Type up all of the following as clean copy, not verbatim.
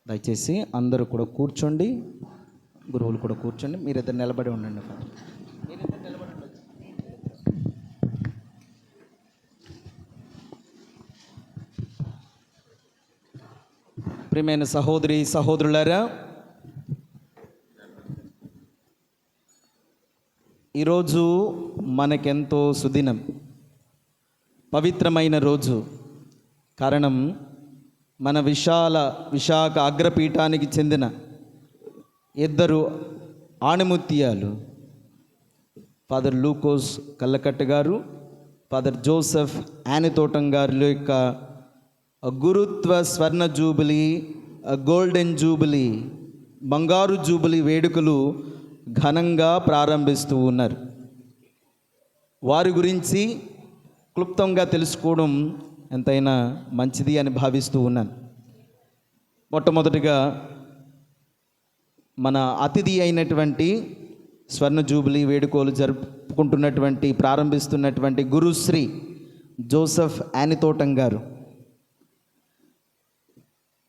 దయచేసి అందరూ కూడా కూర్చోండి, గురువులు కూడా కూర్చోండి. మీరిద్దరు నిలబడి ఉండండి. ప్రియమైన సహోదరి సహోదరులారా, ఈరోజు మనకెంతో సుదినం, పవిత్రమైన రోజు. కారణం మన విశాఖ అగ్రపీఠానికి చెందిన ఇద్దరు ఆణిముత్యాలు, ఫాదర్ లూకోస్ కల్లకట్ట గారు, ఫాదర్ జోసెఫ్ యానితోటం గారి యొక్క గురుత్వ స్వర్ణ జూబిలీ, గోల్డెన్ జూబిలీ, బంగారు జూబిలీ వేడుకలు ఘనంగా ప్రారంభిస్తూ ఉన్నారు. వారి గురించి క్లుప్తంగా తెలుసుకోవడం ఎంతైనా మంచిది అని భావిస్తూ ఉన్నాను. మొట్టమొదటిగా మన అతిథి అయినటువంటి స్వర్ణ జూబిలీ వేడుకలు ప్రారంభిస్తున్నటువంటి గురుశ్రీ జోసెఫ్ యానితోటం గారు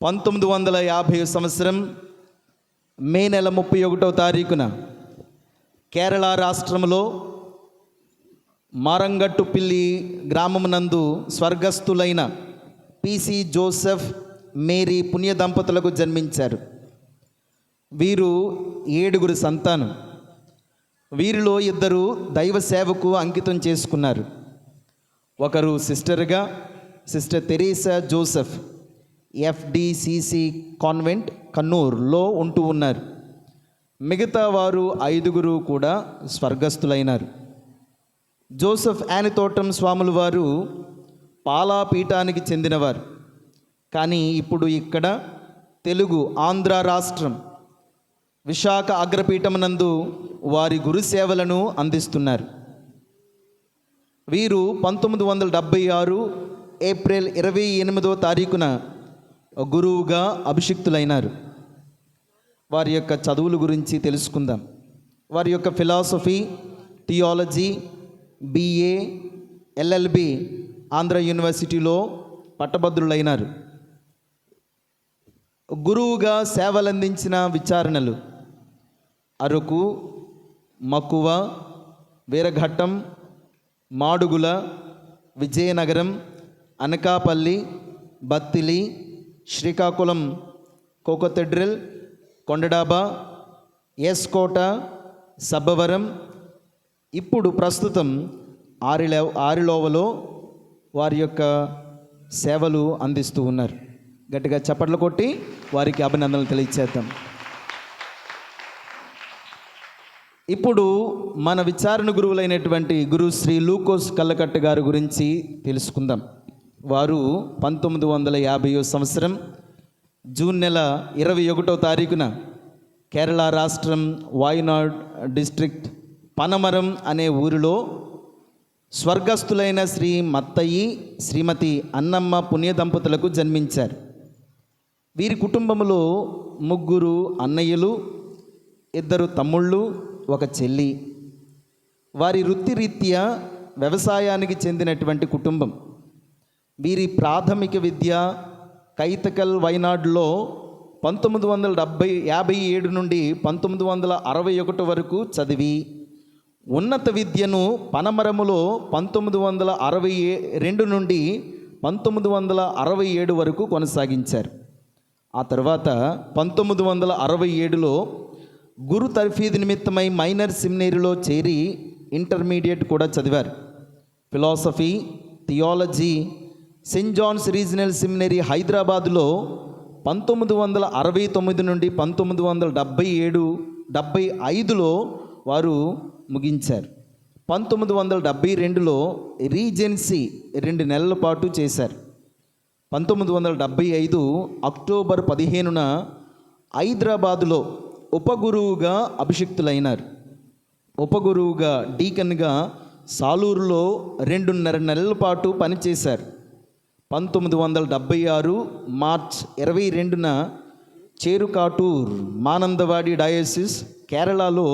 1950 సంవత్సరం మే నెల 31వ తారీఖున కేరళ రాష్ట్రంలో మారంగట్టుపిల్లి గ్రామమునందు స్వర్గస్థులైన పిసి జోసెఫ్ మేరీ పుణ్య దంపతులకు జన్మించారు. వీరు 7 సంతానం. వీరిలో 2 దైవ సేవకు అంకితం చేసుకున్నారు. ఒకరు sister Teresa Joseph FDCC convent కన్నూర్లో ఉంటూ ఉన్నారు. మిగతా వారు 5 కూడా స్వర్గస్థులైనారు. జోసెఫ్ యానితోటం స్వాములు వారు పాలా పీఠానికి చెందినవారు. కానీ ఇప్పుడు ఇక్కడ తెలుగు ఆంధ్ర రాష్ట్రం విశాఖ అగ్రపీఠమునందు వారి గురు సేవలను అందిస్తున్నారు. వీరు 1976 ఏప్రిల్ 28వ తారీఖున గురువుగా అభిషిక్తులైనారు. వారి యొక్క చదువుల గురించి తెలుసుకుందాం. వారి యొక్క philosophy, theology, BA, LLB Andhra యూనివర్సిటీలో పట్టభద్రులైనారు. గురువుగా సేవలందించిన విచారణలు అరకు, మక్కువ, వీరఘట్టం, మాడుగుల, విజయనగరం, అనకాపల్లి, బత్తిలి, శ్రీకాకుళం, కోకతెడ్రల్, కొండడాబా, ఎస్కోట, సబ్బవరం, ఇప్పుడు ప్రస్తుతం ఆరిలోవలో వారి యొక్క సేవలు అందిస్తూ ఉన్నారు. గట్టిగా చప్పట్లు కొట్టి వారికి అభినందనలు తెలియచేద్దాం. ఇప్పుడు మన విచారణ గురువులైనటువంటి గురు శ్రీ లూకోస్ కల్లకట్ట గారి గురించి తెలుసుకుందాం. వారు 1950 సంవత్సరం జూన్ నెల 21వ తారీఖున కేరళ రాష్ట్రం వాయనాడ్ డిస్ట్రిక్ట్ పనమరం అనే ఊరిలో స్వర్గస్థులైన శ్రీ మత్తయి, శ్రీమతి అన్నమ్మ పుణ్య దంపతులకు జన్మించారు. వీరి కుటుంబంలో 3 అన్నయ్యలు, 2 తమ్ముళ్ళు, 1 చెల్లి. వారి వృత్తిరీత్యా వ్యవసాయానికి చెందినటువంటి కుటుంబం. వీరి ప్రాథమిక విద్య కైతకల్ వైనాడ్లో 1957 నుండి 1961 వరకు చదివి ఉన్నత విద్యను పనమరములో 1962 నుండి 1967 వరకు కొనసాగించారు. ఆ తర్వాత 1967లో గురు తర్ఫీదు నిమిత్తమై మైనర్ సెమినరీలో చేరి ఇంటర్మీడియట్ కూడా చదివారు. Philosophy, theology Saint John's Regional Seminary హైదరాబాదులో 1969 నుండి 1975లో వారు ముగించారు. 1972లో రీజెన్సీ 2 నెలల పాటు చేశారు. 1975 అక్టోబర్ 15న హైదరాబాదులో ఉపగురువుగా అభిషిక్తులైనారు. ఉపగురువుగా డీకన్గా సాలూరులో 2.5 నెలల పాటు పనిచేశారు. 1976 మార్చ్ 22న చేరుకాటూర్ మానందవాడి డయోసిస్ కేరళలో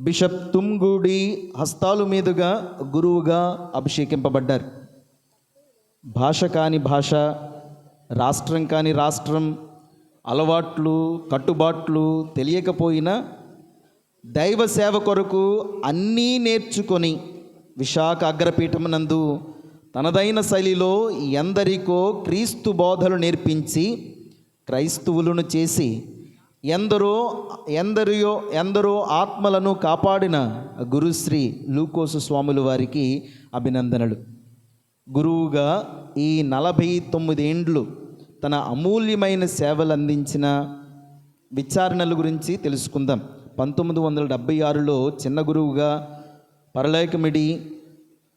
బిషప్ తుమ్గూడి హస్తాలు మీదుగా గురువుగా అభిషేకింపబడ్డారు. భాష కాని భాష, రాష్ట్రం కాని రాష్ట్రం, అలవాట్లు, కట్టుబాట్లు తెలియకపోయినా దైవ సేవ కొరకు అన్నీ నేర్చుకొని విశాఖ అగ్రపీఠమునందు తనదైన శైలిలో ఎందరికో క్రీస్తు బోధలు నేర్పించి క్రైస్తవులను చేసి ఎందరో ఆత్మలను కాపాడిన గురుశ్రీ లూకోసు స్వాముల వారికి అభినందనలు. గురువుగా ఈ 49 ఏండ్లు తన అమూల్యమైన సేవలు అందించిన విచారణల గురించి తెలుసుకుందాం. 1976లో చిన్న గురువుగా పరలేకమిడి,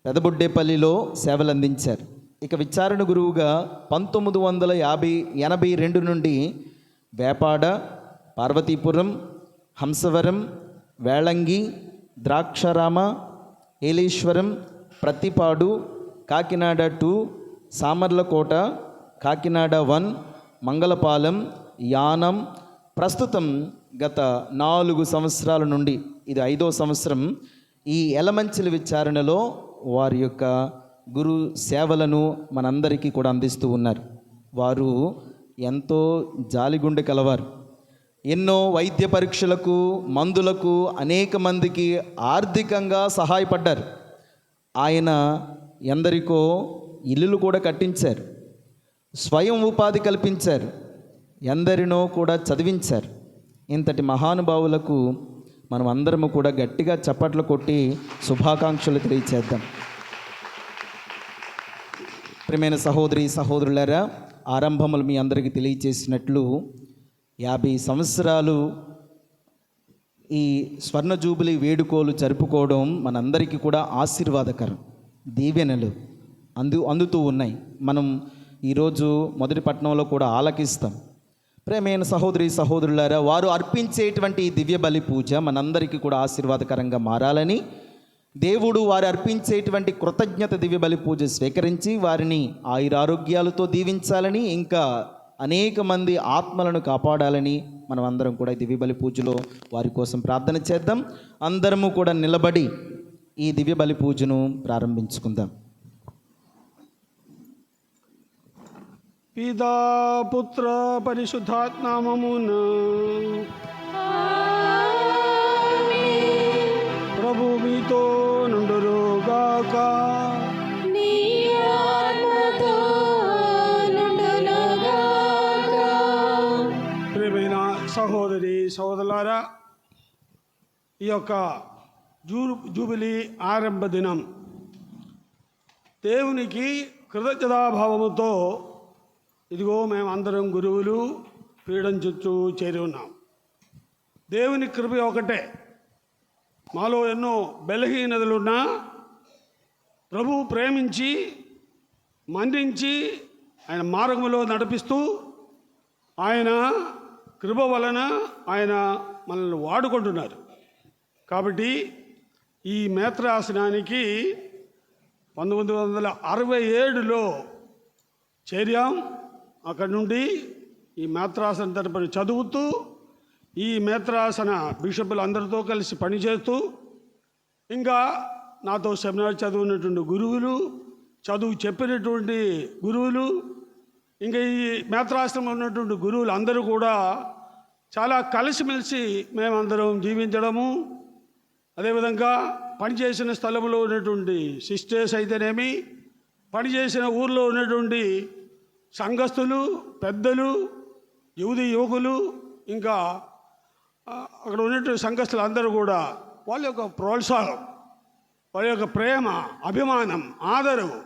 పెదబుడ్డేపల్లిలో సేవలు అందించారు. ఇక విచారణ గురువుగా 1982 నుండి వేపాడ, పార్వతీపురం, హంసవరం, వేళంగి, ద్రాక్షారామ, ఏలేశ్వరం, ప్రతిపాడు, కాకినాడ 2, సామర్లకోట, కాకినాడ 1, మంగళపాలెం, యానం. ప్రస్తుతం గత 4 సంవత్సరాల నుండి ఇది 5వ సంవత్సరం ఈ ఎలమంచిల విచారణలో వారి యొక్క గురు సేవలను మనందరికీ కూడా అందిస్తూ ఉన్నారు. వారు ఎంతో జాలిగుండె కలవారు. ఎన్నో వైద్య పరీక్షలకు, మందులకు అనేక మందికి ఆర్థికంగా సహాయపడ్డారు. ఆయన ఎందరికో ఇల్లులు కూడా కట్టించారు, స్వయం ఉపాధి కల్పించారు, ఎందరినో కూడా చదివించారు. ఇంతటి మహానుభావులకు మనం అందరము కూడా గట్టిగా చప్పట్లు కొట్టి శుభాకాంక్షలు తెలియచేద్దాం. ప్రియమైన సహోదరి సహోదరులారా, ఆరంభములు మీ అందరికీ తెలియచేసినట్లు 50 సంవత్సరాలు ఈ స్వర్ణ జూబిలీ వేడుకోలు జరుపుకోవడం మనందరికీ కూడా ఆశీర్వాదకరం. దీవెనలు అందుతూ ఉన్నాయి. మనం ఈరోజు మొదటి పట్టణంలో కూడా ఆలకిస్తాం. ప్రియమైన సహోదరి సహోదరులారా, వారు అర్పించేటువంటి దివ్య బలి పూజ మనందరికీ కూడా ఆశీర్వాదకరంగా మారాలని, దేవుడు వారు అర్పించేటువంటి కృతజ్ఞత దివ్య బలి పూజ స్వీకరించి వారిని ఆయురారోగ్యాలతో దీవించాలని, ఇంకా అనేక మంది ఆత్మలను కాపాడాలని మనం అందరం కూడా దివ్య బలి పూజలో వారి కోసం ప్రార్థన చేద్దాం. అందరము కూడా నిలబడి ఈ దివ్య బలి పూజను ప్రారంభించుకుందాం. పితా పుత్ర పరిశుద్ధాత్మమున ప్రభు మీతో నుండురుగాక. ప్రియమైన సహోదరి సహోదరులారా, ఈ యొక్క జూబిలీ ఆరంభ దినం దేవునికి కృతజ్ఞతాభావముతో ఇదిగో మేమందరం గురువులు పీఠం చుట్టూ చేరి ఉన్నాం. దేవుని కృప ఒకటే. మాలో ఎన్నో బలహీనతలున్నా ప్రభువు ప్రేమించి మన్నించి ఆయన మార్గంలో నడిపిస్తూ ఆయన కృప వలన ఆయన మనల్ని వాడుకుంటున్నారు. కాబట్టి ఈ మేత్రాసనానికి 1967లో చేరాం. అక్కడి నుండి ఈ మేత్రాసన తరపున చదువుతూ ఈ మేత్రాసన బిషపులు అందరితో కలిసి పనిచేస్తూ ఇంకా నాతో సెమినార్ చదివినటువంటి గురువులు, చదువు చెప్పినటువంటి గురువులు, ఇంకా ఈ మేత్రాసనంలో ఉన్నటువంటి గురువులు అందరూ కూడా చాలా కలిసిమెలిసి మేమందరం జీవించడము, అదేవిధంగా పనిచేసిన స్థలంలో ఉన్నటువంటి సిస్టర్స్ అయితేనేమి, పనిచేసిన ఊర్లో ఉన్నటువంటి సంఘస్థులు, పెద్దలు, యువకులు, ఇంకా అక్కడ ఉన్నటువంటి సంఘస్థులు అందరూ కూడా వాళ్ళ యొక్క ప్రోత్సాహం, వాళ్ళ యొక్క ప్రేమ, అభిమానం, ఆదరవు,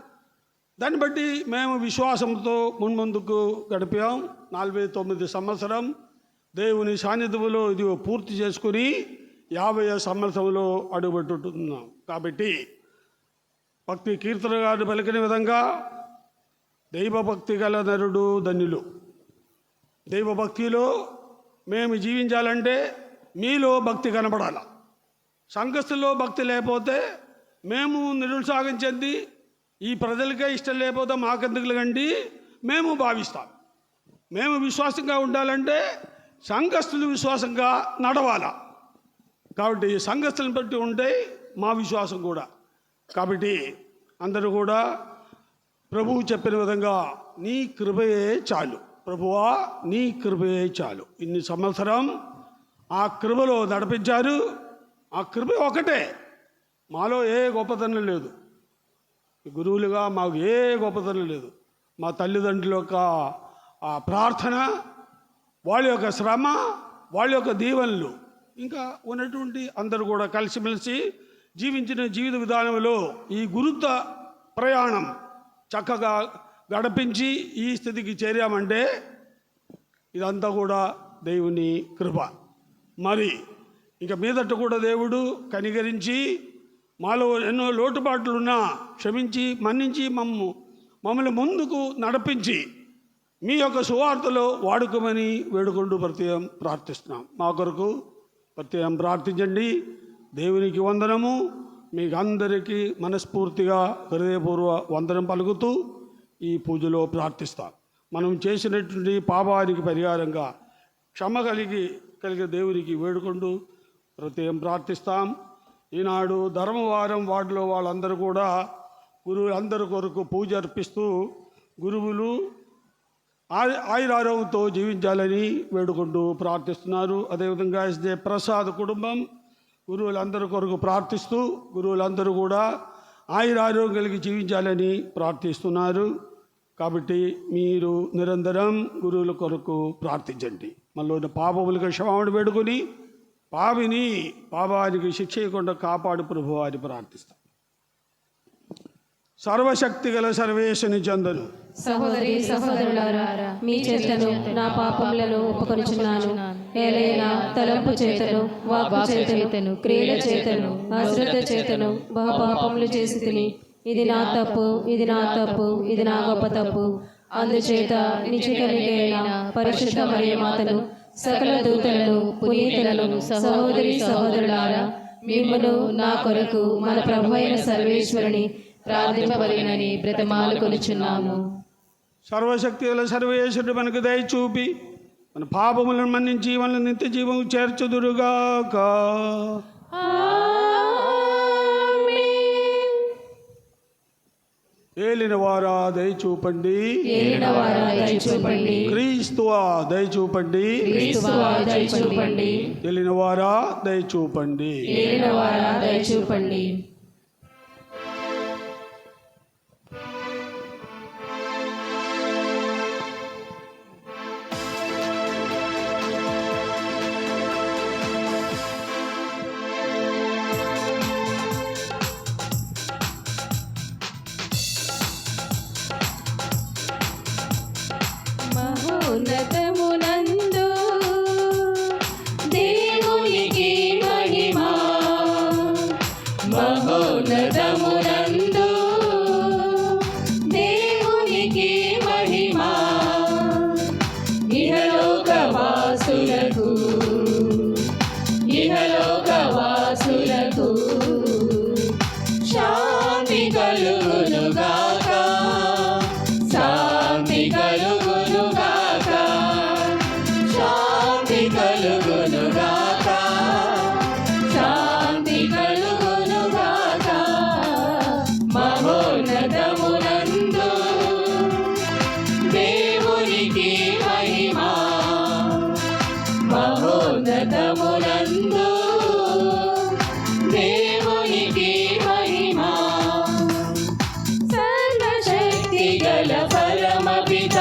దాన్ని బట్టి మేము విశ్వాసంతో మున్ముందుకు గడిపాం. 49 సంవత్సరం దేవుని సాన్నిధ్యంలో ఇది పూర్తి చేసుకుని 50వ సంవత్సరంలో అడుగుపెట్టుతున్నాం. కాబట్టి భక్తి కీర్తన గారు పలికిన విధంగా దైవభక్తి గల నరుడు ధన్యులు. దైవభక్తిలో మేము జీవించాలంటే మీలో భక్తి కనపడాలి. సంఘస్థుల్లో భక్తి లేకపోతే మేము నిరుత్సాహం చెంది ఈ ప్రజలకే ఇష్టం లేకపోతే మాకెందుకు కండి మేము భావిస్తాం. మేము విశ్వాసంగా ఉండాలంటే సంఘస్థులు విశ్వాసంగా నడవాలా. కాబట్టి సంఘస్థులను బట్టి ఉంటే మా విశ్వాసం కూడా. కాబట్టి అందరూ కూడా ప్రభువు చెప్పిన విధంగా నీ కృపయే చాలు, ప్రభువా నీ కృపయే చాలు. ఇన్ని సంవత్సరం ఆ కృపలో నడిపించారు. ఆ కృప ఒకటే, మాలో ఏ గొప్పతనం లేదు. గురువులుగా మాకు ఏ గొప్పతనం లేదు. మా తల్లిదండ్రుల యొక్క ఆ ప్రార్థన, వాళ్ళ యొక్క శ్రమ, వాళ్ళ యొక్క దీవెనలు, ఇంకా ఉన్నటువంటి అందరూ కూడా కలిసిమెలిసి జీవించిన జీవిత విధానంలో ఈ గురుత్వ ప్రయాణం చక్కగా గడిపించి ఈ స్థితికి చేరామంటే ఇదంతా కూడా దేవుని కృప. మరి ఇక మీదట కూడా దేవుడు కనికరించి మాలో ఎన్నో లోటుపాట్లున్నా క్షమించి మన్నించి మమ్మల్ని ముందుకు నడిపించి మీ యొక్క సువార్తలో వాడుకోమని వేడుకుంటూ ప్రత్యేకం ప్రార్థిస్తున్నాం. మా కొరకు ప్రత్యేకం ప్రార్థించండి. దేవునికి వందనము. మీకు అందరికీ మనస్ఫూర్తిగా హృదయపూర్వ వందనం పలుకుతూ ఈ పూజలో ప్రార్థిస్తాం. మనం చేసినటువంటి పాపానికి పరిహారంగా క్షమ కలిగే దేవునికి వేడుకుంటూ ప్రత్యేకం ప్రార్థిస్తాం. ఈనాడు ధర్మవారం వార్డులో వాళ్ళందరూ కూడా గురువులందరి కొరకు పూజ అర్పిస్తూ గురువులు ఆయురారోగ్యంతో జీవించాలని వేడుకుంటూ ప్రార్థిస్తున్నారు. అదేవిధంగా ఎస్జే ప్రసాద్ కుటుంబం గురువులందరి కొరకు ప్రార్థిస్తూ గురువులందరూ కూడా ఆయురారోగ్యం కలిగి జీవించాలని ప్రార్థిస్తున్నారు. కాబట్టి మీరు నిరంతరం గురువుల కొరకు ప్రార్థించండి. మనలో పాపములకు క్షమాపణ వేడుకొని పాపానికి శిక్ష ఇవ్వకుండా కాపాడు ప్రభువా అని ప్రార్థిస్తాం. సర్వశక్తి గల సర్వేశ్వని చందను సహోదరి సహోదరులారా, మీ చేతను నా పాపములను ఒప్పుకొనుచున్నాను. ఏలైనా తలంపు చేతను, వాక్కు చేతను, క్రియల చేతను, అశ్రద్ధ చేతను బహుపాపములు చేసి తిని, ఇది నా తప్పు, ఇది నా తప్పు, ఇది నా గొప్ప తప్పు. అందుచేత నిజకనికైన పరిశుద్ధ మరియ మాతను, సకల దూతలను, పునీతులను, సహోదరి సహోదరులారా, మిమ్మును నా కొరకు మన ప్రభువైన సర్వేశ్వరుని ప్రార్థింపబడినని బ్రతమాలు కొనుచున్నాము. సర్వశక్తి గల సర్వేశ్వరుడు మనకు దయ చూపి మన పాపములను మన్నించి మనల్ని నిత్య జీవం చేర్చుదురుగాక. ఏలినవారా దయ చూపండి, క్రీస్తువా దయ చూపండి, ఏలినవారా దయ చూపండి. మహోన్నతమునందు దేవునికి మహిమ, మహోన్నతమునందు దేవునికి మహిమ. ఇహలోకవాసులకు శాంతి కలుగునుగాక, శాంతి కలుగునుగాక, శాంతి కలుగునుగాక, శాంతి కలుగునుగాక. మహోన్నతమునందు దేవునికి మహిమ, మహోన్నతమునందు దేవునికి మహిమ. సర్వశక్తి గల పరమపిత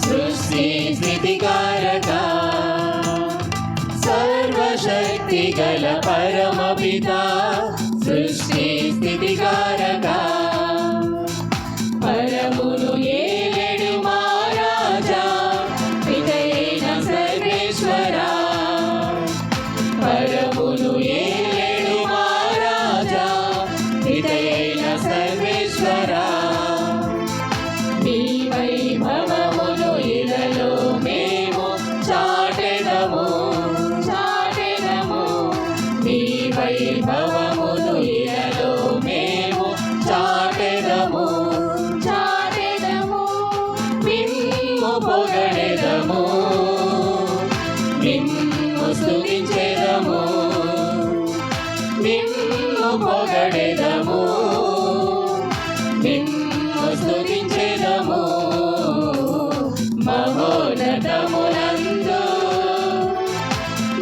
సృష్టి స్థితికారక, సర్వశక్తి గల పరమపిత సృష్టి స్థితికారక. పరమును ఏలెడు మహారాజా పితైన సర్వేశ్వరా, పరమును ఏలెడు మహారాజా పితైన సర్వేశ్వరా. మీ వైభవమును ఇలలో మేము చాటెదము, చాటెదము. మీ వైభవమును ఇలలో మేము చాటెదము, చాటెదము. మిమ్ము పొగడెదము, మిమ్ము స్తుతించెదము, మిమ్ము పొగడెదము, మిమ్ము స్తుతించెదము. మహోన్నతమునందు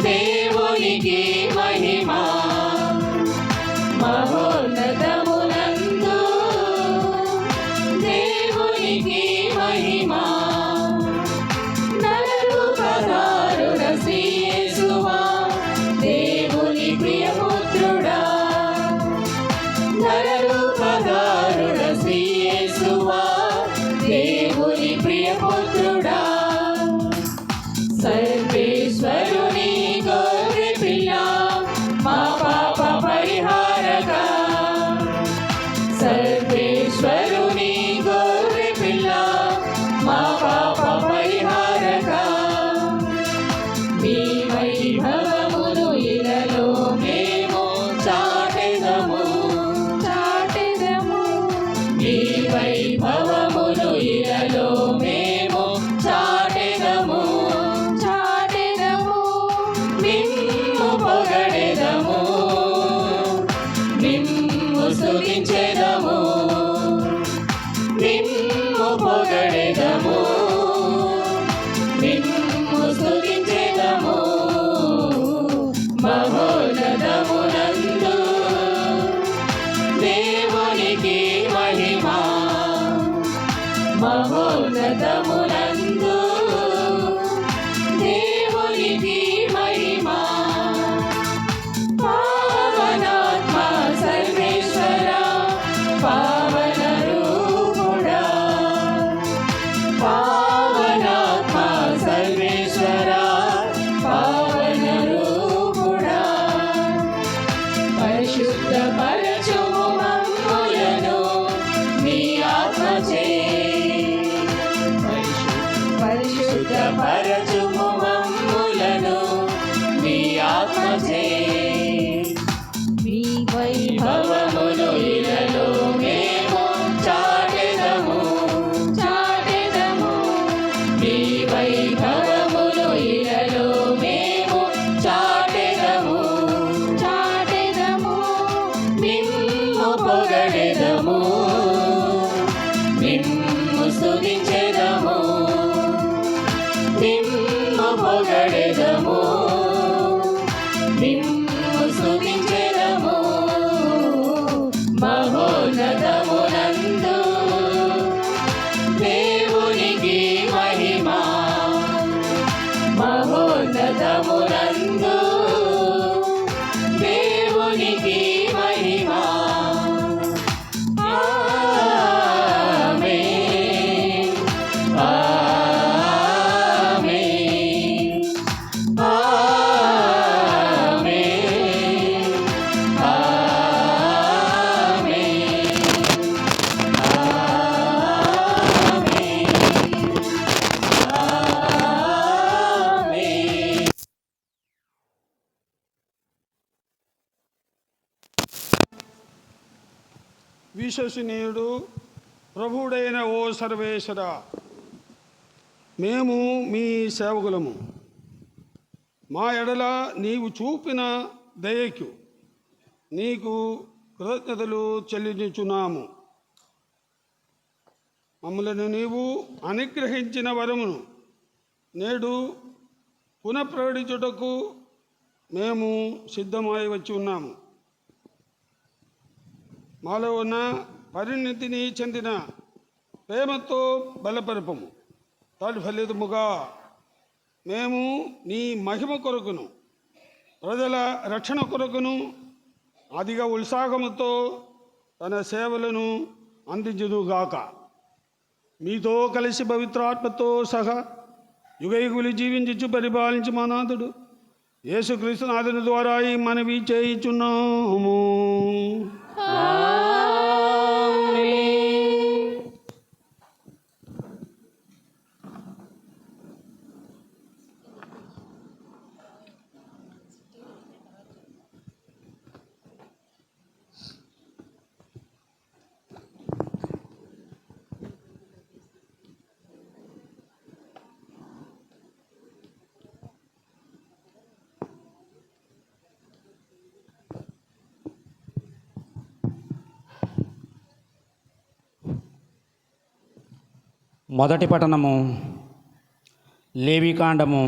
దేవునికి మహిమ, మహోన్నతమునందు దేవునికి మహిమ. నరరూపధారుడ శ్రీ యేసువా, దేవుని ప్రియపుత్రుడా, నరరూపధారుడ శ్రీ యేసువా, దేవుని ప్రియపుత్రుడా. సర్వేశ్వరుని గొర్రె పిల్ల, మా పాప పరిహారక, సర్వేశ్వరుని గొర్రె పిల్ల, మా పాప పరిహారక. మీ వైభవమును ఇలలో మేము చాటెదము, మిమ్ము స్తుతించెదము, మిమ్ము పొగడెదము, మిమ్ము స్తుతించెదము. మహోన్నతమునందు దేవునికి మహిమ, మహోన్నతమునందు దేవునికి మహిమ. పావనాత్మ సర్వేశ్వర పావన రూపుడా, పావనాత్మ సర్వేశ్వర పావన రూపుడా. పరిశుద్ధ పరచుము మమ్ములను నీ ఆత్మచే, పరిశుద్ధ పరచుము మమ్ములను నీ ఆత్మచే. మీ వైభవమును ఇలలో మేము చాటెదము, చాటెదము. మీ వైభవమును ఇలలో మేము చాటెదము, చాటెదము. మిమ్ము పొగడెదము, మిమ్ము స్తుతించెదము, మిమ్ము పొగడెదము, మిమ్ము స్తుతించెదము. మహోన్నతమునందు దేవునికి మహిమ, మహోన్నతమునందు దేవునికి మహిమ. ఆమేన్, ఆమేన్, ఆమేన్, ఆమేన్. విశ్వసనీయుడు ప్రభుడైన ఓ సర్వేశ్వర, మేము మీ సేవకులము. మా ఎడల నీవు చూపిన దయకు నీకు కృతజ్ఞతలు చెల్లించుచున్నాము. మమ్మలను నీవు అనుగ్రహించిన వరమును నేడు పునఃప్రకటించుటకు మేము సిద్ధమై వచ్చి ఉన్నాము. మాలో ఉన్న పరిణతిని చెందిన ప్రేమతో బలపరపము. తత్ఫలితముగా మేము నీ మహిమ కొరకును ప్రజల రక్షణ కొరకును అధిక ఉత్సాహముతో తన సేవలను అందించుదుగాక. మీతో కలిసి పవిత్రాత్మతో సహా యుగయుగులు జీవించు పరిపాలించి మా నాథుడు యేసుక్రీస్తు నాథుని ద్వారా ఈ మనవి చేయుచున్నాము. మొదటి పఠనము లేవీకాండము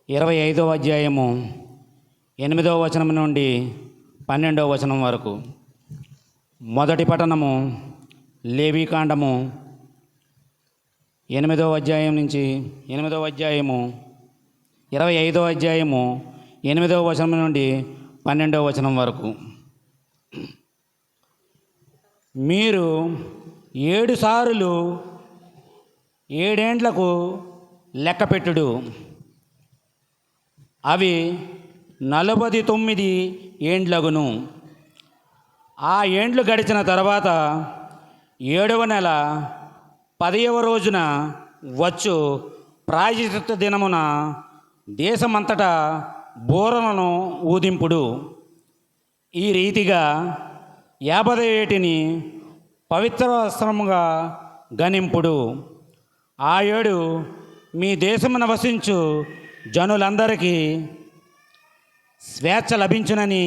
25వ అధ్యాయము 8వ వచనం నుండి 12వ వచనం వరకు. మొదటి పఠనము లేవీకాండము 8వ అధ్యాయం నుంచి 8వ అధ్యాయము 25వ అధ్యాయము 8వ వచనం నుండి 12వ వచనం వరకు. మీరు 7 సార్లు 7 ఏండ్లకు లెక్కపెట్టుడు. అవి 49 ఏండ్లగును. ఆ ఏండ్లు గడిచిన తర్వాత 7వ నెల 10వ రోజున వచ్చు ప్రాయశ్చిత్త దినమున దేశమంతటా బూరలను ఊదింపుడు. ఈ రీతిగా 50 ఏటిని పవిత్ర వస్త్రముగా గణింపుడు. ఆ ఏడు మీ దేశమున వసించు జనులందరికీ స్వేచ్ఛ లభించునని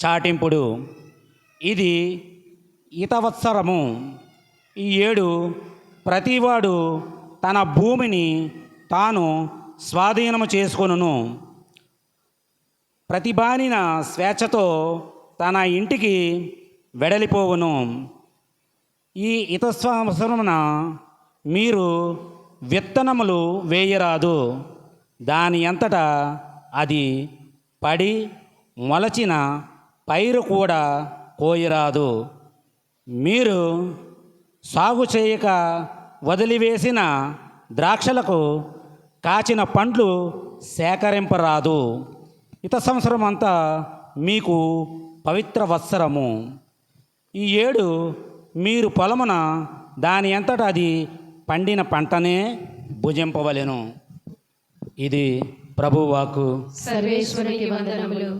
చాటింపుడు. ఇది ఇతవత్సరము. ఈ ఏడు ప్రతివాడు తన భూమిని తాను స్వాధీనము చేసుకొనును. ప్రతిబానిన స్వేచ్ఛతో తన ఇంటికి వెడలిపోవును. ఈ ఇత సంవత్సరమున మీరు విత్తనములు వేయరాదు, దాని అంతటా అది పడి మొలచిన పైరు కూడా కోయరాదు. మీరు సాగు చేయక వదిలివేసిన ద్రాక్షలకు కాచిన పండ్లు సేకరింపరాదు. ఇత సంవత్సరం అంతా మీకు పవిత్ర వత్సరము. ఈ ఏడు మీరు పొలమున దాని అంతటా అది పండిన పంటనే భుజింపవలెను. ఇది ప్రభువాకు. సర్వేశ్వరునికి వందనములు.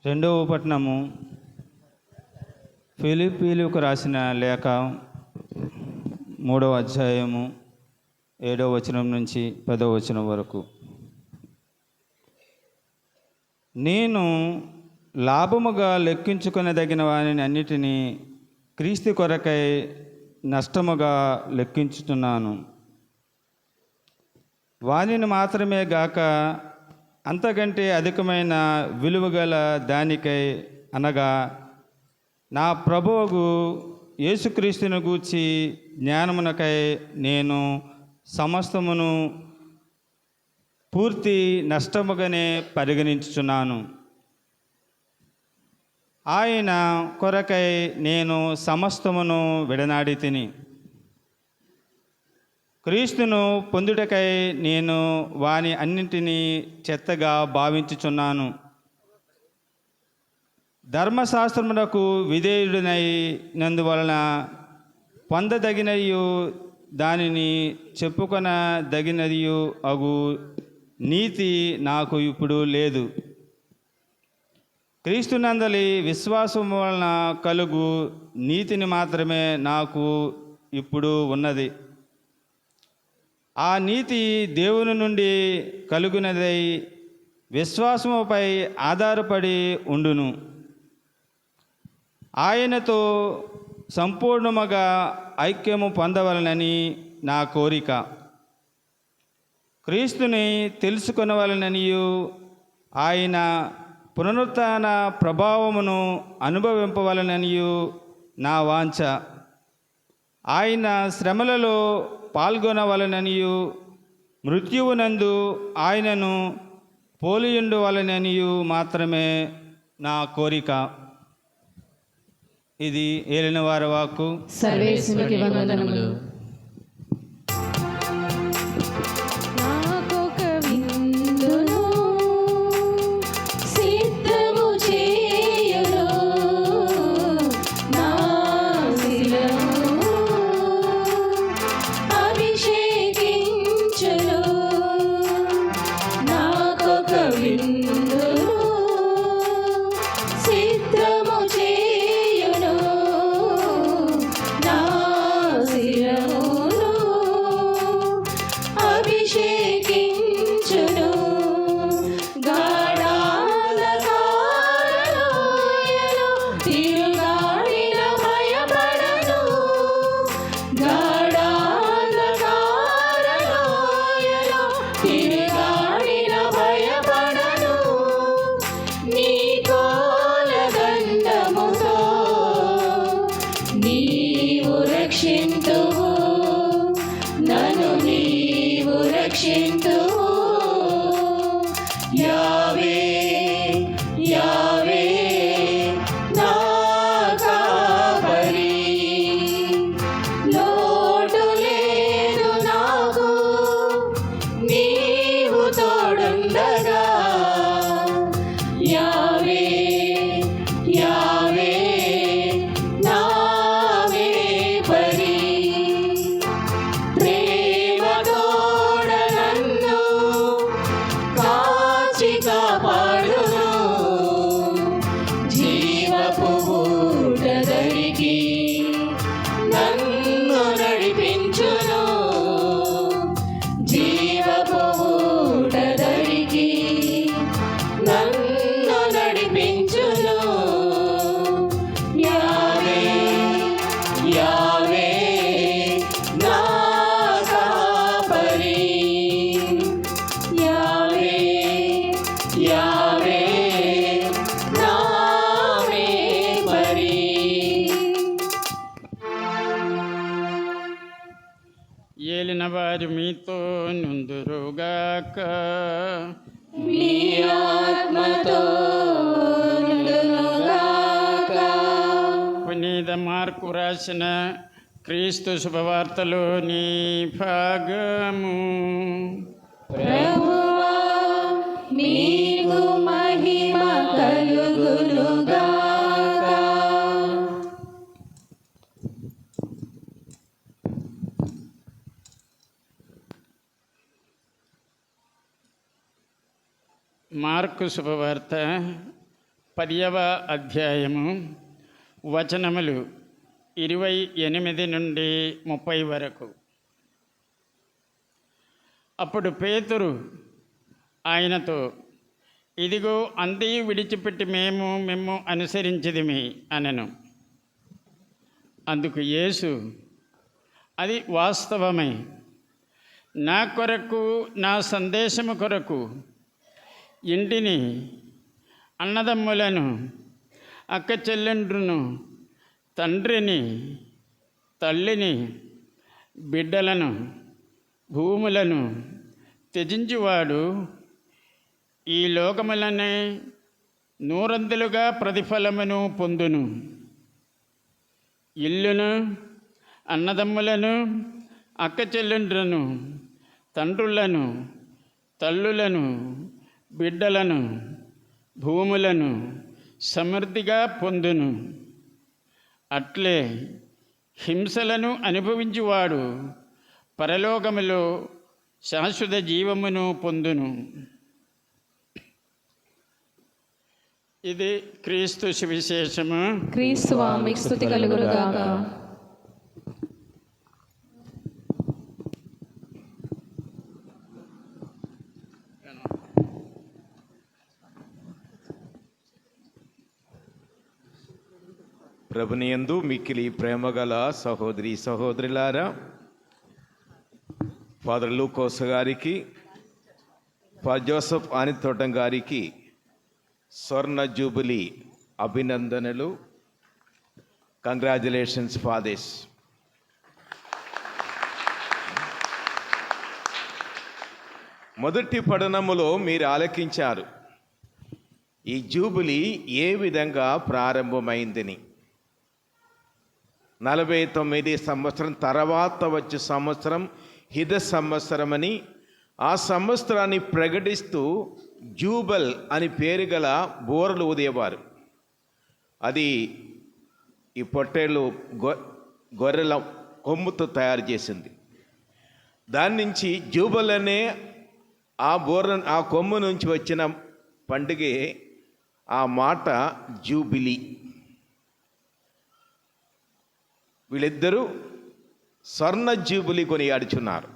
రెండవ పట్టణము ఫిలిప్పీలకు రాసిన లేఖ 3వ అధ్యాయము 7వ వచనం నుంచి 10వ వచనం వరకు. నేను లాభముగా లెక్కించుకొనదగిన వానిని అన్నిటినీ క్రీస్తు కొరకై నష్టముగా లెక్కించుతున్నాను. వానిని మాత్రమే గాక అంతకంటే అధికమైన విలువగల దానికై, అనగా నా ప్రభువుకు యేసుక్రీస్తుని గూర్చి జ్ఞానమునకై నేను సమస్తమును పూర్తి నష్టముగానే పరిగణించుచున్నాను. ఆయన కొరకై నేను సమస్తమును విడనాడి తిని క్రీస్తును పొందుటకై నేను వాని అన్నింటినీ చెత్తగా భావించుచున్నాను. ధర్మశాస్త్రమునకు విధేయుడినైనందువలన పొందదగినయు దానిని చెప్పుకొనదగినదియు అగు నీతి నాకు ఇప్పుడు లేదు. క్రీస్తునందలి విశ్వాసము వలన కలుగు నీతిని మాత్రమే నాకు ఇప్పుడు ఉన్నది. ఆ నీతి దేవుని నుండి కలుగునదై విశ్వాసముపై ఆధారపడి ఉండును. ఆయనతో సంపూర్ణముగా ఐక్యము పొందవలనని నా కోరిక. క్రీస్తుని తెలుసుకొనవలననియు ఆయన పునరుత్థాన ప్రభావమును అనుభవింపవలననియు నా వాంఛ. ఆయన శ్రమలలో పాల్గొనవలననియు మృత్యువునందు ఆయనను పోలియుండవలననియు మాత్రమే నా కోరిక. ఇది ఏలినవారి వాక్కు. సర్వేశ్వరునికి వందనములు. నాకొక విందును సిద్ధము చేయును, నా శిరము అభిషేకించును. నాకొక విందును సిద్ధము చేయును, నా శిరమును అభిషేకించును. గాఢాంధకారలోయలో తిరుగాడిన భయపడను, గాఢాంధకారలోయలో తిరుగాడిన భయపడను. నీ కోలదండముతో నీవు రక్షింతువు, నన్ను నీవు రక్షింతువు. యావే యావే నా కాపరి, లోటు లేదు నాకు నీవు తోడుండగా. యావే యావే నా వేపరి, ప్రేమతోడ నన్ను కాచి కాపాడును. జీవపు ఊటదరికి నన్ను నడిపించును, జీవపు ఊటదరికి నన్ను నడిపించును. యావే యావే నా కాపరి, యావే యావే నా వేపరి. ఏలిన వారు మీతో నుందురుగాక. మీ ఆత్మతో నుండునుగాక. పునీత మార్కు రాసిన క్రీస్తు శుభవార్తలోని భాగము. ప్రభువా మీకు మహిమ కలుగునుగాక. మార్కు శుభవార్త 10వ అధ్యాయము వచనములు 28 నుండి 30 వరకు. అప్పుడు పేతురు ఆయనతో, ఇదిగో అంతయు విడిచిపెట్టి మేము అనుసరించిదిమి అనెను. అందుకు యేసు, అది వాస్తవమే. నా కొరకు, నా సందేశము కొరకు ఇంటిని, అన్నదమ్ములను, అక్క చెల్లెండ్రును, తండ్రిని, తల్లిని, బిడ్డలను, భూములను త్యజించువాడు ఈ లోకములనే నూరంతులుగా ప్రతిఫలమును పొందును. ఇల్లును, అన్నదమ్ములను, అక్క చెల్లెండ్రును, తండ్రులను, తల్లులను, బిడ్డలను, భూములను సమృద్ధిగా పొందును. అట్లే హింసలను అనుభవించువాడు పరలోకములో శాశ్వత జీవమును పొందును. ఇది క్రీస్తు సువిశేషము. క్రీస్తువా మీకు స్తుతి కలుగునుగాక. ప్రభునియందు మిక్కిలి ప్రేమగల సహోదరి సహోదరులారా, ఫాదర్ లూకోస్ గారికి, ఫాదర్ జోసెఫ్ ఆనితోటం గారికి స్వర్ణ జూబిలీ అభినందనలు. Congratulations fathers. మొదటి పఠనములో మీరు ఆలకించారు ఈ జూబిలీ ఏ విధంగా ప్రారంభమైందని. 49 సంవత్సరం తర్వాత వచ్చే సంవత్సరం హిద సంవత్సరం అని, ఆ సంవత్సరాన్ని ప్రకటిస్తూ జూబల్ అని పేరు గల బోరలు ఊదేవారు. అది ఈ పొట్టేళ్ళు గొర్రెల కొమ్ముతో తయారు చేసింది. దాని నుంచి జూబల్ అనే ఆ కొమ్ము నుంచి వచ్చిన పండుగే ఆ మాట జూబిలీ. వీళ్ళిద్దరూ స్వర్ణ జూబిలీ కొనియాడుచున్నారు.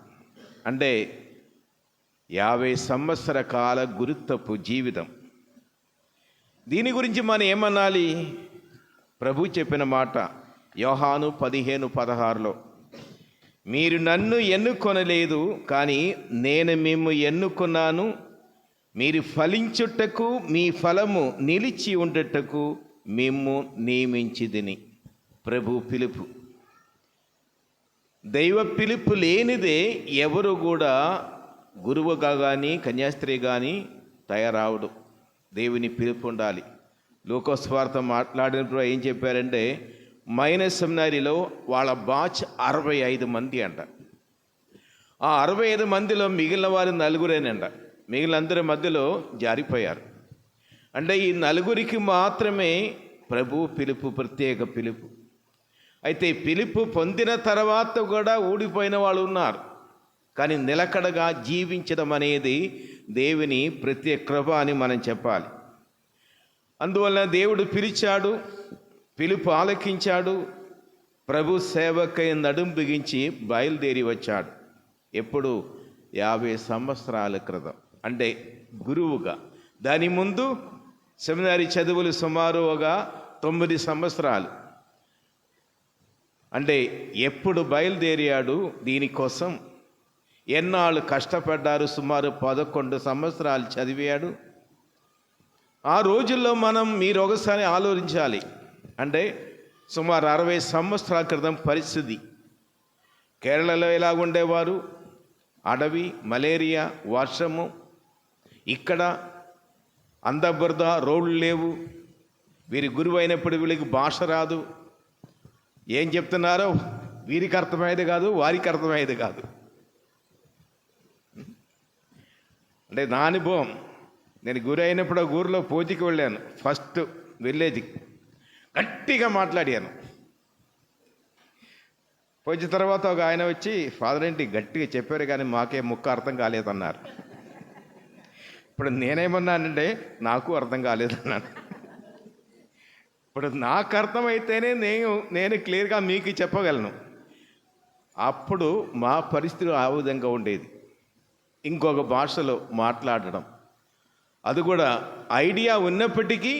అంటే 50 సంవత్సర కాల గురుత్వపు జీవితం. దీని గురించి మనం ఏమనాలి? ప్రభు చెప్పిన మాట యోహాను 15:16లో, మీరు నన్ను ఎన్నుకొనలేదు, కానీ నేను మిమ్ము ఎన్నుకున్నాను, మీరు ఫలించుటకు, మీ ఫలము నిలిచి ఉండటకు మిమ్ము నియమించితిని. ప్రభు పిలుపు. దైవ పిలుపు లేనిదే ఎవరు కూడా గురువుగా కానీ కన్యాస్త్రీ కానీ తయారావడు. దేవుని పిలుపు ఉండాలి. లూకోస్ వార్త మాట్లాడినప్పుడు ఏం చెప్పారంటే, మైనస్ సెమినారీలో వాళ్ళ బాచ్ 65 మంది అంట. ఆ 65 మందిలో మిగిలిన వారు 4 మిగిలినందరి మధ్యలో జారిపోయారు. అంటే ఈ 4 మాత్రమే ప్రభు పిలుపు, ప్రత్యేక పిలుపు. అయితే పిలుపు పొందిన తర్వాత కూడా ఊడిపోయిన వాళ్ళు ఉన్నారు. కానీ నిలకడగా జీవించడం అనేది దేవుని ప్రత్యేక కృప అని మనం చెప్పాలి. అందువల్ల దేవుడు పిలిచాడు, పిలుపు ఆలకించాడు, ప్రభు సేవకై నడుం బిగించి బయలుదేరి వచ్చాడు. ఎప్పుడు? 50 సంవత్సరాల క్రితం. అంటే గురువుగా. దాని ముందు సెమినారీ చదువులు సుమారుగా 9 సంవత్సరాలు. అంటే ఎప్పుడు బయలుదేరాడు దీనికోసం? ఎన్నాళ్ళు కష్టపడ్డారు? సుమారు 11 సంవత్సరాలు చదివాడు. ఆ రోజుల్లో మీరు ఒకసారి ఆలోచించాలి. అంటే సుమారు 60 సంవత్సరాల క్రితం పరిస్థితి. కేరళలో ఎలా ఉండేవారు? అడవి, మలేరియా, వర్షము. ఇక్కడ అందబురద, రోడ్లు లేవు. వీరి గురువు అయినప్పుడు వీళ్ళకి భాష రాదు. ఏం చెప్తున్నారో వీరికి అర్థమయ్యేది కాదు, వారికి అర్థమయ్యేది కాదు. అంటే నా అనుభవం, నేను గురి అయినప్పుడు ఆ ఊరిలో పూజకి వెళ్ళాను. ఫస్ట్ విలేజ్కి గట్టిగా మాట్లాడాను. పూజ తర్వాత ఒక ఆయన వచ్చి, ఫాదర్ ఏంటి గట్టిగా చెప్పారు కానీ మాకే ముక్క అర్థం కాలేదన్నారు. ఇప్పుడు నేనేమన్నానంటే నాకు అర్థం కాలేదన్నాను. ఇప్పుడు నాకు అర్థమైతేనే నేను క్లియర్గా మీకు చెప్పగలను. అప్పుడు మా పరిస్థితి ఆ విధంగా ఉండేది. ఇంకొక భాషలో మాట్లాడడం, అది కూడా ఐడియా ఉన్నప్పటికీ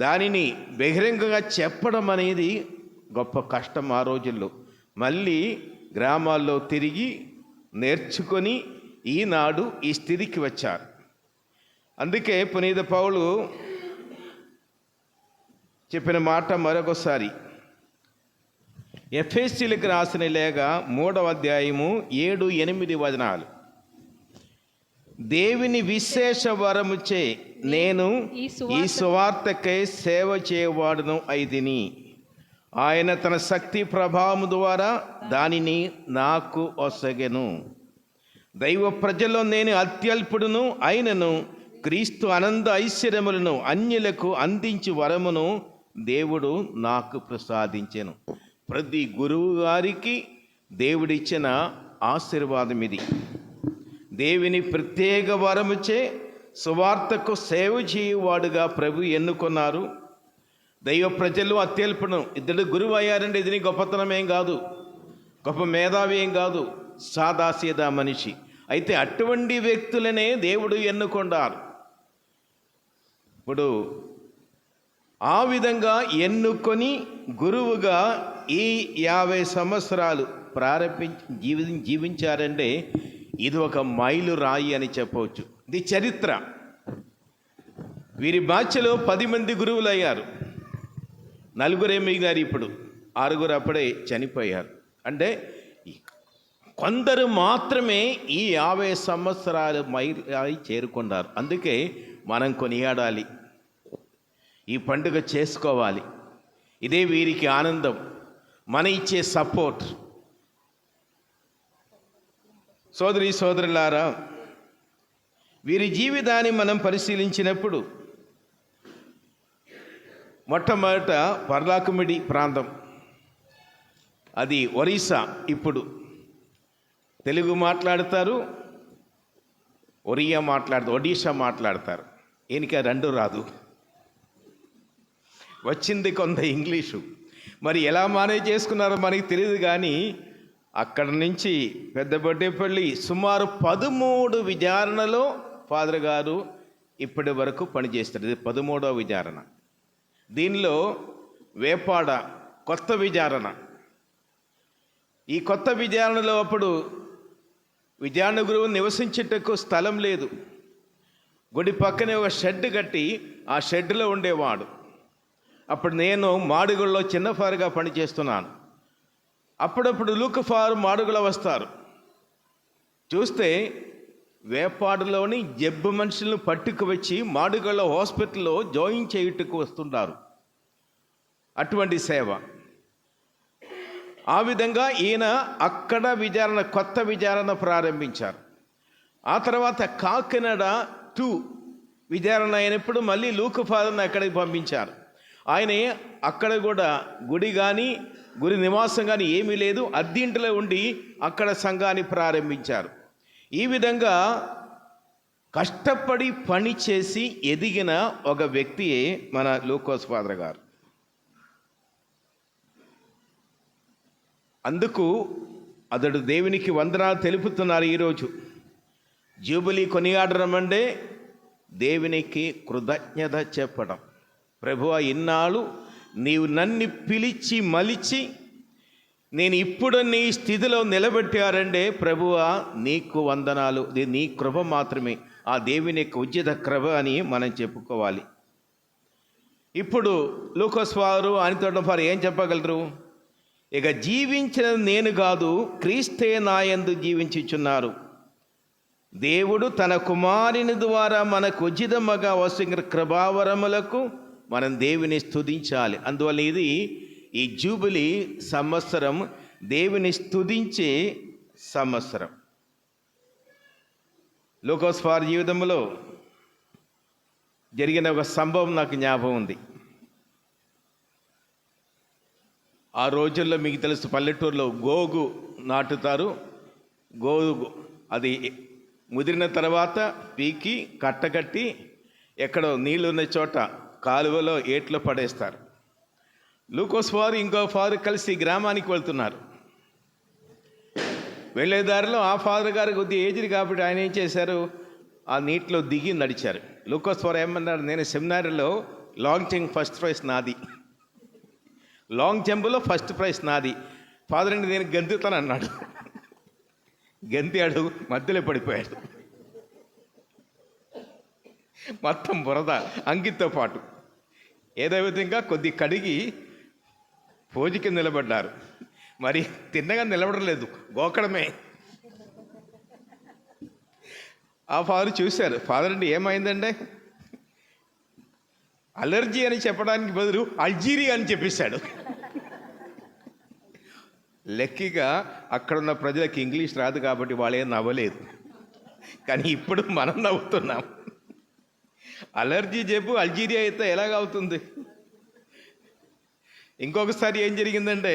దానిని బహిరంగంగా చెప్పడం అనేది గొప్ప కష్టం ఆ రోజుల్లో. మళ్ళీ గ్రామాల్లో తిరిగి నేర్చుకొని ఈనాడు ఈ స్థితికి వచ్చారు. అందుకే పునీత పౌలు చెప్పిన మాట మరొకసారి ఎఫెసీయులకు రాసిన లేఖ 3వ అధ్యాయము 7-8 వచనాలు. దేవుని విశేష వరముచే నేను ఈ సువార్తకై సేవ చేయవాడును అయితిని. ఆయన తన శక్తి ప్రభావం ద్వారా దానిని నాకు ఒసగెను. దైవ ప్రజల్లో నేను అత్యల్పుడును అయినను క్రీస్తు అనంద ఐశ్వర్యములను అన్యులకు అందించి వరమును దేవుడు నాకు ప్రసాదించెను. ప్రతి గురువు గారికి దేవుడిచ్చిన ఆశీర్వాదం ఇది. దేవుని ప్రత్యేక వరముచే సువార్తకు సేవ చేయువాడుగా ప్రభు ఎన్నుకున్నారు. దైవ ప్రజలు అత్యల్పును. ఇద్దరు గురువు అయ్యారంటే ఇది గొప్పతనం ఏం కాదు, గొప్ప మేధావి ఏం కాదు, సాదాసీదా మనిషి. అయితే అటువంటి వ్యక్తులనే దేవుడు ఎన్నుకున్నారు. ఇప్పుడు ఆ విధంగా ఎన్నుకొని గురువుగా ఈ 50 సంవత్సరాలు జీవించారంటే ఇది ఒక మైలు రాయి అని చెప్పవచ్చు. ఇది చరిత్ర. వీరి బ్యాచ్లో 10 మంది గురువులు అయ్యారు. 4 మిగిలారు. ఇప్పుడు 6 అప్పుడే చనిపోయారు. అంటే కొందరు మాత్రమే ఈ 50 సంవత్సరాలు మైలు చేరుకున్నారు. అందుకే మనం కొనియాడాలి, ఈ పండుగ చేసుకోవాలి. ఇదే వీరికి ఆనందం, మన ఇచ్చే సపోర్ట్. సోదరి సోదరులారా, వీరి జీవితాన్ని మనం పరిశీలించినప్పుడు మొట్టమొదట పర్లాకుమిడి ప్రాంతం, అది ఒరిస్సా. ఇప్పుడు తెలుగు మాట్లాడతారు, ఒడిషా మాట్లాడతారు. ఈయనకి 2 రాదు, వచ్చింది కొంత ఇంగ్లీషు. మరి ఎలా మేనేజ్ చేసుకున్నారో మనకి తెలియదు. కానీ అక్కడి నుంచి పెద్దబొడ్డేపల్లి సుమారు 13 విచారణలో ఫాదర్ గారు ఇప్పటి వరకు పనిచేస్తారు. ఇది 13వ విచారణ. దీనిలో వేపాడ కొత్త విచారణ. ఈ కొత్త విచారణలో అప్పుడు విచారణ గురువు నివసించేటకు స్థలం లేదు. గుడి పక్కనే ఒక షెడ్ కట్టి ఆ షెడ్లో ఉండేవాడు. అప్పుడు నేను మాడుగుల్లో చిన్న ఫారుగా పనిచేస్తున్నాను. అప్పుడప్పుడు లూక్ ఫారు మాడుగుల వస్తారు. చూస్తే వేపాడులోని జబ్బు మనుషులను పట్టుకు వచ్చి మాడుగుల హాస్పిటల్లో జాయిన్ చేయుటకు వస్తుంటారు. అటువంటి సేవ. ఆ విధంగా ఈయన అక్కడ కొత్త విచారణ ప్రారంభించారు. ఆ తర్వాత కాకినాడ 2 విచారణ అయినప్పుడు మళ్ళీ లూక్ ఫాదర్ని అక్కడికి పంపించారు. ఆయన అక్కడ కూడా గుడి కానీ గురి నివాసం కానీ ఏమీ లేదు, అద్దీంటిలో ఉండి అక్కడ సంఘాన్ని ప్రారంభించారు. ఈ విధంగా కష్టపడి పని చేసి ఎదిగిన ఒక వ్యక్తియే మన లూకోస్ ఫాదర్ గారు. అందుకు అతడు దేవునికి వందనాలు తెలుపుతున్నారు. ఈరోజు జూబిలీ కొనియాడడం అంటే దేవునికి కృతజ్ఞత చెప్పడం. ప్రభువా, ఇన్నాళ్ళు నీవు నన్ను పిలిచి మలిచి నేను ఇప్పుడు నీ స్థితిలో నిలబెట్టారంటే ప్రభువా నీకు వందనాలు. ఇది నీ కృప మాత్రమే, ఆ దేవుని యొక్క ఉచిత కృప అని మనం చెప్పుకోవాలి. ఇప్పుడు లూకోస్ వారు ఆయనతో వారు ఏం చెప్పగలరు? ఇక జీవించినది నేను కాదు, క్రీస్తే నాయందు జీవించుచున్నారు. దేవుడు తన కుమారుని ద్వారా మనకు ఉచితముగా వస్తున్న కృపావరములకు మనం దేవుని స్తుతించాలి. అందువల్ల ఇది ఈ జూబిలీ సంవత్సరం దేవుని స్తుతించే సంవత్సరం. లూకోస్ వారి జీవితంలో జరిగిన ఒక సంభవం నాకు జ్ఞాపకం ఉంది. ఆ రోజుల్లో మీకు తెలుసు, పల్లెటూరులో గోగు నాటుతారు. గోగు అది ముదిరిన తర్వాత పీకి కట్టకట్టి ఎక్కడో నీళ్ళు ఉన్న చోట కాలువలో ఏట్లో పడేస్తారు. లూకోస్ వారు ఇంకో ఫాదర్ కలిసి గ్రామానికి వెళ్తున్నారు. వెళ్ళేదారిలో ఆ ఫాదర్ గారు కొద్దిగా ఏజ్డ్ కాబట్టి ఆయన ఏం చేశారు, ఆ నీటిలో దిగి నడిచారు. లూకోస్ వారు ఏమన్నారు, నేను సెమినారీలో లాంగ్ జంప్ ఫస్ట్ ప్రైజ్ నాది, లాంగ్ జంప్లో ఫస్ట్ ప్రైజ్ నాది. ఫాదర్ అండి నేను గెంతుతాను అన్నాడు. గెంతాడు, మధ్యలో పడిపోయాడు. మొత్తం బురద అంకితో పాటు. ఏదో విధంగా కొద్ది కడిగి పూజకి నిలబడ్డారు. మరి తిన్నగా నిలబడలేదు, గోకడమే. ఆ ఫాదర్ చూశారు. ఫాదర్ అండి ఏమైందండి? అలర్జీ అని చెప్పడానికి బదులు అల్జీరియా అని చెప్పేశాడు. లెక్కగా అక్కడున్న ప్రజలకు ఇంగ్లీష్ రాదు కాబట్టి వాళ్ళేం నవ్వలేదు. కానీ ఇప్పుడు మనం నవ్వుతున్నాం. అలర్జీ జబ్బు అల్జీరియా అయితే ఎలాగవుతుంది? ఇంకొకసారి ఏం జరిగిందంటే,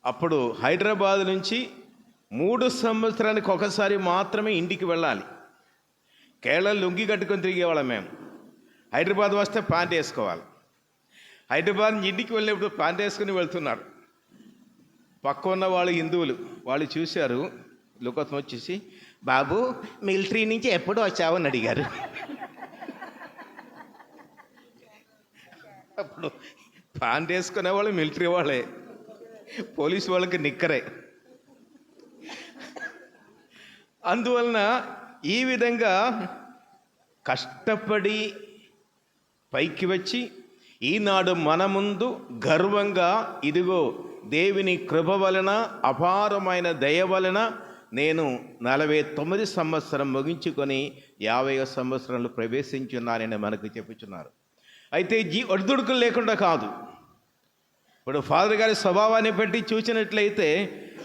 అప్పుడు హైదరాబాద్ నుంచి 3 సంవత్సరానికి ఒకసారి మాత్రమే ఇంటికి వెళ్ళాలి. కేరళ లుంగి కట్టుకొని తిరిగేవాళ్ళం మేము. హైదరాబాద్ వస్తే ప్యాంట్ వేసుకోవాలి. హైదరాబాద్ ఇంటికి వెళ్ళినప్పుడు ప్యాంట్ వేసుకుని వెళ్తున్నారు. పక్క ఉన్న వాళ్ళు హిందువులు, వాళ్ళు చూశారు. లుకోసం వచ్చేసి, బాబు మిలిటరీ నుంచి ఎప్పుడు వచ్చావు అని అడిగారు. అప్పుడు ప్యాంట్ వేసుకునే వాళ్ళు మిలిటరీ వాళ్ళే, పోలీసు వాళ్ళకి నిక్కరే. అందువలన ఈ విధంగా కష్టపడి పైకి వచ్చి ఈనాడు మన ముందు గర్వంగా ఇదిగో దేవుని కృప వలన అపారమైన దయ వలన నేను 49 సంవత్సరం ముగించుకొని 50వ సంవత్సరంలో ప్రవేశించున్నానని మనకు చెప్పుచున్నారు. అయితే ఒడిదుడుకులు లేకుండా కాదు. ఇప్పుడు ఫాదర్ గారి స్వభావాన్ని బట్టి చూసినట్లయితే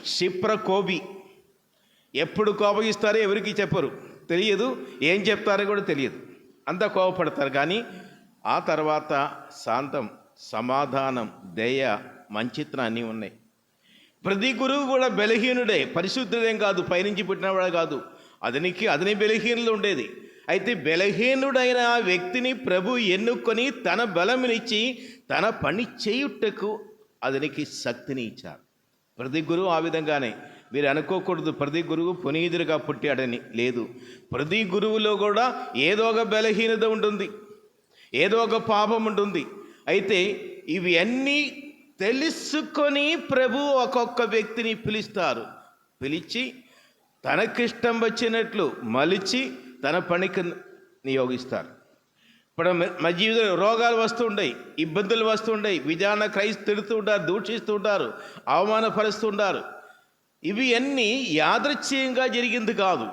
క్షిప్ర కోపి, ఎప్పుడు కోపగిస్తారో ఎవరికి చెప్పరు, తెలియదు, ఏం చెప్తారో కూడా తెలియదు, అంతా కోపపడతారు. కానీ ఆ తర్వాత శాంతం, సమాధానం, దయ, మంచితనం అన్నీ ఉన్నాయి. ప్రతి గురువు కూడా బలహీనుడే, పరిశుద్ధుడేం కాదు, పైనుంచి పుట్టినవాడు కాదు, అతని బలహీనలు ఉండేది. అయితే బలహీనుడైన ఆ వ్యక్తిని ప్రభు ఎన్నుకొని తన బలమునిచ్చి తన పని చేయుటకు అతనికి శక్తిని ఇచ్చారు. ప్రతి గురువు ఆ విధంగానే. మీరు అనుకోకూడదు ప్రతి గురువు పునీతుడిగా పుట్టాడని, లేదు. ప్రతి గురువులో కూడా ఏదో ఒక బలహీనత ఉంటుంది, ఏదో ఒక పాపం ఉంటుంది. అయితే ఇవి అన్నీ తెలుసుకొని ప్రభు ఒక్కొక్క వ్యక్తిని పిలుస్తారు. పిలిచి తనకిష్టం వచ్చినట్లు మలిచి తన పనికి నియోగిస్తారు. ఇప్పుడు మా జీవితంలో రోగాలు వస్తుంటాయి, ఇబ్బందులు వస్తుంటాయి, విధాన తిడుతూ ఉంటారు, దూషిస్తూ ఉంటారు, అవమానపరుస్తుంటారు. ఇవి అన్నీ యాదృచ్ఛికంగా జరిగింది కాదు.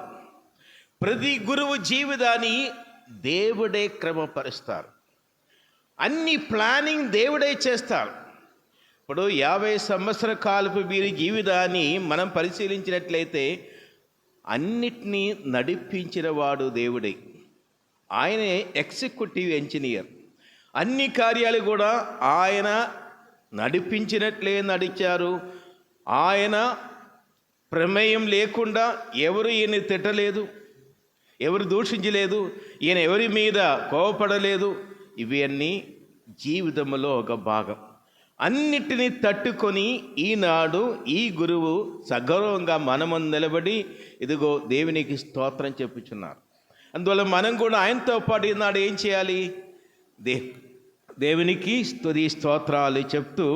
ప్రతి గురువు జీవితాన్ని దేవుడే క్రమపరుస్తారు. అన్ని ప్లానింగ్ దేవుడే చేస్తారు. ఇప్పుడు 50 సంవత్సర కాలపు వీరి జీవితాన్ని మనం పరిశీలించినట్లయితే అన్నిటినీ నడిపించిన వాడు దేవుడే. ఆయనే ఎగ్జిక్యూటివ్ ఇంజనీర్. అన్ని కార్యాలు కూడా ఆయన నడిపించినట్లే నడిచారు. ఆయన ప్రమేయం లేకుండా ఎవరు ఈయన తిట్టలేదు, ఎవరు దూషించలేదు, ఈయన ఎవరి మీద కోపపడలేదు. ఇవి అన్నీ జీవితంలో ఒక భాగం. అన్నిటినీ తట్టుకొని ఈనాడు ఈ గురువు సగౌరవంగా మనము నిలబడి ఇదిగో దేవునికి స్తోత్రం చెప్పుచున్నారు. అందువల్ల మనం కూడా ఆయనతో పాటు ఈనాడు ఏం చేయాలి? దేవునికి స్తుతి స్తోత్రాలు చెప్తూ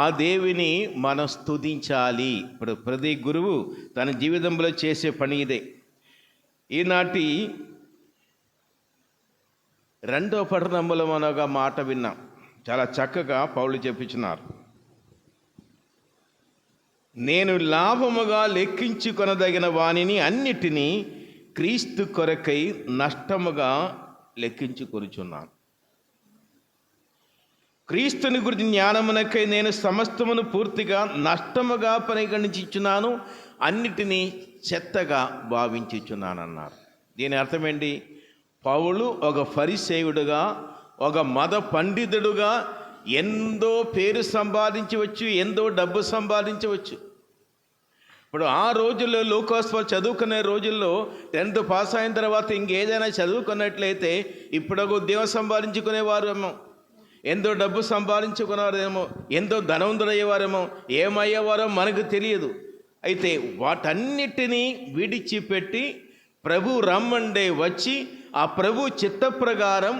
ఆ దేవుని మనం స్తుతించాలి. ఇప్పుడు ప్రతి గురువు తన జీవితంలో చేసే పని ఇదే. ఈనాటి 2వ పట్టణంలో మనం ఒక మాట విన్నాం, చాలా చక్కగా పౌలు చెప్పుచున్నారు. నేను లాభముగా లెక్కించుకొనదగిన వానిని అన్నిటినీ క్రీస్తు కొరకై నష్టముగా లెక్కించుకొనుచున్నాను. క్రీస్తుని గురించి జ్ఞానమునకై నేను సమస్తమును పూర్తిగా నష్టముగా పరిగణించుచున్నాను, అన్నిటినీ చెత్తగా భావించుచున్నానన్నారు. దీని అర్థమేంటి? పౌలు ఒక ఫరిసేయుడుగా, ఒక మత పండితుడుగా ఎంతో పేరు సంపాదించవచ్చు, ఎంతో డబ్బు సంపాదించవచ్చు. ఇప్పుడు ఆ రోజుల్లో లోకోత్సవాలు చదువుకునే రోజుల్లో 10th పాస్ అయిన తర్వాత ఇంకేదైనా చదువుకున్నట్లయితే ఇప్పుడు ఒక ఉద్యోగం సంపాదించుకునేవారేమో, ఎంతో డబ్బు సంపాదించుకునేవారేమో, ఎంతో ధనవంతుడయ్యేవారేమో, ఏమయ్యేవారో మనకు తెలియదు. అయితే వాటన్నిటినీ విడిచిపెట్టి ప్రభు రమ్మండే వచ్చి ఆ ప్రభు చిత్త ప్రకారం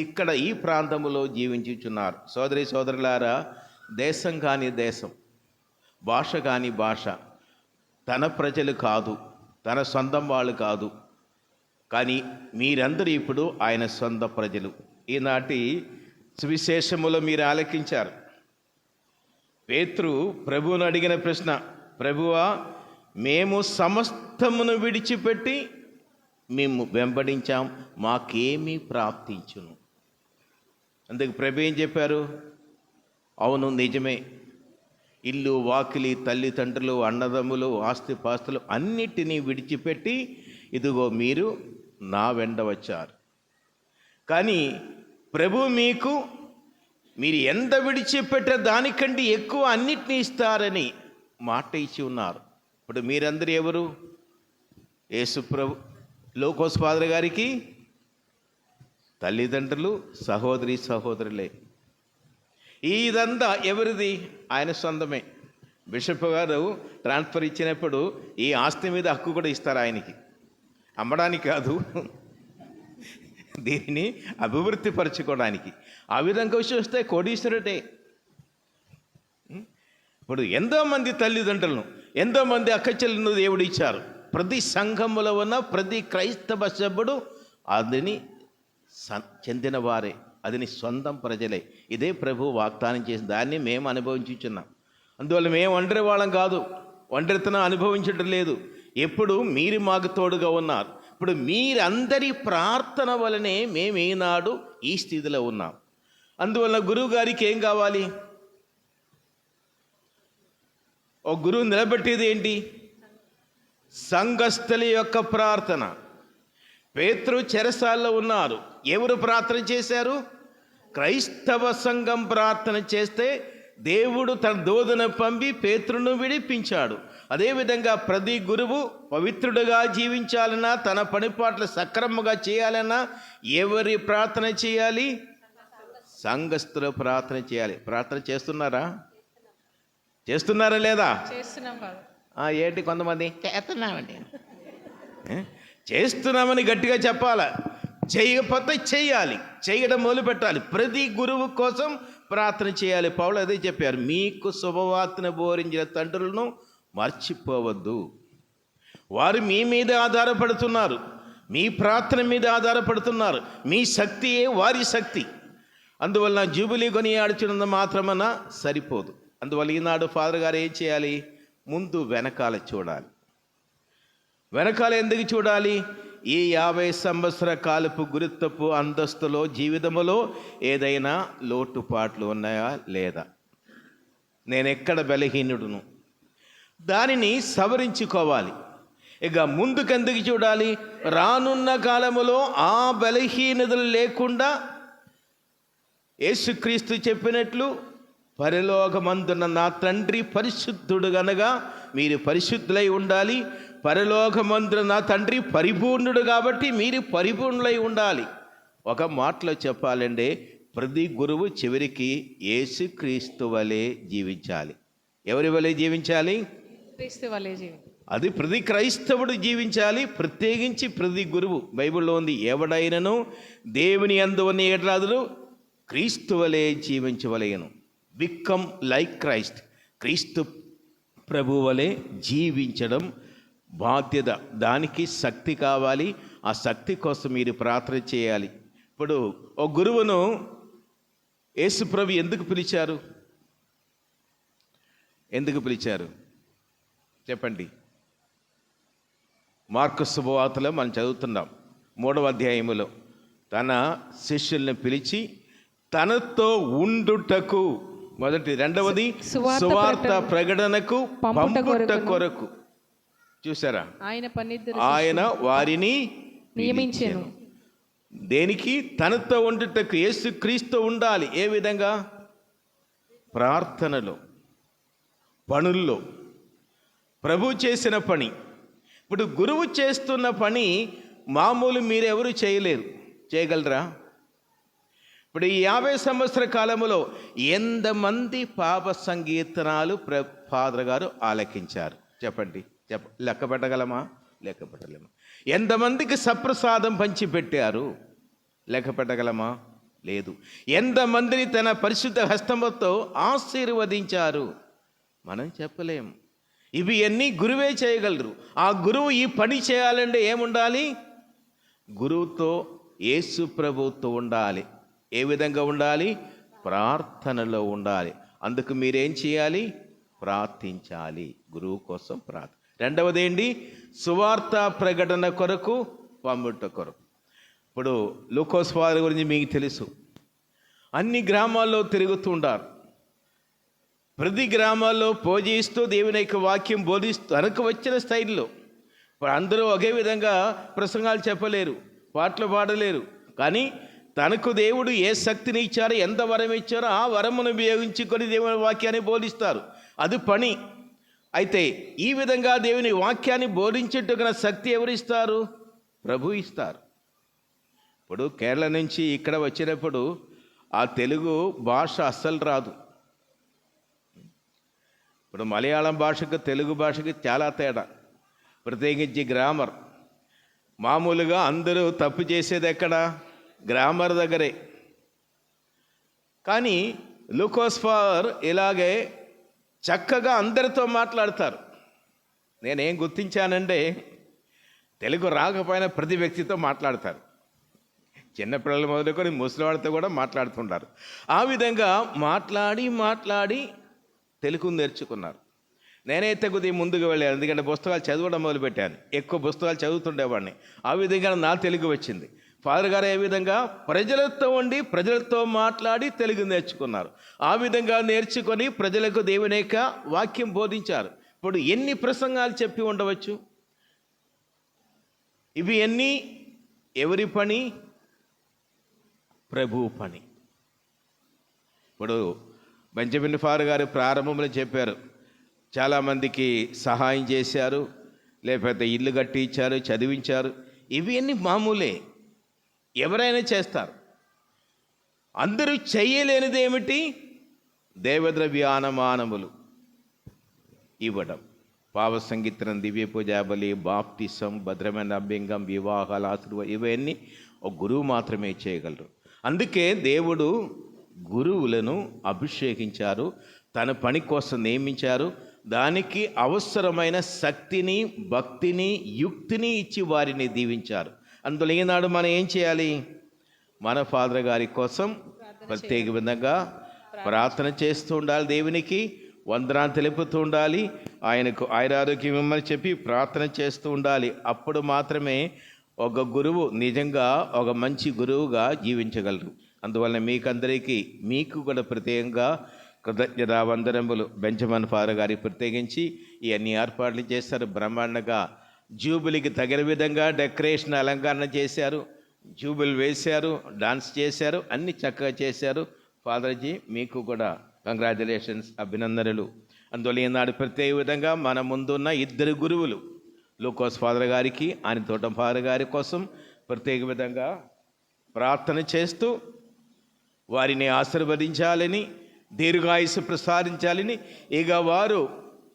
ఇక్కడ ఈ ప్రాంతంలో జీవించుచున్నారు. సోదరి సోదరులారా, దేశం కాని దేశం, భాష కాని భాష, తన ప్రజలు కాదు, తన సొంతం వాళ్ళు కాదు, కానీ మీరందరూ ఇప్పుడు ఆయన సొంత ప్రజలు. ఈనాటి సువిశేషములో మీరు ఆలకించారు. పేతురు ప్రభువును అడిగిన ప్రశ్న, ప్రభువా మేము సమస్తమును విడిచిపెట్టి మేము వెంబడించాం, మాకేమీ ప్రాప్తించును. అందుకు ప్రభు ఏం చెప్పారు? అవును నిజమే, ఇల్లు వాకిలి తల్లిదండ్రులు అన్నదమ్ములు ఆస్తిపాస్తులు అన్నిటినీ విడిచిపెట్టి ఇదిగో మీరు నా వెంట వచ్చారు. కానీ ప్రభు మీరు ఎంత విడిచిపెట్టే దానికంటే ఎక్కువ అన్నిటినీ ఇస్తారని మాట ఇచ్చి ఉన్నారు. ఇప్పుడు మీరందరూ ఎవరు? యేసు ప్రభు లోకోస్ ఫాదర్ గారికి తల్లిదండ్రులు, సహోదరి సహోదరులే. ఇదంతా ఎవరిది? ఆయన సొంతమే. బిషప్ గారు ట్రాన్స్ఫర్ ఇచ్చినప్పుడు ఈ ఆస్తి మీద హక్కు కూడా ఇస్తారు ఆయనకి, అమ్మడానికి కాదు, దీనిని అభివృద్ధి పరచుకోవడానికి. ఆ విధంగా చూస్తే కోటీశ్వరుడే. ఇప్పుడు ఎంతోమంది తల్లిదండ్రులను, ఎంతోమంది అక్కచెల్లెలను దేవుడు ఇచ్చారు. ప్రతి సంఘములో ఉన్న ప్రతి క్రైస్తవ సభ్యుడు అదిని చెందిన వారే, అదిని సొంతం ప్రజలే. ఇదే ప్రభు వాగ్దానం చేసిన దాన్ని మేము అనుభవించుచున్నాం. అందువల్ల మేము ఒంటరి వాళ్ళం కాదు, ఒంటరితనం అనుభవించడం లేదు. ఎప్పుడు మీరు మాకు తోడుగా ఉన్నారు. ఇప్పుడు మీరందరి ప్రార్థన వలనే మేము ఈనాడు ఈ స్థితిలో ఉన్నాం. అందువల్ల గురువు గారికి ఏం కావాలి? ఒక గురువు నిలబెట్టేది ఏంటి? సంఘస్థుల యొక్క ప్రార్థన. పేతురు చెరసాల్లో ఉన్నారు. ఎవరు ప్రార్థన చేశారు? క్రైస్తవ సంఘం ప్రార్థన చేస్తే దేవుడు తన దూతను పంపి పేతురును విడిపించాడు. అదేవిధంగా ప్రతి గురువు పవిత్రుడుగా జీవించాలన్నా, తన పనిపాట్లు సక్రమంగా చేయాలన్నా ఎవరి ప్రార్థన చేయాలి? సంఘస్థుల ప్రార్థన చేయాలి. ప్రార్థన చేస్తున్నారా? చేస్తున్నారా లేదా? ఏంటి కొంతమంది చేస్తున్నామండి, చేస్తున్నామని గట్టిగా చెప్పాలా? చేయకపోతే చేయాలి, చేయడం మొదలు పెట్టాలి. ప్రతి గురువు కోసం ప్రార్థన చేయాలి. పౌలు అదే చెప్పారు, మీకు శుభవార్తను బోధించిన తండ్రులను మర్చిపోవద్దు. వారు మీ మీద ఆధారపడుతున్నారు, మీ ప్రార్థన మీద ఆధారపడుతున్నారు. మీ శక్తియే వారి శక్తి. అందువల్ల జూబిలీ కొని ఆడుచున్నంత మాత్రమన్నా సరిపోదు. అందువల్ల ఈనాడు ఫాదర్ గారు ఏం చేయాలి? ముందు వెనకాల చూడాలి. వెనకాల ఎందుకు చూడాలి? ఈ 50 సంవత్సర కాలపు గురుత్వపు అంతస్తులో జీవితంలో ఏదైనా లోటుపాట్లు ఉన్నాయా లేదా? నేను ఎక్కడ బలహీనుడును, దానిని సవరించుకోవాలి. ఇక ముందుకెందుకు చూడాలి? రానున్న కాలములో ఆ బలహీనతలు లేకుండా యేసుక్రీస్తు చెప్పినట్లు పరలోకమందున్న నా తండ్రి పరిశుద్ధుడు గనగా మీరు పరిశుద్ధులై ఉండాలి. పరలోకమందున నా తండ్రి పరిపూర్ణుడు కాబట్టి మీరు పరిపూర్ణులై ఉండాలి. ఒక మాటలో చెప్పాలంటే ప్రతి గురువు చివరికి యేసుక్రీస్తు వలె జీవించాలి. ఎవరి వలె జీవించాలి? క్రీస్తు వలె జీవించాలి. అది ప్రతి క్రైస్తవుడు జీవించాలి. ప్రత్యేకించి ప్రతి గురువు. బైబిల్లో ఉంది, ఎవడైనను దేవుని యందు ఉన్న ఏడ్రాదులు క్రీస్తు వలె జీవించవలెను. Become like Christ. క్రీస్తు ప్రభు వలె జీవించడం బాధ్యత. దానికి శక్తి కావాలి. ఆ శక్తి కోసం మీరు ప్రార్థన చేయాలి. ఇప్పుడు ఓ గురువును యేసు ప్రభు ఎందుకు పిలిచారు? ఎందుకు పిలిచారు చెప్పండి. మార్కు శుభవార్తలో మనం చదువుతున్నాం 3వ అధ్యాయములో. తన శిష్యుల్ని పిలిచి తనతో ఉండుటకు, మొదటి, రెండవది సువార్త ప్రకటనకు పంపుట కొరకు. చూసారా? ఆయన వారిని నియమించెను. దేనికి? తనతో ఉండుటకు. యేసుక్రీస్తు ఉండాలి. ఏ విధంగా? ప్రార్థనలో, పనుల్లో. ప్రభు చేసిన పని. ఇప్పుడు గురువు చేస్తున్న పని మామూలు మీరెవరు చేయలేరు. చేయగలరా? ఇప్పుడు ఈ 50 సంవత్సర కాలంలో ఎంతమంది పాప సంకీర్తనాలు ఫాదర్ గారు ఆలకించారు చెప్పండి. లెక్క పెట్టగలమా? లెక్క పెట్టలేమా? ఎంతమందికి సప్రసాదం పంచిపెట్టారు? లెక్క పెట్టగలమా? లేదు. ఎంతమందిని తన పరిశుద్ధ హస్తముతో ఆశీర్వదించారు? మనం చెప్పలేము. ఇవి అన్నీ గురువే చేయగలరు. ఆ గురువు ఈ పని చేయాలంటే ఏముండాలి? గురువుతో, యేసు ప్రభుతో ఉండాలి. ఏ విధంగా ఉండాలి? ప్రార్థనలో ఉండాలి. అందుకు మీరేం చేయాలి? ప్రార్థించాలి. గురువు కోసం ప్రార్థన. రెండవది ఏంటి? సువార్త ప్రకటన కొరకు, పంపుట కొరకు. ఇప్పుడు లూకోస్ వారి గురించి మీకు తెలుసు. అన్ని గ్రామాల్లో తిరుగుతుంటారు. ప్రతి గ్రామాల్లో పూజిస్తూ దేవుని యొక్క వాక్యం బోధిస్తూ తనకు వచ్చిన స్టైల్లో. ఇప్పుడు అందరూ ఒకే విధంగా ప్రసంగాలు చెప్పలేరు, పాటలు పాడలేరు. కానీ తనకు దేవుడు ఏ శక్తిని ఇచ్చారో, ఎంత వరం ఇచ్చారో ఆ వరమును ఉపయోగించుకొని దేవుని వాక్యాన్ని బోధిస్తారు. అది పని. అయితే ఈ విధంగా దేవుని వాక్యాన్ని బోధించేట్టుగా శక్తి ఎవరు ఇస్తారు? ప్రభు ఇస్తారు. ఇప్పుడు కేరళ నుంచి ఇక్కడ వచ్చినప్పుడు ఆ తెలుగు భాష అస్సలు రాదు. ఇప్పుడు మలయాళం భాషకు తెలుగు భాషకి చాలా తేడా. ప్రత్యేకించి గ్రామర్. మామూలుగా అందరూ తప్పు చేసేది ఎక్కడ? గ్రామర్ దగ్గరే. కానీ లూకోస్ ఫాదర్ ఇలాగే చక్కగా అందరితో మాట్లాడతారు. నేనేం గుర్తించానంటే తెలుగు రాకపోయినా ప్రతి వ్యక్తితో మాట్లాడతారు. చిన్నపిల్లలు మొదలుకొని ముసలివాడితో కూడా మాట్లాడుతుంటారు. ఆ విధంగా మాట్లాడి తెలుగు నేర్చుకున్నారు. నేనైతే కొద్దిగా ముందుకు వెళ్ళాను, ఎందుకంటే పుస్తకాలు చదవడం మొదలుపెట్టాను. ఎక్కువ పుస్తకాలు చదువుతుండేవాడిని. ఆ విధంగా నా తెలుగు వచ్చింది. ఫాదర్ గారు ఏ విధంగా ప్రజలతో ఉండి ప్రజలతో మాట్లాడి తెలుగు నేర్చుకున్నారు. ఆ విధంగా నేర్చుకొని ప్రజలకు దేవుని యొక్క వాక్యం బోధించారు. ఇప్పుడు ఎన్ని ప్రసంగాలు చెప్పి ఉండవచ్చు? ఇవి ఎన్ని ఎవరి పని? ప్రభు పని. ఇప్పుడు బెంజమిన్ ఫాదర్ గారు ప్రారంభంలో చెప్పారు, చాలామందికి సహాయం చేశారు, లేకపోతే ఇల్లు కట్టి ఇచ్చారు, చదివించారు. ఇవి అన్నీ మామూలే, ఎవరైనా చేస్తారు. అందరూ చేయలేనిది ఏమిటి? దేవద్రవ్యానమానములు ఇవ్వడం, పావ సంగీతం, దివ్య పూజాబలి, బాప్తిసం, భద్రమైన అభ్యంగం, వివాహాలు, ఆశీర్వాదం, ఇవన్నీ ఒక గురువు మాత్రమే చేయగలరు. అందుకే దేవుడు గురువులను అభిషేకించారు, తన పని కోసం నియమించారు. దానికి అవసరమైన శక్తిని, భక్తిని, యుక్తిని ఇచ్చి వారిని దీవించారు. అందులో ఈనాడు మనం ఏం చేయాలి? మన ఫాదర్ గారి కోసం ప్రత్యేక విధంగా ప్రార్థన చేస్తూ ఉండాలి, దేవునికి వందనాలు తెలుపుతూ ఉండాలి, ఆయనకు ఆయురారోగ్యం ఇవ్వమని చెప్పి ప్రార్థన చేస్తూ ఉండాలి. అప్పుడు మాత్రమే ఒక గురువు నిజంగా ఒక మంచి గురువుగా జీవించగలరు. అందువలన మీకందరికీ, మీకు కూడా ప్రత్యేకంగా కృతజ్ఞతా వందనములు. బెంజమిన్ ఫాదర్ గారికి ప్రత్యేకించి ఇవన్నీ ఏర్పాట్లు చేశారు. బ్రహ్మాండంగా జూబిలీకి తగిన విధంగా డెకరేషన్, అలంకరణ చేశారు, జూబిల్ వేశారు, డాన్స్ చేశారు, అన్నీ చక్కగా చేశారు. ఫాదర్జీ మీకు కూడా కంగ్రాచులేషన్స్, అభినందనలు. అందువల్ల ఈనాడు ప్రత్యేక విధంగా మన ముందున్న ఇద్దరు గురువులు, లూకోస్ ఫాదర్ గారికి, ఆయన తోటం ఫాదర్ గారి కోసం ప్రత్యేక విధంగా ప్రార్థన చేస్తూ వారిని ఆశీర్వదించాలని, దీర్ఘాయుస్సు ప్రసాదించాలని, ఇక వారు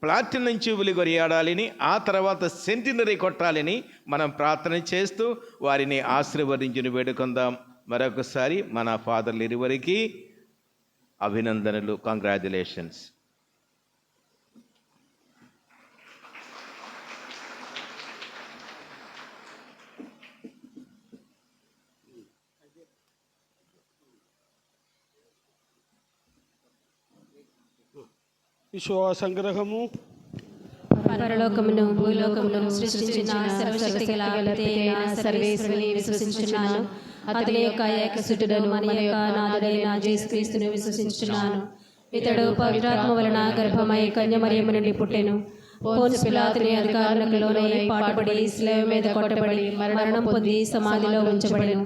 ప్లాటినం జూబిలీ కొనియాడాలని, ఆ తర్వాత సెంటినరీ కొట్టాలని మనం ప్రార్థన చేస్తూ వారిని ఆశీర్వదించుని వేడుకుందాం. మరొకసారి మన ఫాదర్లు ఇరువురికి అభినందనలు, కంగ్రాచులేషన్స్. విశ్వాస సంగ్రహము. పరలోకమును భూలోకమును సృష్టించిన సర్వశక్తి గల సర్వేశ్వరుని విశ్వసించున్నాను. అతని యొక్క ఏకసుతుడను మన యొక్క నాథుడైన యేసుక్రీస్తును విశ్వసించున్నాను. ఇతడు పవిత్రాత్మ వలన గర్భమై కన్యమరియము నుండి పుట్టెను. పోన్సు పిలాతుని అధికారులకు లోనై పాటుపడి శిలువ మీద కొట్టబడి మరణం పొంది సమాధిలో ఉంచబడెను.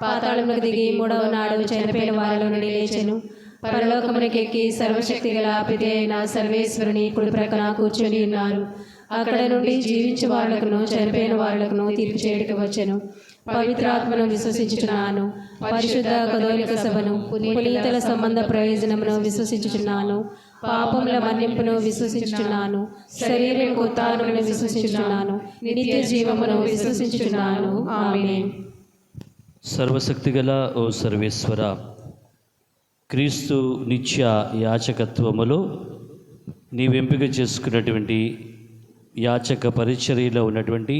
పాతాళమునకు దిగి మూడవ నాడు చనిపోయిన వారిలో నుండి లేచెను. పరలోకమునకెక్కి సర్వశక్తి గల పిత అయిన సర్వేశ్వరుని కుడి ప్రక్కన కూర్చొని ఉన్నారు. అక్కడ నుండి జీవించే వారులకును చనిపోయిన వారులకును తీర్పు చేయడానికి వచ్చెను. పవిత్రాత్మను విశ్వసించుచున్నాను. పరిశుద్ధ కథోలిక సభను, పునీతుల సంబంధ ప్రయోజనమును విశ్వసించుచున్నాను. పాపముల మన్నింపును విశ్వసించుచున్నాను. శరీరం ఉత్థానమును విశ్వసించుచున్నాను. నిత్య జీవమును విశ్వసించుచున్నాను. ఆమేన్. సర్వశక్తిగల ఓ సర్వేశ్వర, క్రీస్తు నిత్య యాచకత్వములో నీవెంపిక చేసుకున్నటువంటి యాచక పరిచర్యలో ఉన్నటువంటి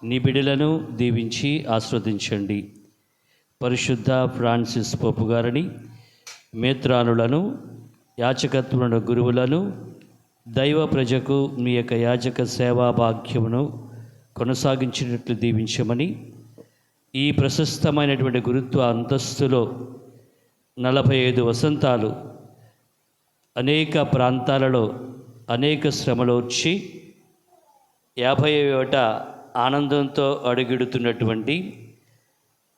నీ బిడ్డలను దీవించి ఆస్వాదించండి. పరిశుద్ధ ఫ్రాన్సిస్ పోపు గారిని, మేత్రానులను, యాచకత్వములను గురువులను, దైవ ప్రజకు మీ యొక్క యాచక సేవా భాగ్యమును కొనసాగించినట్లు దీవించమని, ఈ ప్రశస్తమైనటువంటి గురుత్వ అంతస్తులో 45 వసంతాలు అనేక ప్రాంతాలలో అనేక శ్రమలోర్చి 50వ ఆనందంతో అడుగిడుతున్నటువంటి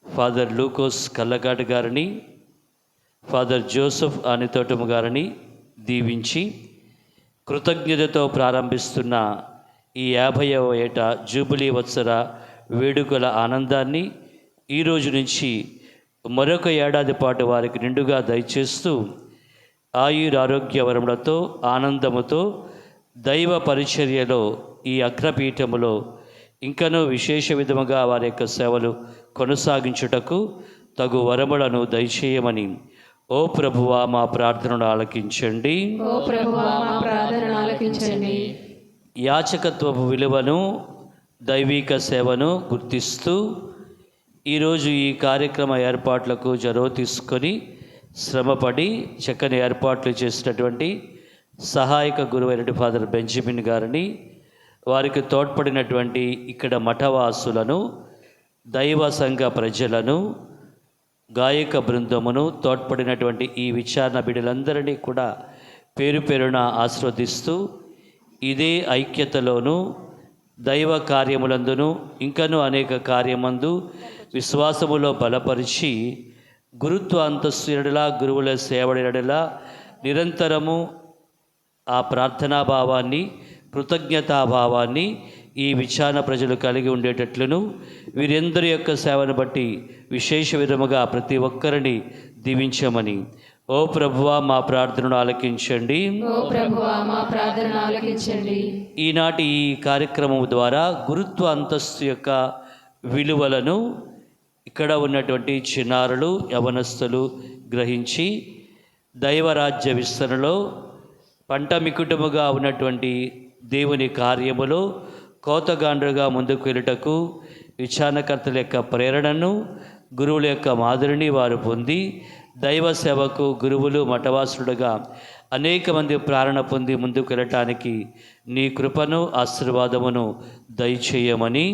ఫాదర్ లూకోస్ కల్లగాడ్ గారిని, ఫాదర్ జోసెఫ్ ఆనితోటము గారిని దీవించి కృతజ్ఞతతో ప్రారంభిస్తున్న ఈ 50వ ఏట జూబిలీ వత్సర వేడుకల ఆనందాన్ని ఈరోజు నుంచి మరొక ఏడాది పాటు వారికి నిండుగా దయచేస్తూ ఆయురారోగ్యవరములతో ఆనందముతో దైవ పరిచర్యలో ఈ అగ్రపీఠములో ఇంకనూ విశేష విధముగా వారి యొక్క సేవలు కొనసాగించుటకు తగు వరములను దయచేయమని ఓ ప్రభువా మా ప్రార్థనను ఆలకించండి. ఓ ప్రభువా మా ప్రార్థనను ఆలకించండి. యాచకత్వపు విలువను దైవిక సేవను గుర్తిస్తూ ఈరోజు ఈ కార్యక్రమ ఏర్పాట్లకు చొరవ తీసుకొని శ్రమపడి చక్కని ఏర్పాట్లు చేసినటువంటి సహాయక గురువైనటువంటి ఫాదర్ బెంజమిన్ గారిని, వారికి తోడ్పడినటువంటి ఇక్కడ మఠవాసులను, దైవ సంఘ ప్రజలను, గాయక బృందమును, తోడ్పడినటువంటి ఈ విచారణ బిడ్డలందరినీ కూడా పేరు పేరున ఆశీర్వదిస్తూ ఇదే ఐక్యతలోనూ దైవ కార్యములందును ఇంకనూ అనేక కార్యమందు విశ్వాసములో బలపరిచి గురుత్వ అంతస్తు ఎడలా, గురువుల సేవడెడలా నిరంతరము ఆ ప్రార్థనాభావాన్ని, కృతజ్ఞతాభావాన్ని ఈ విచారణ ప్రజలు కలిగి ఉండేటట్లును, వీరందరి యొక్క సేవను బట్టి విశేష విధముగా ప్రతి ఒక్కరిని దీవించమని ఓ ప్రభువా మా ప్రార్థనను ఆలకించండి. ఓ ప్రభువా మా ప్రార్థనను ఆలకించండి. ఈనాటి ఈ కార్యక్రమం ద్వారా గురుత్వ అంతస్తు యొక్క విలువలను ఇక్కడ ఉన్నటువంటి చిన్నారులు, యవనస్తులు గ్రహించి దైవరాజ్య విస్తరణలో పంట మికుటముగా ఉన్నటువంటి దేవుని కార్యములో కోతగాండ్రుగా ముందుకు వెళ్ళుటకు విచారణకర్తల యొక్క ప్రేరణను, గురువుల యొక్క మాదిరిని వారు పొంది దైవ సేవకు గురువులు, మఠవాసులుగా అనేక మంది ప్రేరణ పొంది ముందుకు వెళ్ళటానికి నీ కృపను, ఆశీర్వాదమును దయచేయమని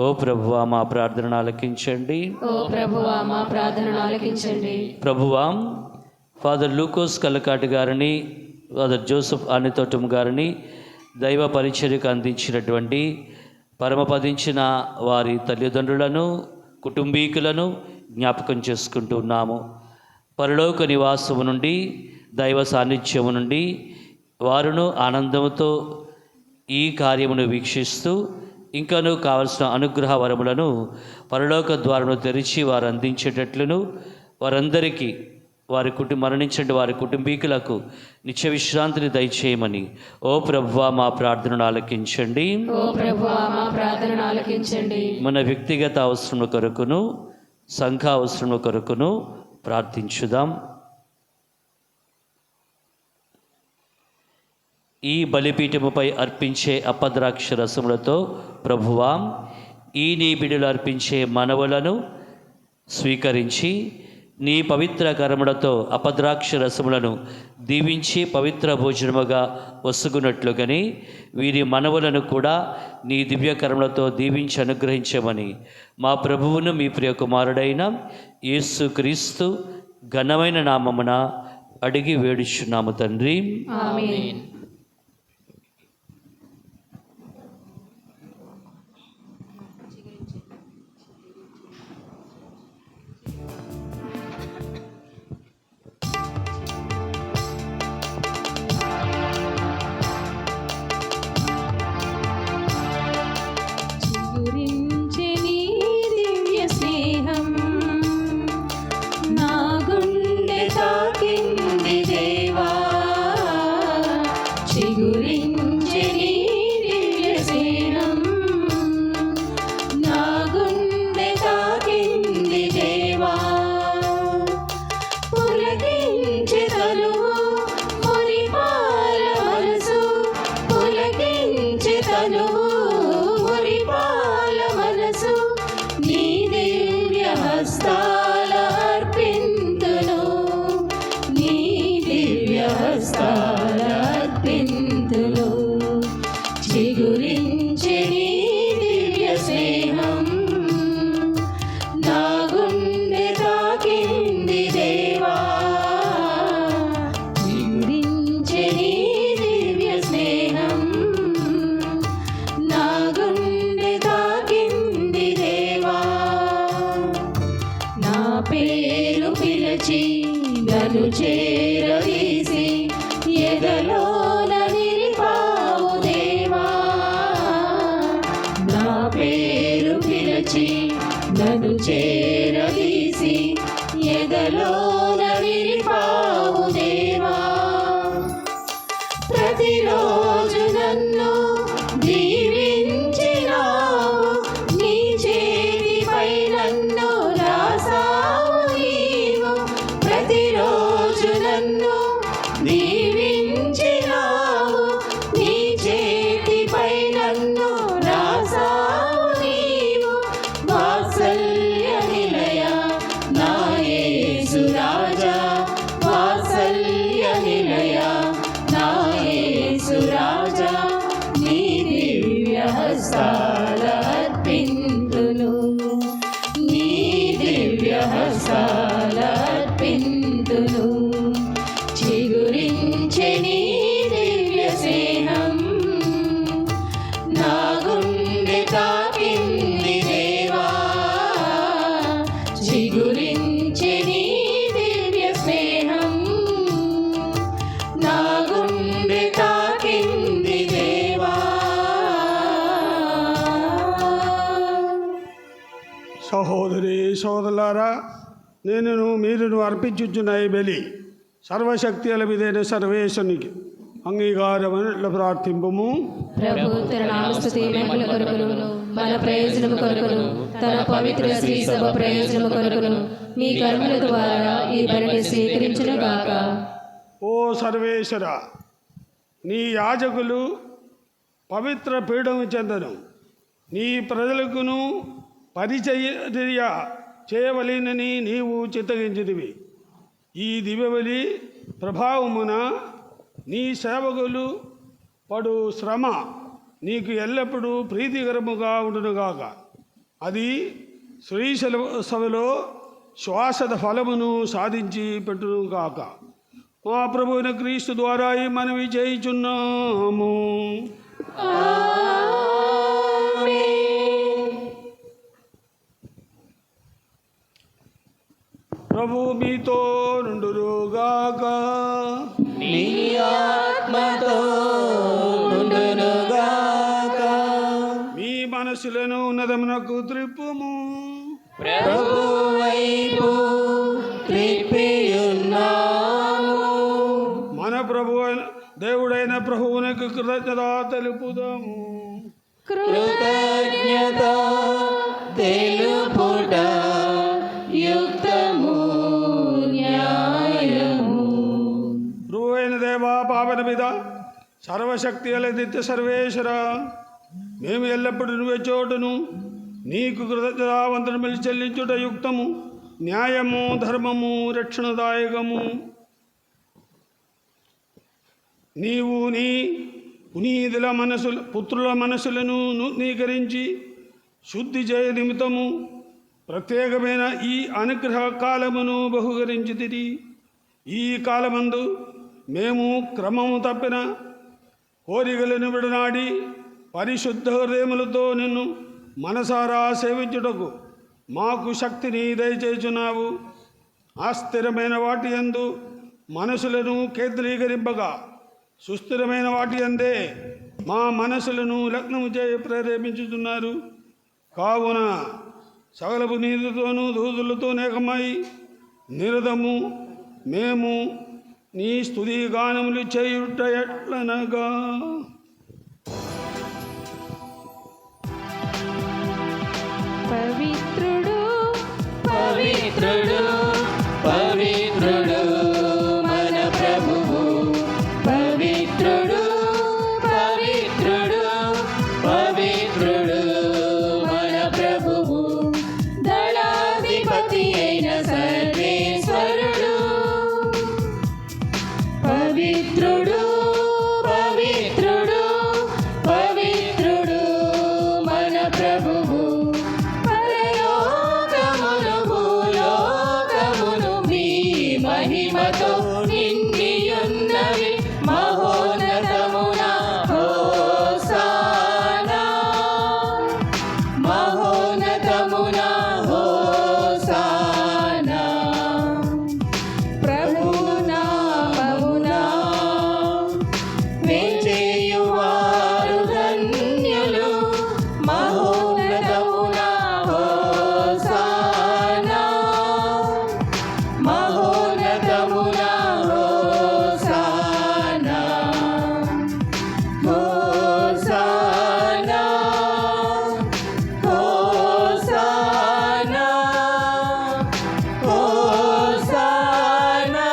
ఓ ప్రభువా మా ప్రార్థనను ఆలకించండి. ఓ ప్రభువా మా ప్రార్థనను ఆలకించండి. ప్రభువా ఫాదర్ లూకోస్ కల్లకాటి గారిని, ఫాదర్ జోసెఫ్ ఆనితోటం గారిని దైవ పరిచర్యకు అందించినటువంటి పరమపదించిన వారి తల్లిదండ్రులను, కుటుంబీకులను జ్ఞాపకం చేసుకుంటున్నాము. పరలోక నివాసము నుండి, దైవ సాన్నిధ్యము నుండి వారును ఆనందంతో ఈ కార్యమును వీక్షిస్తూ ఇంకనూ కావలసిన అనుగ్రహ వరములను పరలోక ద్వారను తెరిచి వారు అందించేటట్లును, వారందరికీ మరణించిన వారి కుటుంబీకులకు నిత్య విశ్రాంతిని దయచేయమని ఓ ప్రభువా మా ప్రార్థనను ఆలకించండి. ఓ ప్రభువా మా ప్రార్థనను ఆలకించండి. మన వ్యక్తిగత అవసరము కొరకును, సంఘ అవసరము కొరకును ప్రార్థించుదాం. ఈ బలిపీఠముపై అర్పించే అపద్రాక్ష రసములతో ప్రభువా ఈ నీ బిడ్డలు అర్పించే మనవులను స్వీకరించి నీ పవిత్ర కరములతో అపద్రాక్ష రసములను దీవించి పవిత్ర భోజనముగా వసుగునట్లుగాని వీరి మనవులను కూడా నీ దివ్య కరములతో దీవించి అనుగ్రహించమని మా ప్రభువును మీ ప్రియ కుమారుడైన యేసు క్రీస్తు ఘనమైన నామమున అడిగి వేడుచున్నాము తండ్రి. ఆమేన్. నన్ను చేరదీసి ఎదలోన నిలిపావు దేవా. ప్రతిరోజు నన్ను దీవించినావు, నీ చేతిపై నన్ను రాసా స్నేహమును చిగురించె నీ దివ్య స్నేహం నా గుండె తాకింది దేవా చిగురించె నీ దివ్య స్నేహం నా గుండె తాకింది దేవా. సహోదరి సోదరులారా, నేను మీరును అర్పించుచున్న ఈ బలి సర్వశక్తి అలవిదైన సర్వేశ్వరునికి అంగీకారమని ప్రార్థింపము. ప్రభు తన నామస్తుతి మహిమల కొరకును మన ప్రయోజనము కొరకును తన పవిత్ర శ్రీ సభ ప్రయోజనము కొరకును మీ కర్మల ద్వారా ఈ బలిని స్వీకరించును గాక. ఓ సర్వేశ్వర, నీ యాజకులు పవిత్ర పీఠము చెందను నీ ప్రజలకును పరిచర్య చేయవలెనని నీవు చిత్తగించితివి. ఈ దివ్యబలి ప్రభావమున నీ సేవకులు పడు శ్రమ నీకు ఎల్లప్పుడూ ప్రీతికరముగా ఉండునుగాక. అది శ్రీశైల సభలో శ్వాసద ఫలమును సాధించి పెట్టునుగాక. మా ప్రభువైన క్రీస్తు ద్వారా ఈ మనవి చేయుచున్నాము. ప్రభు మీతో నుండురుగాక. నీ ఆత్మతో నుండునుగాక. మీ మనసులను ఉన్నదమునకు త్రిప్పుము. ప్రభు వైపు త్రిప్పియున్నాము. మన ప్రభు దేవుడైన ప్రభువునకు కృతజ్ఞత తెలుపుదాము. కృతజ్ఞత తెలుపుట యుక్తము న్యాయము. ప్రభువైన దేవా, పావన మీద సర్వశక్తి అల నిత్య సర్వేశ్వర, మేము ఎల్లప్పుడూ నువ్వే చోటును నీకు కృతజ్ఞతావంతనములు చెల్లించుట యుక్తము న్యాయము ధర్మము రక్షణదాయకము. నీవు నీ పునీతుల పుత్రుల మనసులను నూతనీకరించి శుద్ధి చేయ నిమిత్తము ప్రత్యేకమైన ఈ అనుగ్రహ కాలమును బహుకరించితిరి. ఈ కాలమందు మేము క్రమము తప్పిన కోరికలను విడనాడి పరిశుద్ధ హృదయములతో నిన్ను మనసారా సేవించుటకు మాకు శక్తిని దయచేచున్నావు. అస్థిరమైన వాటి యందు మనసులను కేంద్రీకరింపగా సుస్థిరమైన వాటి అందే మా మనసులను లగ్నము చేయ ప్రేరేపించుతున్నారు. కావున సకలపు నీతితోనూ దూదులతో ఏకమై నిరతము మేము నీ స్తుతి గానములు చేయుట ఎట్లనగా పవిత్రుడు పవిత్రుడు పవిత్రుడు మన ప్రభువు పవిత్రుడు పవిత్రుడు పవిత్రుడు మన ప్రభువు దళాధిపతి అయిన సర్వేశ్వరుడు పవిత్రుడు పవిత్రుడు పవిత్రుడు మన ప్రభువు పరలోకమును భూలోకమును మీ మహిమతో నిండియున్నవి మహోన్నతమున హోసానా మహోన్నతమున హోసానా ప్రభునామమునా వేచేయువారు ధన్యులు మహోన్నతమున హోసానా మహోన్నతమున హోసానా హోసానా హోసానా హోసానా.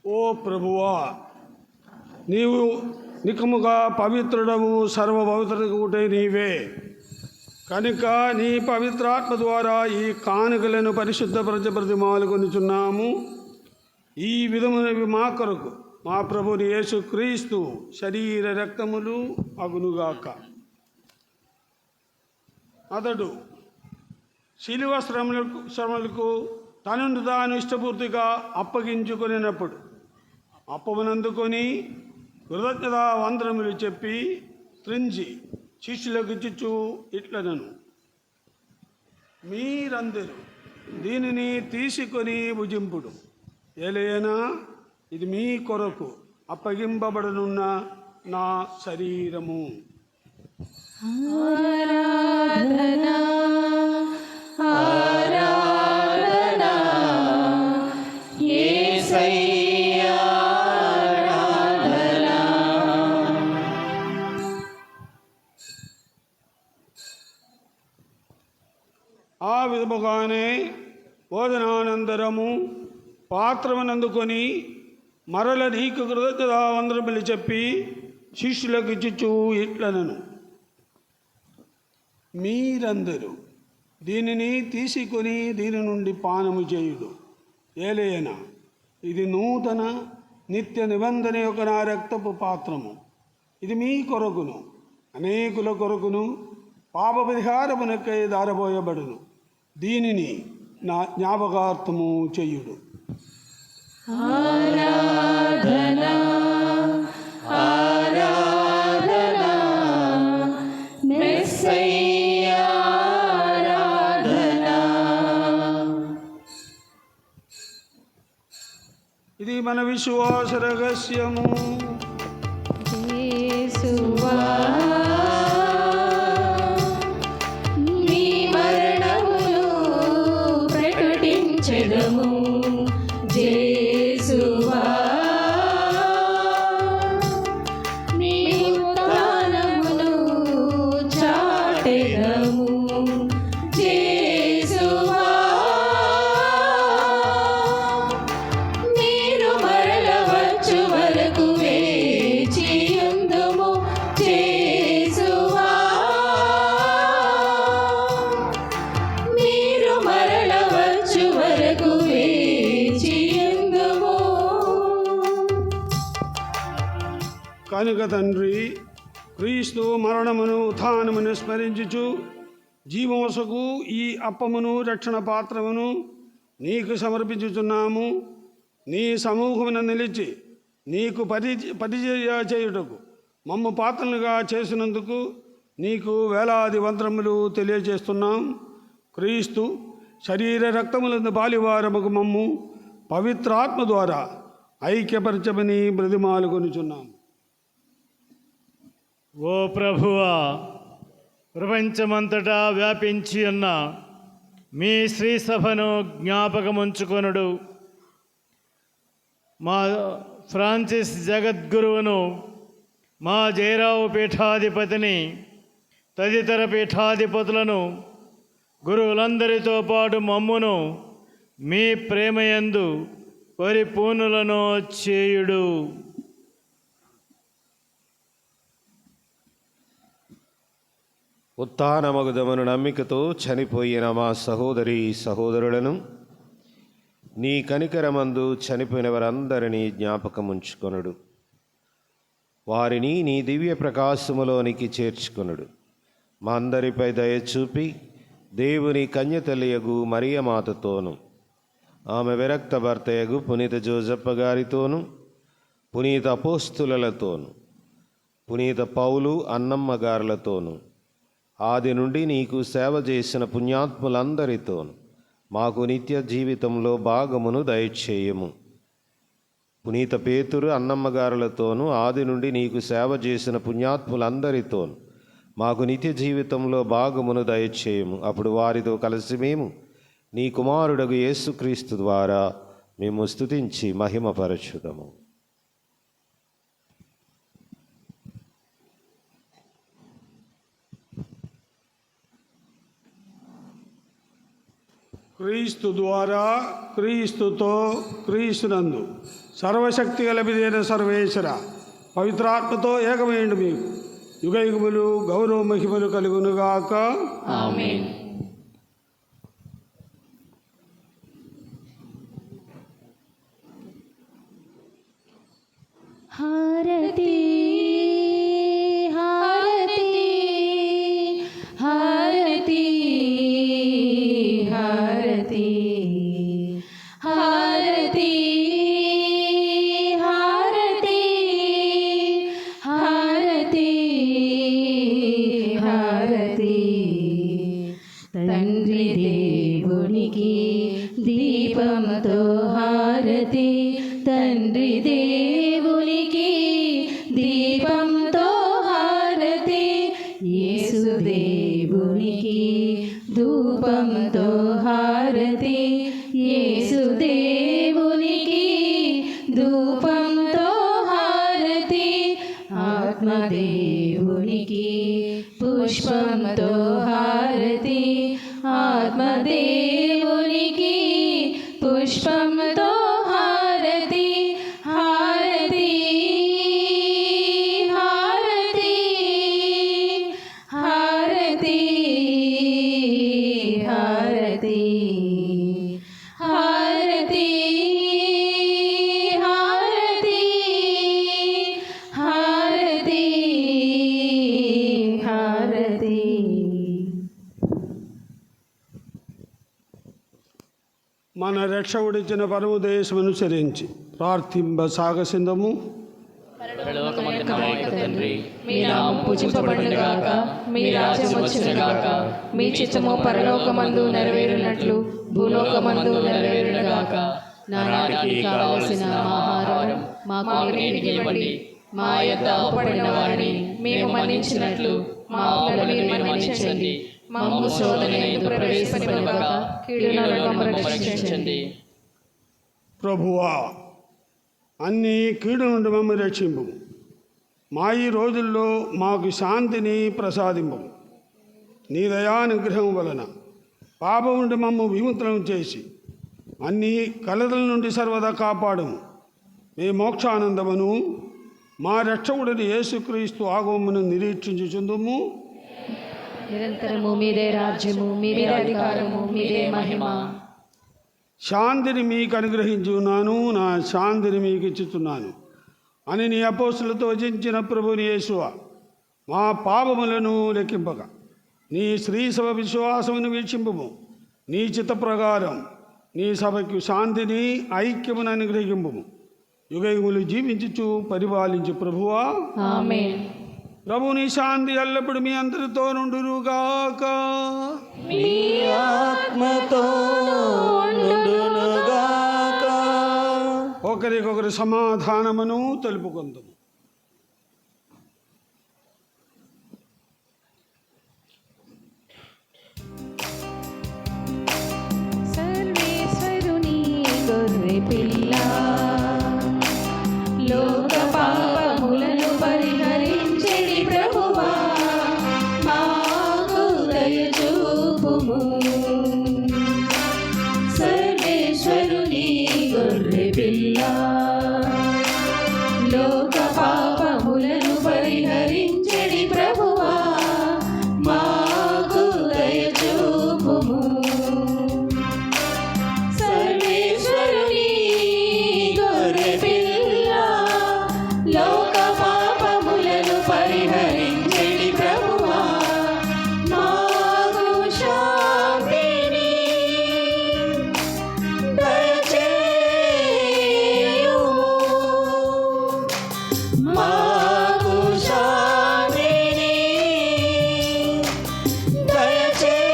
ఓ ప్రభువా, నీవు నికముగా పవిత్రుడము సర్వపవిత్రుడై నీవే కనుక నీ పవిత్రాత్మ ద్వారా ఈ కానుకలను పరిశుద్ధపరచ ప్రతిమాలుకొనుచున్నాము. ఈ విధమునవి మా కొరకు మా ప్రభుని యేసుక్రీస్తు శరీర రక్తములు అగునుగాక. అతడు శిలువ శ్రమలకు తనను తాను ఇష్టపూర్తిగా అప్పగించుకొనినప్పుడు అప్పమునందుకొని కృతజ్ఞతా వందనములు చెప్పి త్రించి శిష్యులకు ఇచ్చుచు ఇట్లనను, మీరందరూ దీనిని తీసుకొని భుజింపుడు, ఏలైనా ఇది మీ కొరకు అప్పగింపబడనున్న నా శరీరము. ఆ విధముగానే భోజనానంతరము పాత్రమునందుకొని మరల నీకు కృతజ్ఞతా వందనములు చెప్పి శిష్యులకు ఇచ్చుచు ఇట్లనను, మీరందరూ దీనిని తీసుకొని దీని నుండి పానము చేయుడు, ఏలైనా ఇది నూతన నిత్య నిబంధన యొక్క నా రక్తపు పాత్రము. ఇది మీ కొరకును అనేకుల కొరకును పాప పరిహారమునకై దారబోయబడును. దీనిని నా జ్ఞాపకార్థము చేయుడు. ఇది మన విశ్వాస రహస్యము. యేసువా నీ మరణమును ప్రకటించెదము, యేసువా నీ ఉత్థానమును చాటెదము, యేసువా మీరు మరల వచ్చు వరకు వేచియుందుము, యేసువా మీరు మరల వచ్చు వరకు వేచియుందుము. కనుక తండ్రి, క్రీస్తు మరణమును ఉత్థానమును స్మరించుచు జీవోసకు ఈ అప్పమును రక్షణ పాత్రమును నీకు సమర్పించుచున్నాము. నీ సమూహమున నిలిచి నీకు పరిచర్య చేయుటకు మమ్ము పాత్రలుగా చేసినందుకు నీకు వేలాది వందనములు తెలియజేస్తున్నాం. క్రీస్తు శరీర రక్తములందు బాలివారముకు మమ్ము పవిత్రాత్మ ద్వారా ఐక్యపరచమని బ్రతిమాలుకొనుచున్నాం. ఓ ప్రభువా, ప్రపంచమంతటా వ్యాపించి ఉన్న మీ శ్రీ సభను జ్ఞాపకముంచుకొనుడు. మా ఫ్రాన్సిస్ జగద్గురువును, మా జయరావు పీఠాధిపతిని, తదితర పీఠాధిపతులను, గురువులందరితో పాటు మమ్మును మీ ప్రేమయందు పరిపూర్ణులను చేయుడు. ఉత్థానమగుదమును నమ్మికతో చనిపోయిన మా సహోదరి సహోదరులను నీ కనికరమందు చనిపోయిన వారందరినీ జ్ఞాపకముంచుకొనుడు. వారిని నీ దివ్య ప్రకాశములోనికి చేర్చుకొనుడు. మా అందరిపై దయ చూపి దేవుని కన్యతల్లియగు మరియమాతతోను, ఆమె విరక్త భర్తయగు పునీత జోజప్ప గారితోను, పునీత అపోస్తులతోను, పునీత పౌలు అన్నమ్మ గారులతోను, ఆది నుండి నీకు సేవ చేసిన పుణ్యాత్ములందరితోను మాకు నిత్య జీవితంలో భాగమును దయచేయము. పునీత పేతురు అన్నమ్మ గారులతోను, ఆది నుండి నీకు సేవ చేసిన పుణ్యాత్ములందరితోను మాకు నిత్య జీవితంలో భాగమును దయచేయము. అప్పుడు వారితో కలిసి మేము నీ కుమారుడగు యేసుక్రీస్తు ద్వారా మేము స్తుతించి మహిమపరచుదము. క్రీస్తు ద్వారా, క్రీస్తుతో, క్రీస్తునందు సర్వశక్తి గలపిదైన సర్వేశ్వర పవిత్రాత్మతో ఏకమైండు మీకు యుగయుగములు గౌరవ మహిమలు కలుగునుగాక. ఆమేన్. హారతి హారతి హారతి దీపంతో హారతి తండ్రి దేవునికి దీపంతో హారతి యేసు దేవునికి ధూపంతో హారతి యేసు దేవునికి ధూపంతో హారతి ఆత్మదేవునికి పుష్పంతో హారతి ఆత్మదేవునికి పుష్పంతో హారతి హారతి హారతి హారతి హారతి హారతి హారతి హారతి హారతి. మన రక్షకుడిచ్చిన పరమదేశం అనుసరించి ప్రార్థింప సాగసిందము. పరలోకమందున్న మా యొక్క తండ్రి, మీ నామం పూజింపబడునుగాక, మీ రాజ్యం వచ్చునుగాక, మీ చిత్తము పరలోకమందు నెరవేరునట్లు భూలోకమందు నెరవేరునుగాక. నానాటికి కావలసిన ఆహారం మాకు నేటికి ఇవ్వండి. మా యొద్ద అప్పుపడిన వారిని మేము మన్నించినట్లు మా అప్పులను మీరు మన్నించండి. మమ్ము శోధనయందు ప్రవేశపెట్టనివ్వక కీడు నుండి మమ్మల్ని రక్షించండి. ప్రభువా, అన్ని కీడు నుండి మమ్మల్ని రక్షింపు. మా ఈ రోజుల్లో మాకు శాంతిని ప్రసాదింపు. నీ దయానుగ్రహం వలన పాపం నుండి మమ్ము విముక్తులను చేసి అన్ని కలతల నుండి సర్వదా కాపాడము. మీ మోక్షానందమును మా రక్షకుడిని యేసుక్రీస్తు ఆగమమును నిరీక్షించుచుందుము. నిరంతరము మీదే రాజ్యము, మీదే అధికారము, మీదే మహిమ. శాంతిని మీకు అనుగ్రహించున్నాను, నా శాంతిని మీకు ఇచ్చుతున్నాను అని నీ అపోస్తులతో వచించిన ప్రభుని యేసువా, మా పాపములను లెక్కింపక నీ శ్రీసభ విశ్వాసమును వీక్షింపము. నీ చిత్త ప్రకారం నీ సభకు శాంతిని ఐక్యమును అనుగ్రహింపము. యుగయుగములు జీవించుచు పరిపాలించు ప్రభువా. ఆమేన్. ప్రభుని శాంతి ఎల్లప్పుడు మీ అందరితో నుండునుగాక. మీ ఆత్మతో నుండునుగాక. ఒకరికొకరు సమాధానమును తెలుపుకుందాము. సర్వేశ్వరుని గొర్రె పిల్ల, లోక పాపములను పరిహరించెడి ప్రభువా, మాకు దయ చూపుము. సర్వేశ్వరుని గొర్రె పిల్ల, లోక పాపములను పరిహరించెడి ప్రభువా, మాకు దయ చూపుము. సర్వేశ్వరుని గొర్రె పిల్ల, లోక పాపములను పరిహరించెడి ప్రభువా, మాకు శాంతిని దయచేయుము. మాకు శాంతిని దయచేయుము.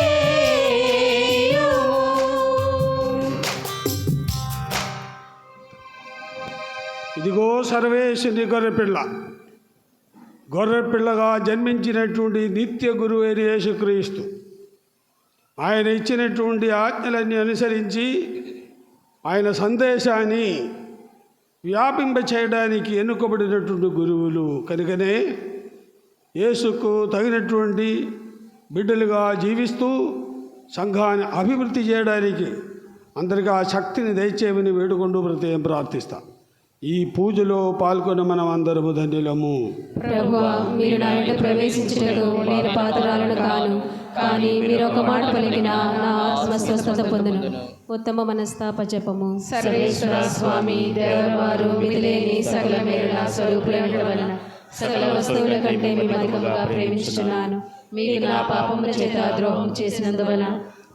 ఇదిగో సర్వేశ్వరుని గొర్రెపిల్ల. గొర్రెపిల్లగా జన్మించినటువంటి నిత్య గురువు అయిన యేసుక్రీస్తు ఆయన ఇచ్చినటువంటి ఆజ్ఞలన్నీ అనుసరించి ఆయన సందేశాన్ని వ్యాపింప చేయడానికి ఎన్నుకోబడినటువంటి గురువులు కనుకనే యేసుకు తగినటువంటి బిడ్డలుగా జీవిస్తూ సంఘాన్ని అభివృద్ధి చేయడానికి అందరికీ ఆ శక్తిని దయచేయమని వేడుకుంటూ ప్రత్యేకం ప్రార్థిస్తాం. ఈ పూజలో పాల్గొన్న మనం అందరము ధన్యులము. ప్రభువా, మీరు నా ఇంట ప్రవేశించుటకు నేను పాత్రురాలను కాను, కానీ మీరు ఒక మాట పలికిన నా ఆత్మ స్వస్థత పొందును. ఉత్తమ మనస్తాప జపము. సర్వేశ్వర స్వామి దేవవారు మితిలేని సకల మేలుల స్వరూపులైన వలన సకల వస్తువుల కంటే మేము అధికంగా ప్రేమించుచున్నాను. మీకు నా పాపముల చేత ద్రోహం చేసినందువలన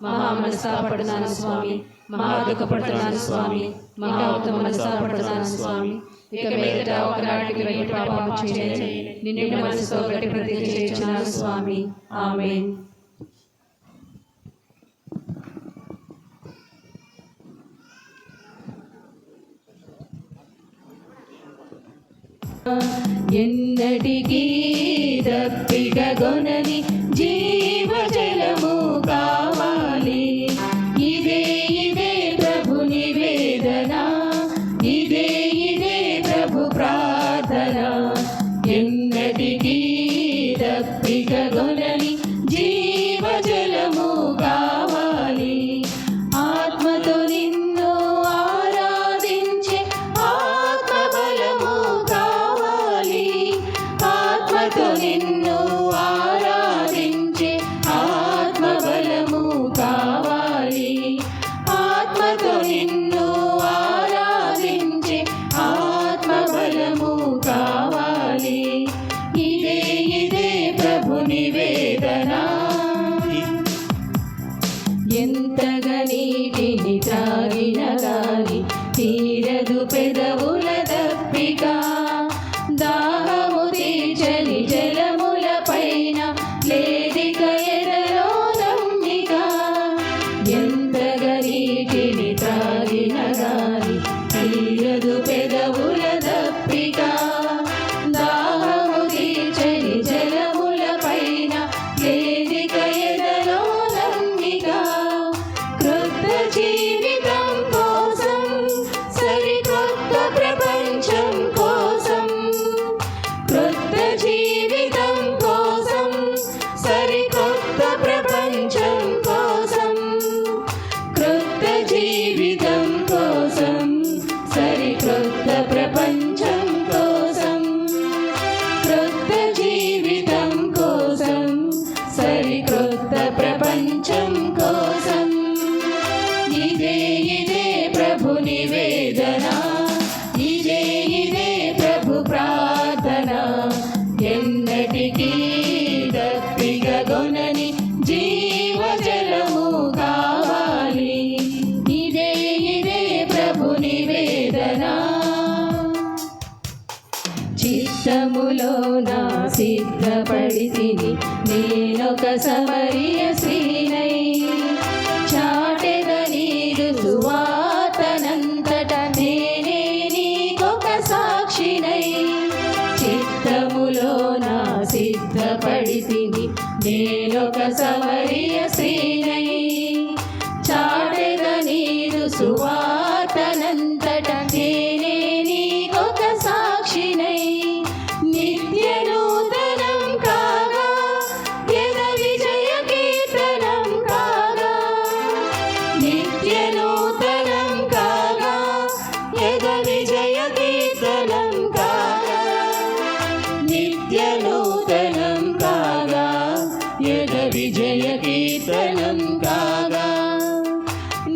మహా మనస్తాపడుతున్నాను స్వామి, మహా దుఃఖపడుతున్నాను స్వామి, మహా ఉత్తమ మనస్తాపడుతున్నాను స్వామి. ఇక మీదట ఒకనాటికి వెండి పాపము చేయని నిండు మనసుతో గట్టి ప్రతిజ్ఞ చేయుచున్నాను స్వామి. ఆమేన్. ఎన్నటికీ దప్పిక గొనని జీవజలము కావాలి. ఇదే ఇదే ప్రభు నివేదన, ఇదే ఇదే ప్రభు ప్రార్థన. ఎన్నటికీ దప్పిక గొనని జీవజలము కావాలి. ఆత్మతో నిన్ను ఆరాధించే ఆత్మబలము కావాలి. ఆత్మతో నిన్ను ఆరాధించే ఆత్మబలము కావాలి. ఆత్మతో నిన్ను ఆరాధించే ఆత్మబలము కావాలి. ఇదే ఇదే ప్రభు నివేదన. ఎంతగా నీటిని త్రాగిన గాని తీరదు పెదవుల దప్పిక. దాహము తీర్చని జలముల పైన లేదిక ఎదలో నమ్మిక. ఎంతగా నీటిని త్రాగిన గాని తీరదు పెదవుల దప్పిక. దాహము తీర్చని జలముల పైన లేదిక ఎదలో నమ్మిక. క్రొత్త జీవితం కోసం, సరికొత్త ప్రపంచం కోసం. క్రొత్త జీవితం కోసం, సరికొత్త ప్రపంచం కోసం. క్రొత్త జీవితం కోసం, సరికొత్త ప్రపంచం కోసం. క్రొత్త జీవితం కోసం, సరికొత్త ప్రపంచం కోసం. ఇదే ఇదే ప్రభు నివేదన, ఇదే ఇదే ప్రభు ప్రార్థన. ఎన్నటికీ దప్పిక గొనని జీవజలము కావాలి. ఇదే ఇదే ప్రభు నివేదన. చిత్తములో నా సిద్ధపడి తిని నేనొక సమరియ స్త్రీనై. చాటెద నీదు సువార్తనంతట నేనే నీకొక సాక్షినై. చిత్తములో నా సిద్ధపడి తిని నేనొక సమరియ స్త్రీనై. చాటెద నీదు సువార్తనంతట నేనే నీకొక సాక్షినై. నిత్య నూతనం కాగా యద విజయ కీర్తనం కాగా. నిత్య నూతనం కాగా యద విజయ కీర్తనం కాగా. నిత్య నూతనం కాగా యద విజయ కీర్తనం కాగా.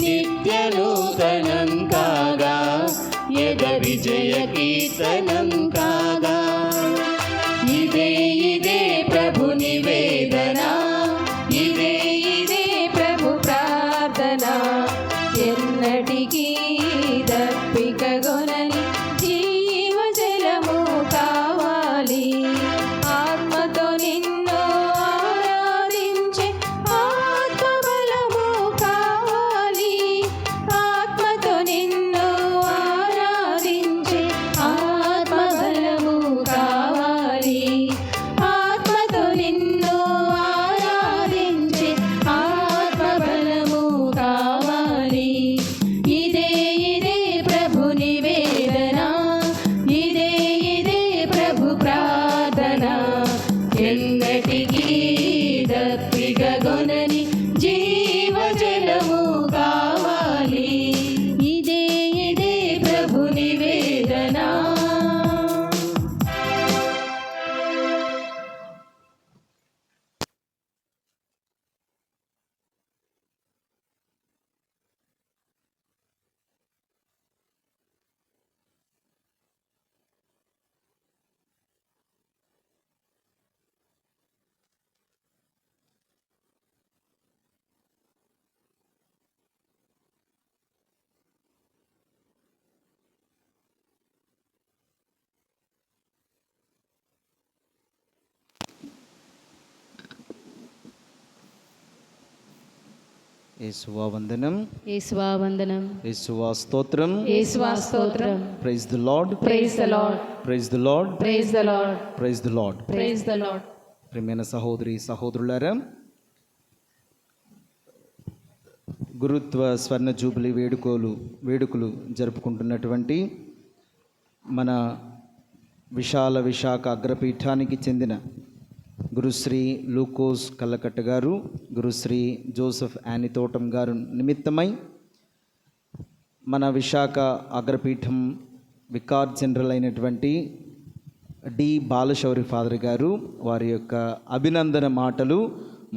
నిత్య నూతనం కాగా యద విజయ కీర్తనం కాగా. ఇదే ఇదే ప్రభు నివేదన, ఇదే ఇదే ప్రభు ప్రార్థన. ఎన్నటికీ దప్పిక గొనని జీవజలము కావాలి. ఆత్మతో నిన్ను ఆరాధించే ఆత్మబలము కావాలి. ఆత్మతో నిన్ను ఆరాధించే ఆత్మబలము కావాలి. ఆత్మతో నిన్ను ఆరాధించే ఆత్మబలము కావాలి. ఇదే ఇదే ప్రభు నివేదన. యేసువా వందనం, యేసువా వందనం, యేసువా స్తోత్రం. యేసువా స్తోత్రం. Praise the Lord, praise the Lord, praise the Lord, praise the Lord, praise the Lord. Praise the Lord. ప్రియమైన సహోదరి సహోదరులారా, గురుత్వ స్వర్ణ జూబిలీ వేడుకలు జరుపుకుంటున్నటువంటి మన విశాఖ అగ్రపీఠానికి చెందిన గురుశ్రీ లూకోస్ కల్లకట్ట గారు, గురుశ్రీ జోసెఫ్ యానితోటం గారు నిమిత్తమై మన విశాఖ అగ్రపీఠం వికార్ జనరల్ అయినటువంటి డి బాలశౌరి ఫాదర్ గారు వారి యొక్క అభినందన మాటలు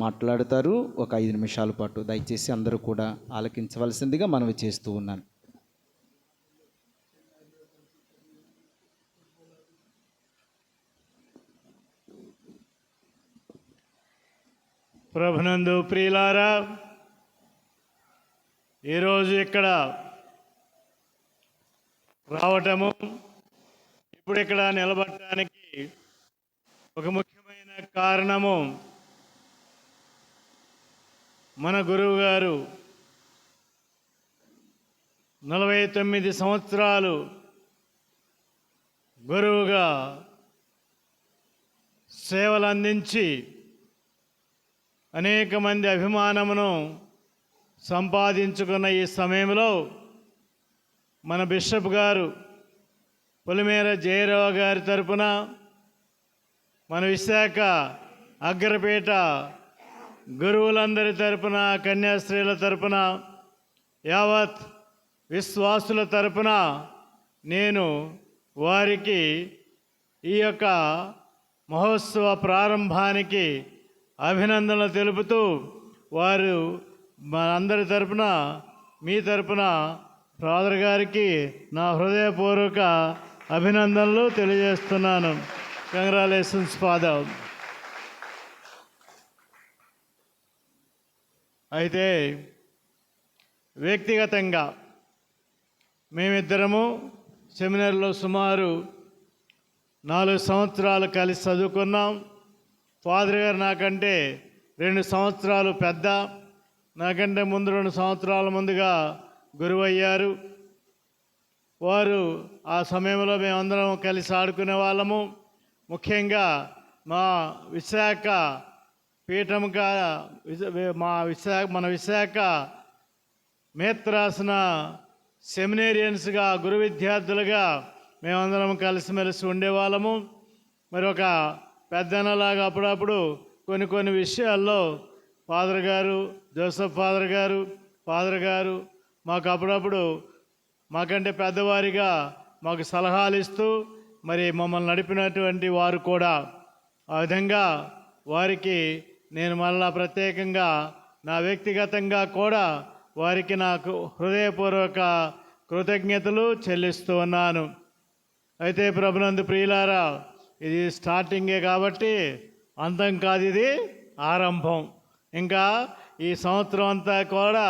మాట్లాడతారు. ఒక 5 నిమిషాల పాటు దయచేసి అందరూ కూడా ఆలకించవలసిందిగా మనవి చేస్తూ ఉన్నాను. ప్రభునందు ప్రియులారా, ఈరోజు ఇక్కడ రావటము, ఇప్పుడు ఇక్కడ నిలబడటానికి ఒక ముఖ్యమైన కారణము మన గురువు గారు 49 సంవత్సరాలు గురువుగా సేవలు అందించి అనేక మంది అభిమానమును సంపాదించుకున్న ఈ సమయంలో మన బిషప్ గారు పొలిమేర జయరావు గారి తరపున, మన విశాఖ అగ్రపీఠ గురువులందరి తరపున, కన్యాస్త్రీల తరపున, యావత్ విశ్వాసుల తరపున నేను వారికి ఈ యొక్క మహోత్సవ ప్రారంభానికి అభినందనలు తెలుపుతూ, వారు మనందరి తరపున, మీ తరపున ఫాదర్ గారికి నా హృదయపూర్వక అభినందనలు తెలియజేస్తున్నాను. Congratulations father. అయితే వ్యక్తిగతంగా మేమిద్దరము సెమినార్లో సుమారు 4 సంవత్సరాలు కలిసి చదువుకున్నాం. ఫాదర్ గారు నాకంటే 2 సంవత్సరాలు పెద్ద, నాకంటే ముందు 2 సంవత్సరాల ముందుగా గురువు అయ్యారు. వారు ఆ సమయంలో మేమందరం కలిసి ఆడుకునే వాళ్ళము. ముఖ్యంగా మా విశాఖ పీఠంగా మన విశాఖ మేత్రాసన సెమినేరియన్స్గా, గురు విద్యార్థులుగా మేమందరం కలిసిమెలిసి ఉండేవాళ్ళము. మరి ఒక పెద్దనలాగా అప్పుడప్పుడు కొన్ని విషయాల్లో ఫాదర్ గారు, జోసెఫ్ ఫాదర్ గారు మాకు అప్పుడప్పుడు మాకంటే పెద్దవారిగా మాకు సలహాలు ఇస్తూ మరి మమ్మల్ని నడిపినటువంటి వారు కూడా. ఆ విధంగా వారికి నేను మళ్ళా ప్రత్యేకంగా నా వ్యక్తిగతంగా కూడా వారికి నాకు హృదయపూర్వక కృతజ్ఞతలు చెల్లిస్తూ ఉన్నాను. అయితే ప్రభునందు ప్రియులారా, ఇది స్టార్టింగే కాబట్టి అంతం కాదు, ఇది ఆరంభం. ఇంకా ఈ సంవత్సరం అంతా కూడా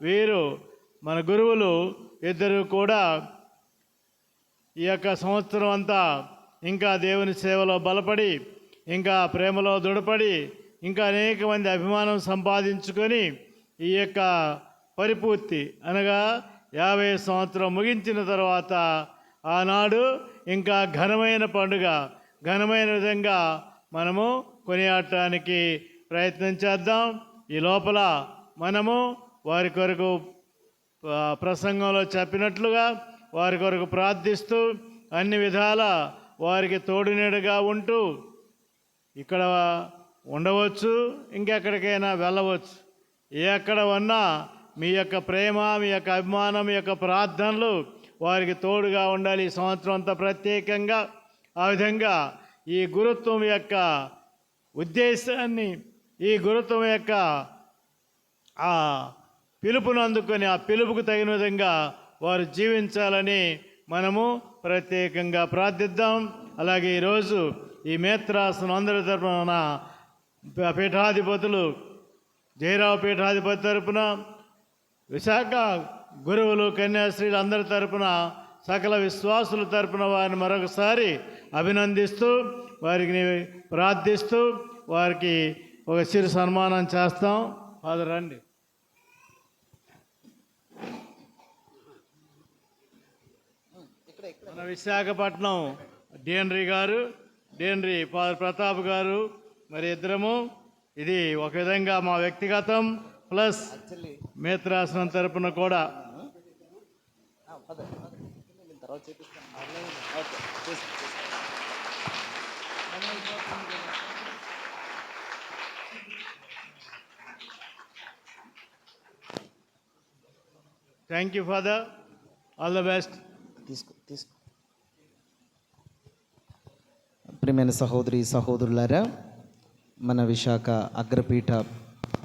వీరు మన గురువులు ఇద్దరు కూడా ఈ యొక్క సంవత్సరం అంతా ఇంకా దేవుని సేవలో బలపడి, ఇంకా ప్రేమలో దృఢపడి, ఇంకా అనేక మంది అభిమానం సంపాదించుకొని ఈ యొక్క పరిపూర్తి అనగా 50 సంవత్సరం ముగించిన తర్వాత ఆనాడు ఇంకా ఘనమైన పండుగ, ఘనమైన విధంగా మనము కొనియాడటానికి ప్రయత్నం చేద్దాం. ఈ లోపల మనము వారి కొరకు ప్రసంగంలో చెప్పినట్లుగా వారి కొరకు ప్రార్థిస్తూ అన్ని విధాల వారికి తోడునీడగా ఉంటూ ఇక్కడ ఉండవచ్చు, ఇంకెక్కడికైనా వెళ్ళవచ్చు. ఎక్కడ ఉన్నా మీ యొక్క ప్రేమ, మీ యొక్క అభిమానం, మీ యొక్క ప్రార్థనలు వారికి తోడుగా ఉండాలి ఈ సంవత్సరం అంతా ప్రత్యేకంగా. ఆ విధంగా ఈ గురుత్వం యొక్క ఉద్దేశాన్ని, ఈ గురుత్వం యొక్క ఆ పిలుపును అందుకొని ఆ పిలుపుకు తగిన విధంగా వారు జీవించాలని మనము ప్రత్యేకంగా ప్రార్థిద్దాం. అలాగే ఈరోజు ఈ మేత్రాసనం అందరి తరపున పీఠాధిపతులు, జయరావు పీఠాధిపతి తరపున, విశాఖ గురువులు, కన్యాశ్రీలు అందరి తరపున, సకల విశ్వాసుల తరపున వారిని మరొకసారి అభినందిస్తూ, వారికి ప్రార్థిస్తూ వారికి ఒక చిరు సన్మానం చేస్తాం. ఫాదర్ రండి. మన విశాఖపట్నం డిఎన్రీ గారు, డిఎన్రీ ప్రతాప్ గారు, మరి ఇద్దరము. ఇది ఒక విధంగా మా వ్యక్తిగతం ప్లస్ మేత్రాసనం తరపున కూడా. Thank you father, all the best. తీసుకో. ప్రియమైన సహోదరి సహోదరులారా, మన విశాఖ అగ్రపీఠ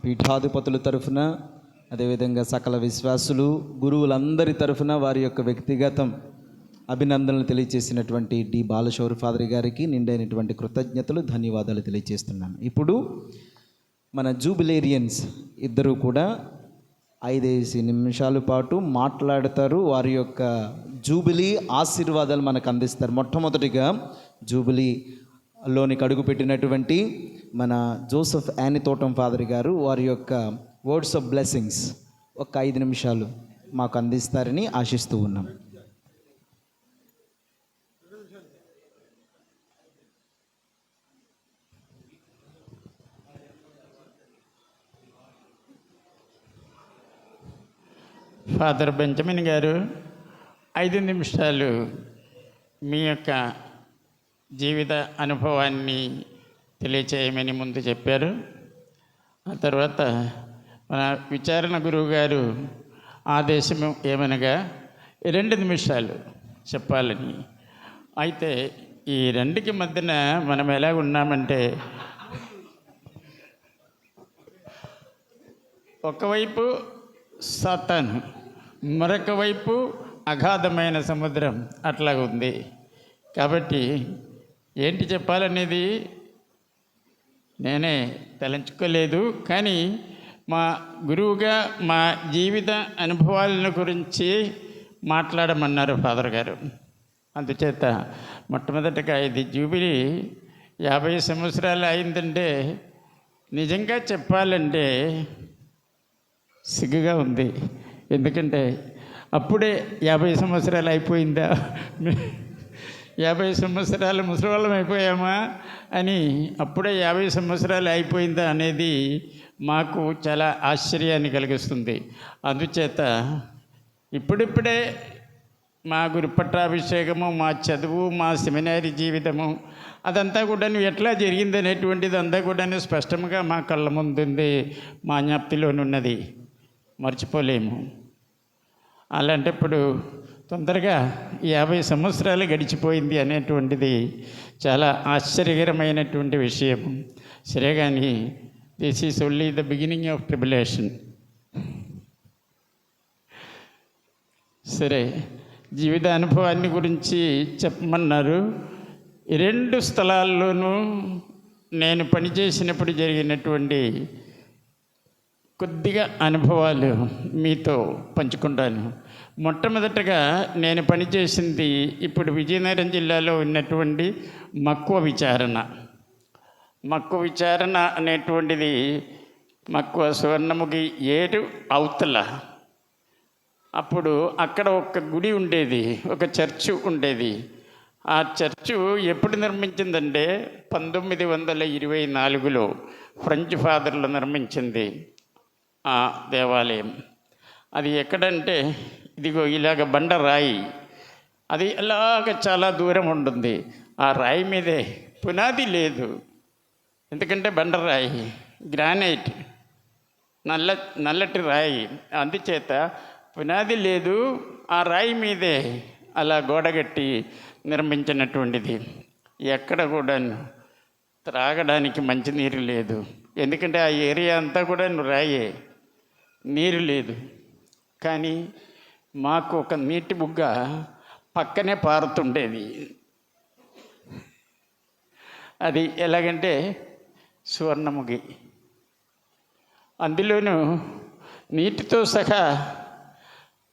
పీఠాధిపతుల తరఫున, అదేవిధంగా సకల విశ్వాసులు, గురువులందరి తరఫున వారి యొక్క వ్యక్తిగతం అభినందనలు తెలియజేసినటువంటి డి బాలశౌరి ఫాదర్ గారికి నిండైనటువంటి కృతజ్ఞతలు, ధన్యవాదాలు తెలియజేస్తున్నాను. ఇప్పుడు మన జూబిలేరియన్స్ ఇద్దరు కూడా 5 నిమిషాల పాటు మాట్లాడతారు. వారి యొక్క జూబిలీ ఆశీర్వాదాలు మనకు అందిస్తారు. మొట్టమొదటిగా జూబిలీలోనికి అడుగుపెట్టినటువంటి మన జోసెఫ్ యానితోటం ఫాదర్ గారు వారి యొక్క వర్డ్స్ ఆఫ్ బ్లెస్సింగ్స్ ఒక 5 నిమిషాలు మాకు అందిస్తారని ఆశిస్తూ ఉన్నాం. ఫాదర్ బెంజమిన్ గారు 5 నిమిషాలు మీ యొక్క జీవిత అనుభవాన్ని తెలియచేయమని ముందు చెప్పారు. ఆ తర్వాత మన విచారణ గురువు గారు ఆదేశం ఏమనగా 2 నిమిషాలు చెప్పాలని. అయితే ఈ రెండుకి మధ్యన మనం ఎలా ఉన్నామంటే, ఒకవైపు సాతాను, మరొక వైపు అగాధమైన సముద్రం అట్లా ఉంది. కాబట్టి ఏంటి చెప్పాలనేది నేనే తలంచుకోలేదు, కానీ మా గురువుగా మా జీవిత అనుభవాలను గురించి మాట్లాడమన్నారు ఫాదర్ గారు. అందుచేత మొట్టమొదటిగా ఇది జూబిలీ 50 సంవత్సరాలు అయిందంటే నిజంగా చెప్పాలంటే సిగ్గుగా ఉంది. ఎందుకంటే అప్పుడే 50 సంవత్సరాలు అయిపోయిందా, 50 సంవత్సరాలు ముసలివాళ్ళం అయిపోయామా అని, అప్పుడే 50 సంవత్సరాలు అయిపోయిందా అనేది మాకు చాలా ఆశ్చర్యాన్ని కలిగిస్తుంది. అందుచేత ఇప్పుడిప్పుడే మా గురు పట్టాభిషేకము, మా చదువు, మా సెమినారీ జీవితము అదంతా కూడా ఎట్లా జరిగింది అనేటువంటిది అంతా కూడా స్పష్టంగా మా కళ్ళ ముందుంది, మా జ్ఞప్తిలోనున్నది, మర్చిపోలేము. అలాంటప్పుడు తొందరగా 50 సంవత్సరాలు గడిచిపోయింది అనేటువంటిది చాలా ఆశ్చర్యకరమైనటువంటి విషయం. సరే, కానీ this is only the beginning of tribulation. సరే, జీవిత అనుభవాన్ని గురించి చెప్పమన్నారు. 2 స్థలాల్లోనూ నేను పనిచేసినప్పుడు జరిగినటువంటి కొద్దిగా అనుభవాలు మీతో పంచుకుంటాను. మొట్టమొదటగా నేను పనిచేసింది ఇప్పుడు విజయనగరం జిల్లాలో ఉన్నటువంటి మక్కువ విచారణ. మక్కువ విచారణ అనేటువంటిది మక్కువ సువర్ణముఖి 7 అవతల. అప్పుడు అక్కడ ఒక గుడి ఉండేది, ఒక చర్చు ఉండేది. ఆ చర్చు ఎప్పుడు నిర్మించిందంటే 1924లో ఫ్రెంచ్ ఫాదర్లు నిర్మించింది ఆ దేవాలయం. అది ఎక్కడంటే ఇదిగో ఇలాగ బండరాయి, అది అలాగ చాలా దూరం ఉంటుంది. ఆ రాయి మీదే పునాది లేదు, ఎందుకంటే బండరాయి, గ్రానైట్, నల్లటి రాయి. అందుచేత పునాది లేదు, ఆ రాయి మీదే అలా గోడగట్టి నిర్మించినటువంటిది. ఎక్కడ కూడా త్రాగడానికి మంచినీరు లేదు, ఎందుకంటే ఆ ఏరియా అంతా కూడా రాయే, నీరు లేదు. కానీ మాకు ఒక నీటి బుగ్గ పక్కనే పారుతుండేది. అది ఎలాగంటే సువర్ణముఖి. అందులోనూ నీటితో సహా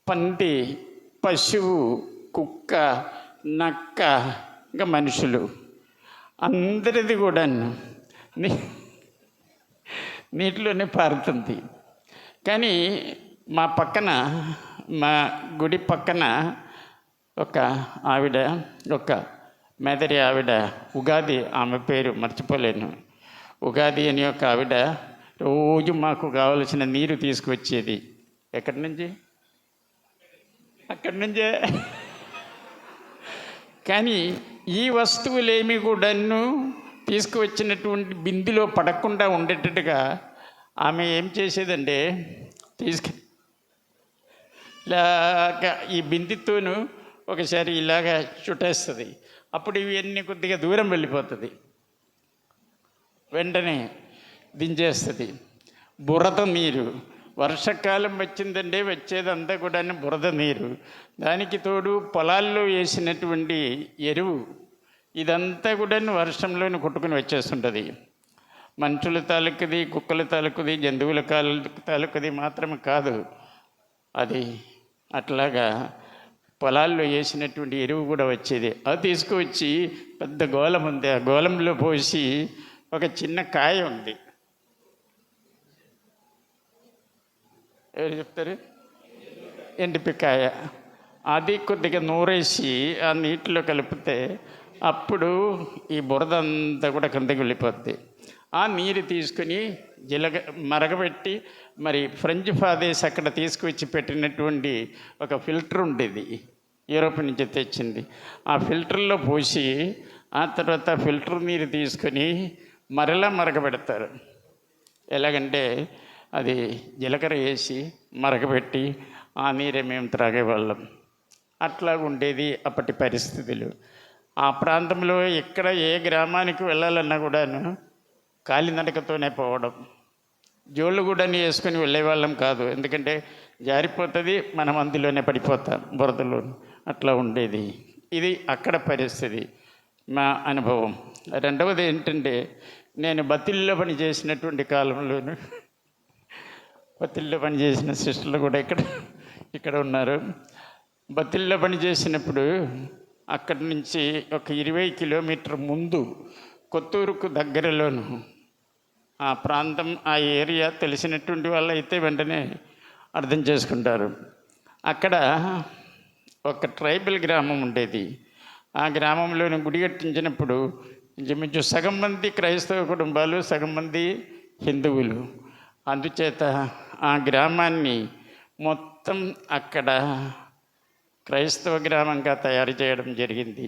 పంది, పశువు, కుక్క, నక్క, ఇంకా మనుషులు అందరిది కూడా నీటిలోనే పారుతుంది. కానీ మా పక్కన, మా గుడి పక్కన ఒక ఆవిడ, ఒక మెదరి ఆవిడ, ఉగాది, ఆమె పేరు మర్చిపోలేను, ఉగాది అని ఒక ఆవిడ రోజు మాకు కావలసిన నీరు తీసుకువచ్చేది. ఎక్కడి నుంచి? అక్కడి నుంచే. కానీ ఈ వస్తువులేమి కూడాను తీసుకువచ్చినటువంటి బిందులో పడకుండా ఉండేటట్టుగా ఆమె ఏం చేసేదంటే ఇలాగా ఈ బిందుతోనూ ఒకసారి ఇలాగా చుట్టేస్తుంది. అప్పుడు ఇవన్నీ కొద్దిగా దూరం వెళ్ళిపోతుంది, వెంటనే దించేస్తుంది. బురద నీరు, వర్షాకాలం వచ్చిందంటే వచ్చేదంతా కూడా బురద నీరు, దానికి తోడు పొలాల్లో వేసినటువంటి ఎరువు, ఇదంతా కూడా వర్షంలోనే కొట్టుకుని వచ్చేస్తుంటుంది. మనుషుల తాలూకుది, కుక్కల తాలూకుది, జంతువుల తాలూకుది మాత్రమే కాదు, అది అట్లాగా పొలాల్లో వేసినటువంటి ఎరువు కూడా వచ్చేది. అది తీసుకువచ్చి పెద్ద గోళం ఉంది, ఆ గోళంలో పోసి ఒక చిన్న కాయ ఉంది, ఎవరు చెప్తారు? ఎండిపికాయ, అది కొద్దిగా నూరేసి ఆ నీటిలో కలిపితే అప్పుడు ఈ బురద అంతా కూడా కిందకి వెళ్ళిపోద్ది. ఆ నీరు తీసుకుని మరగబెట్టి, మరి ఫ్రెంచ్ ఫాదేస్ అక్కడ తీసుకువచ్చి పెట్టినటువంటి ఒక ఫిల్టర్ ఉండేది, యూరోప్ నుంచి తెచ్చింది. ఆ ఫిల్టర్లో పోసి ఆ తర్వాత ఫిల్టర్ నీరు తీసుకొని మరలా మరగబెడతారు. ఎలాగంటే అది జీలకర్ర వేసి మరగబెట్టి ఆ నీరే మేము త్రాగేవాళ్ళం. అట్లా ఉండేది అప్పటి పరిస్థితులు. ఆ ప్రాంతంలో ఎక్కడ ఏ గ్రామానికి వెళ్ళాలన్నా కూడాను కాలినడకతోనే పోవడం, జోళ్ళు కూడా వేసుకొని వెళ్ళేవాళ్ళం కాదు, ఎందుకంటే జారిపోతుంది, మనం అందులోనే పడిపోతాం బురదలో. అట్లా ఉండేది. ఇది అక్కడ పరిస్థితి, మా అనుభవం. రెండవది ఏంటంటే, నేను బతిల్లో పని చేసినటువంటి కాలంలోను, బతిల్లో పనిచేసిన సిస్టర్లు కూడా ఇక్కడ ఉన్నారు. బతిల్లో పని చేసినప్పుడు అక్కడి నుంచి ఒక 20 కిలోమీటర్ ముందు కొత్తూరుకు దగ్గరలోను, ఆ ప్రాంతం, ఆ ఏరియా తెలిసినటువంటి వాళ్ళు అయితే వెంటనే అర్థం చేసుకుంటారు. అక్కడ ఒక ట్రైబల్ గ్రామం ఉండేది. ఆ గ్రామంలోని గుడి కట్టించినప్పుడు ఇంచుమించు సగం మంది క్రైస్తవ కుటుంబాలు, సగం మంది హిందువులు. అందుచేత ఆ గ్రామాన్ని మొత్తం అక్కడ క్రైస్తవ గ్రామంగా తయారు చేయడం జరిగింది.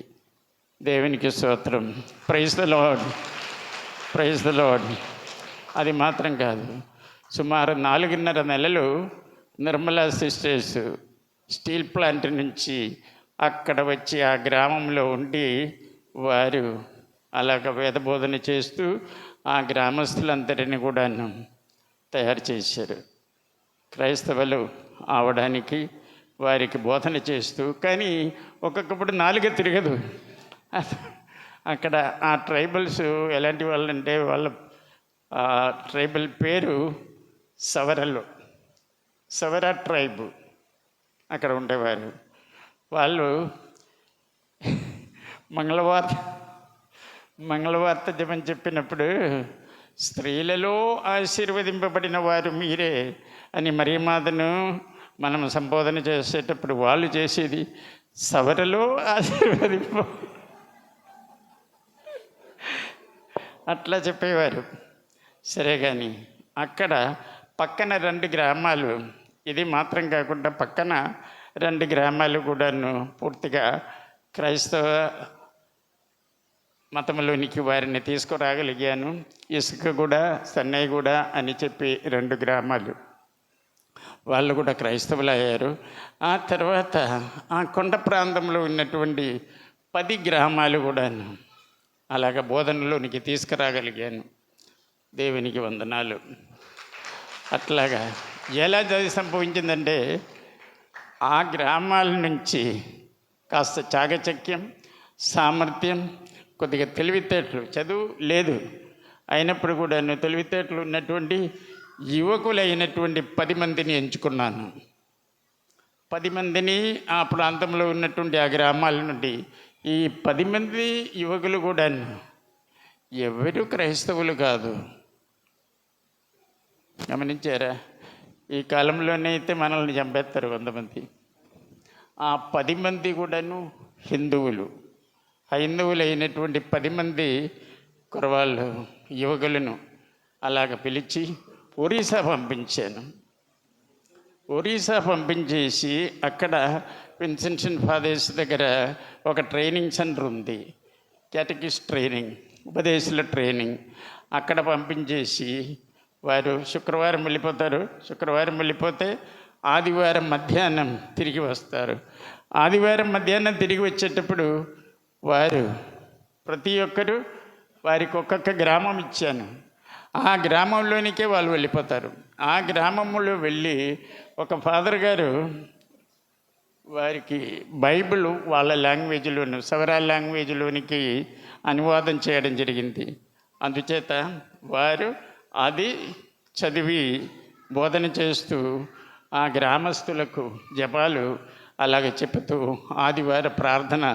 దేవునికి స్తోత్రం. Praise the Lord, praise the Lord. అది మాత్రం కాదు, సుమారు 4.5 నెలలు నిర్మలా సిస్టర్స్ స్టీల్ ప్లాంట్ నుంచి అక్కడ వచ్చి ఆ గ్రామంలో ఉండి వారు అలాగ వేదబోధన చేస్తూ ఆ గ్రామస్తులందరినీ కూడాను తయారు చేశారు. క్రైస్తవులు అవడానికి వారికి బోధన చేస్తూ, కానీ ఒక్కొక్కప్పుడు నాలుగే తిరగదు. అక్కడ ఆ ట్రైబల్స్ ఎలాంటి వాళ్ళంటే, వాళ్ళ ట్రైబల్ పేరు సవరలు, సవర ట్రైబ్ అక్కడ ఉండేవారు. వాళ్ళు మంగళవార్త జపం చెప్పినప్పుడు, స్త్రీలలో ఆశీర్వదింపబడిన వారు మీరే అని మరియమాతను మనం సంబోధన చేసేటప్పుడు వాళ్ళు చేసేది సవరలో ఆశీర్వదింప, అట్లా చెప్పేవారు. సరే, కానీ అక్కడ పక్కన 2 గ్రామాలు, ఇది మాత్రం కాకుండా పక్కన 2 గ్రామాలు కూడాను పూర్తిగా క్రైస్తవ మతంలోనికి వారిని తీసుకురాగలిగాను. ఇసుకగూడ, సన్నయ్యగూడ అని చెప్పి 2 గ్రామాలు, వాళ్ళు కూడా క్రైస్తవులు అయ్యారు. ఆ తర్వాత ఆ కొండ ప్రాంతంలో ఉన్నటువంటి 10 గ్రామాలు కూడాను అలాగ బోధనలోనికి తీసుకురాగలిగాను. దేవునికి వందనాలు. అట్లాగా ఎలా సంభవించిందంటే, ఆ గ్రామాల నుంచి కాస్త చాకచక్యం, సామర్థ్యం, కొద్దిగా తెలివితేటలు, చదువు లేదు అయినప్పుడు కూడా తెలివితేటలు ఉన్నటువంటి యువకులైనటువంటి 10 మందిని ఎంచుకున్నాను. 10 మందిని ఆ ప్రాంతంలో ఉన్నటువంటి ఆ గ్రామాల నుండి, ఈ 10 మంది యువకులు కూడా ఎవరు క్రైస్తవులు కాదు. గమనించారా? ఈ కాలంలోనే అయితే మనల్ని చంపేస్తారు కొంతమంది. ఆ 10 మంది కూడాను హిందువులు. హైందవులైనటువంటి 10 మంది కురవాళ్ళు యువకులను అలాగ పిలిచి ఒరిస్సా పంపించాను. ఒరిస్సా పంపించేసి అక్కడ విన్సెన్షన్ ఫాదర్స్ దగ్గర ఒక ట్రైనింగ్ సెంటర్ ఉంది, కేటకిస్ట్ ట్రైనింగ్, ఉపదేశాల ట్రైనింగ్. అక్కడ పంపించేసి వారు శుక్రవారం వెళ్ళిపోతారు. శుక్రవారం వెళ్ళిపోతే ఆదివారం మధ్యాహ్నం తిరిగి వస్తారు. ఆదివారం మధ్యాహ్నం తిరిగి వచ్చేటప్పుడు వారు ప్రతి ఒక్కరు వారికి ఒక్కొక్క గ్రామం ఇచ్చాను. ఆ గ్రామంలోనికే వాళ్ళు వెళ్ళిపోతారు. ఆ గ్రామంలో వెళ్ళి ఒక ఫాదర్ గారు వారికి బైబిల్ వాళ్ళ లాంగ్వేజ్లోను, సవరాల లాంగ్వేజ్లోనికి అనువాదం చేయడం జరిగింది. అందుచేత వారు అది చదివి బోధన చేస్తూ ఆ గ్రామస్తులకు జపాలు అలాగ చెబుతూ ఆదివార ప్రార్థన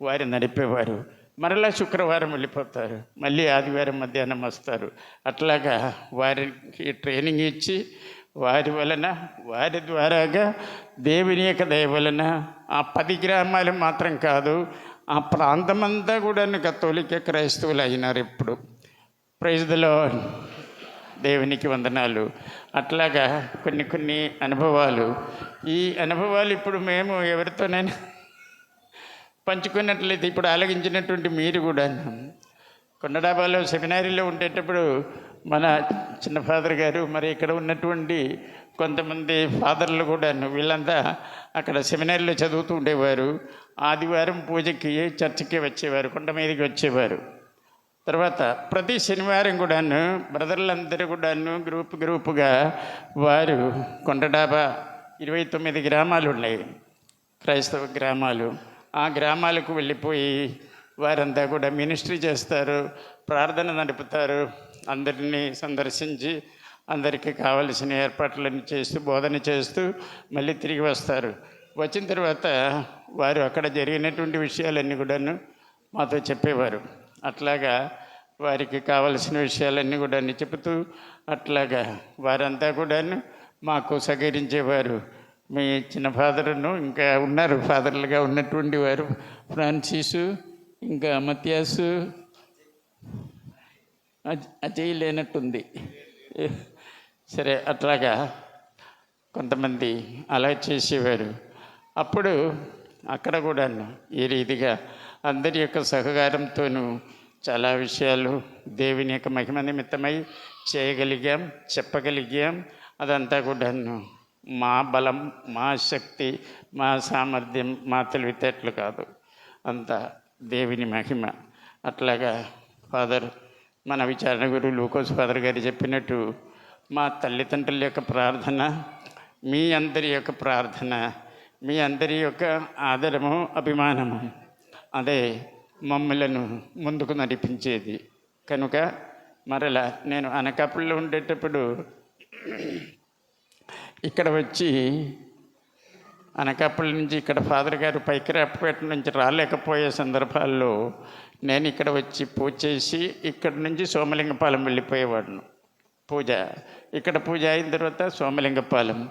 వారు నడిపేవారు. మరలా శుక్రవారం వెళ్ళిపోతారు, మళ్ళీ ఆదివారం మధ్యాహ్నం వస్తారు. అట్లాగా వారికి ట్రైనింగ్ ఇచ్చి వారి ద్వారాగా దేవుని యొక్క దయ వలన ఆ 10 గ్రామాలు మాత్రం కాదు, ఆ ప్రాంతమంతా కూడా కథోలిక క్రైస్తవులు అయినారు. ఇప్పుడు ప్రైజ్ ది లార్డ్, దేవునికి వందనాలు. అట్లాగా కొన్ని అనుభవాలు, ఈ అనుభవాలు ఇప్పుడు మేము ఎవరితోనైనా పంచుకున్నట్లయితే, ఇప్పుడు ఆలగించినటువంటి మీరు కూడా కొండడాబాలో సెమినారీలో ఉండేటప్పుడు మన చిన్న ఫాదర్ గారు, మరి ఇక్కడ ఉన్నటువంటి కొంతమంది ఫాదర్లు కూడా వీళ్ళంతా అక్కడ సెమినారీలో చదువుతూ ఉండేవారు. ఆదివారం పూజకి చర్చికి వచ్చేవారు, కొండ మీదకి వచ్చేవారు. తర్వాత ప్రతి శనివారం కూడాను బ్రదర్లందరూ కూడాను గ్రూపుగా వారు కొండడాబా 29 గ్రామాలు ఉన్నాయి, క్రైస్తవ గ్రామాలు. ఆ గ్రామాలకు వెళ్ళిపోయి వారంతా కూడా మినిస్ట్రీ చేస్తారు, ప్రార్థన నడుపుతారు, అందరినీ సందర్శించి అందరికీ కావలసిన ఏర్పాట్లన్నీ చేస్తూ బోధన చేస్తూ మళ్ళీ తిరిగి వస్తారు. వచ్చిన తర్వాత వారు అక్కడ జరిగినటువంటి విషయాలన్నీ కూడాను మాతో చెప్పేవారు. అట్లాగా వారికి కావలసిన విషయాలన్నీ కూడా చెబుతూ అట్లాగా వారంతా కూడాను మాకు సహకరించేవారు. మీ చిన్న ఫాదర్ను ఇంకా ఉన్నారు, ఫాదర్లుగా ఉన్నటువంటి వారు ఫ్రాన్సిసు, ఇంకా మత్యాసు, అజయ్ లేనట్టుంది. సరే, అట్లాగా కొంతమంది అలా చేసేవారు. అప్పుడు అక్కడ కూడాను ఈ రీతిగా అందరి యొక్క సహకారంతోనూ చాలా విషయాలు దేవుని యొక్క మహిమ నిమిత్తమై చేయగలిగాం, చెప్పగలిగాం. అదంతా కూడాను మా బలం, మా శక్తి, మా సామర్థ్యం, మా తెలివితేటలు కాదు, అంతా దేవుని మహిమ. అట్లాగా ఫాదర్, మన విచారణ గురువు లూకోస్ ఫాదర్ గారు చెప్పినట్టు మా తల్లిదండ్రుల యొక్క ప్రార్థన, మీ అందరి యొక్క ప్రార్థన, మీ అందరి యొక్క ఆదరము, అభిమానము, అదే మమ్మలను ముందుకు నడిపించేది. కనుక మరలా నేను అనకాపల్లిలో ఉండేటప్పుడు ఇక్కడ వచ్చి అనకాపల్లి నుంచి ఇక్కడ ఫాదర్ గారు పైకిరాపేట నుంచి రాలేకపోయే సందర్భాల్లో నేను ఇక్కడ వచ్చి పూజ చేసి ఇక్కడి నుంచి సోమలింగపాలెం వెళ్ళిపోయేవాడిను. పూజ ఇక్కడ పూజ అయిన తర్వాత సోమలింగపాలెం.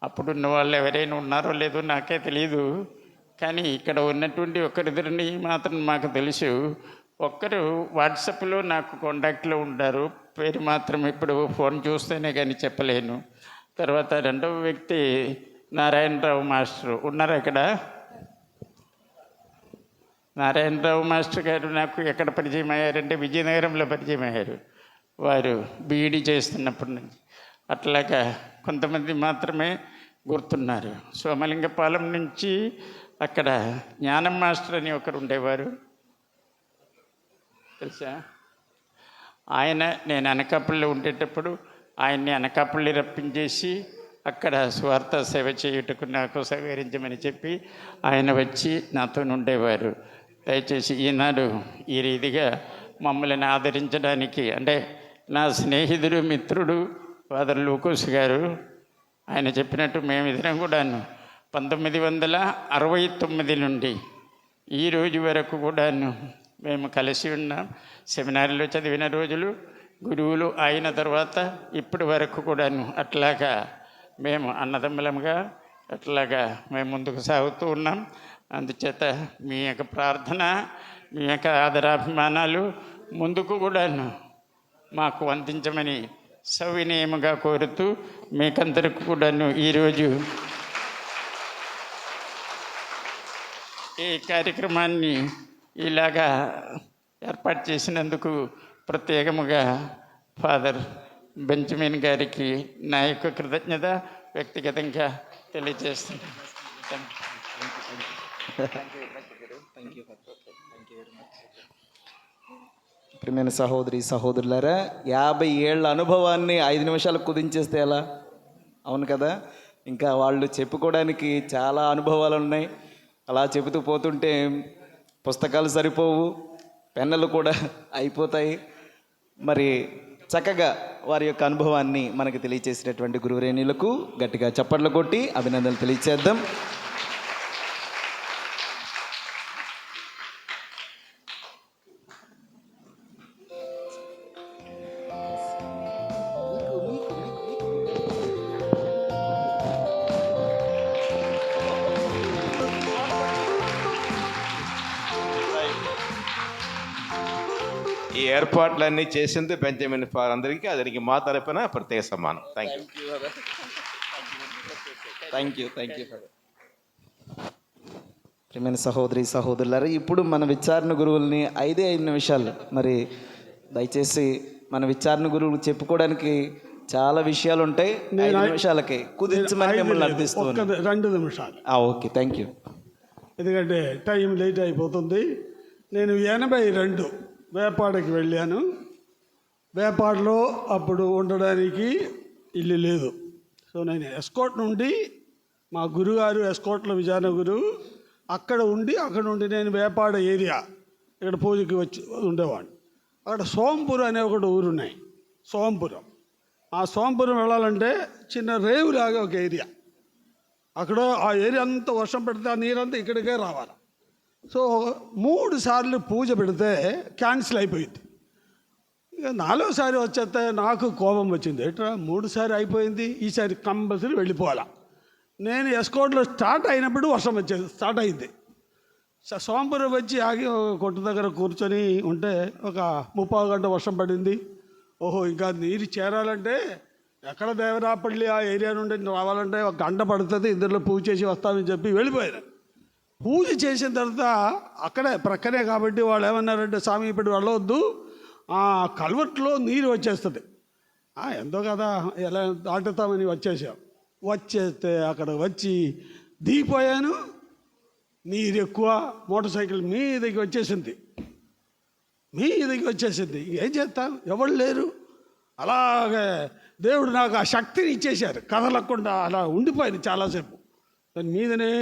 అప్పుడున్న వాళ్ళు ఎవరైనా ఉన్నారో లేదో నాకే తెలియదు, కానీ ఇక్కడ ఉన్నటువంటి ఒకరిద్దరిని మాత్రం మాకు తెలుసు. ఒక్కరు వాట్సాప్లో నాకు కాంటాక్ట్లో ఉంటారు, పేరు మాత్రం ఇప్పుడు ఫోన్ చూస్తేనే కానీ చెప్పలేను. తర్వాత రెండవ వ్యక్తి నారాయణరావు మాస్టరు ఉన్నారు. ఇక్కడ నారాయణరావు మాస్టర్ గారు నాకు ఎక్కడ పరిచయం అయ్యారంటే విజయనగరంలో పరిచయం అయ్యారు. వారు బీఈడీ చేస్తున్నప్పటి నుంచి. అట్లాగా కొంతమంది మాత్రమే గుర్తున్నారు. సోమలింగపాలెం నుంచి అక్కడ జ్ఞానం మాస్టర్ అని ఒకరు ఉండేవారు, తెలుసా? ఆయన నేను అనకాపల్లిలో ఉండేటప్పుడు ఆయన్ని అనకాపల్లి రప్పించేసి అక్కడ స్వార్థ సేవ చేయుటకు నాకు సహకరించమని చెప్పి ఆయన వచ్చి నాతో ఉండేవారు. దయచేసి ఈనాడు ఈ రీతిగా మమ్మల్ని ఆదరించడానికి, అంటే నా స్నేహితుడు, మిత్రుడు ఫాదర్ లూకోస్ గారు, ఆయన చెప్పినట్టు మేమిద్దరం కూడాను 1969 నుండి ఈ రోజు వరకు కూడాను మేము కలిసి ఉన్నాం. సెమినార్లో చదివిన రోజులు, గురువులు అయిన తర్వాత ఇప్పటి వరకు కూడాను అట్లాగా మేము అన్నదమ్ములంగా అట్లాగా మేము ముందుకు సాగుతూ ఉన్నాం. అందుచేత మీ యొక్క ప్రార్థన, మీ యొక్క ఆదరాభిమానాలు ముందుకు కూడాను మాకు అందించమని సవినయముగా కోరుతూ మీకందరికి కూడాను ఈరోజు ఈ కార్యక్రమాన్ని ఇలాగా ఏర్పాటు చేసినందుకు ప్రత్యేకముగా ఫాదర్ బెంజమిన్ గారికి నా యొక్క కృతజ్ఞత వ్యక్తిగతంగా తెలియజేస్తున్నాను. ప్రియమైన సహోదరి సహోదరులారా, 50 ఏళ్ల అనుభవాన్ని 5 నిమిషాలు కుదించేస్తే ఎలా? అవును కదా. ఇంకా వాళ్ళు చెప్పుకోవడానికి చాలా అనుభవాలు ఉన్నాయి. అలా చెబుతూ పోతుంటే పుస్తకాలు సరిపోవు, పెన్నులు కూడా అయిపోతాయి. మరి చక్కగా వారి యొక్క అనుభవాన్ని మనకు తెలియచేసినటువంటి గురువురేణులకు గట్టిగా చప్పట్లు కొట్టి అభినందనలు తెలియచేద్దాం. ఈ ఏర్పాట్లన్నీ చేసింది బెంజమిన్ ఫాదర్ అందరికీ, అతనికి మా తరపున ప్రత్యేక సమ్మానం. Thank you. ప్రియమైన సహోదరి సహోదరులారా, ఇప్పుడు మన విచారణ గురువుల్ని 5 నిమిషాలు మరి దయచేసి మన విచారణ గురువులు చెప్పుకోవడానికి చాలా విషయాలు ఉంటాయి. 5 నిమిషాలకి కుదించమని మిమ్మల్ని అర్థిస్తున్నాను. 2 నిమిషాలు. Okay, thank you. ఎందుకంటే టైం లేట్ అయిపోతుంది. నేను 82 వేపాడకి వెళ్ళాను. వేపాడలో అప్పుడు ఉండడానికి ఇల్లు లేదు. సో నేను ఎస్కోట్ నుండి, మా గురుగారు ఎస్కోట్లో విచారణ గురువు, అక్కడ నుండి నేను వేపాడ ఏరియా ఇక్కడ పూజకి వచ్చి ఉండేవాడిని. అక్కడ సోంపురం అనే ఒకటి ఊరున్నాయి, సోంపురం. ఆ సోంపురం వెళ్ళాలంటే చిన్న రేవులాగా ఒక ఏరియా. అక్కడ ఆ ఏరియా అంతా వర్షం పెడితే ఆ నీరంతా ఇక్కడికే రావాలి. సో 3 సార్లు పూజ పెడితే క్యాన్సిల్ అయిపోయింది. ఇక 4వసారి వచ్చేస్తే నాకు కోపం వచ్చింది. ఎట్లా 3 సారి అయిపోయింది, ఈసారి కంపల్సరీ వెళ్ళిపోవాలా. నేను ఎస్కోట్లో స్టార్ట్ అయినప్పుడు వర్షం వచ్చేది, స్టార్ట్ అయింది. సోంపురం వచ్చి ఆగి కొట్టు దగ్గర కూర్చొని ఉంటే ఒక 30 గంట వర్షం పడింది. ఓహో, ఇంకా నీరు చేరాలంటే ఎక్కడ దేవరాపల్లి ఆ ఏరియా నుండి రావాలంటే 1 గంట పడుతుంది, ఇందులో పూజ చేసి వస్తామని చెప్పి వెళ్ళిపోయాను. పూజ చేసిన తర్వాత అక్కడే ప్రక్కనే కాబట్టి వాళ్ళు ఏమన్నారంటే, స్వామి ఇప్పుడు వెళ్ళవద్దు, ఆ కల్వర్ట్లో నీరు వచ్చేస్తుంది. ఎంతో కదా ఎలా దాటుతామని వచ్చేస్తే అక్కడ వచ్చి దిగిపోయాను. నీరు ఎక్కువ, మోటార్ సైకిల్ మీదకి వచ్చేసింది. ఏం చేస్తాం, ఎవరు లేరు. అలాగే దేవుడు నాకు ఆ శక్తిని ఇచ్చేశారు, కదలకుండా అలా ఉండిపోయింది చాలాసేపు. దాని మీదనే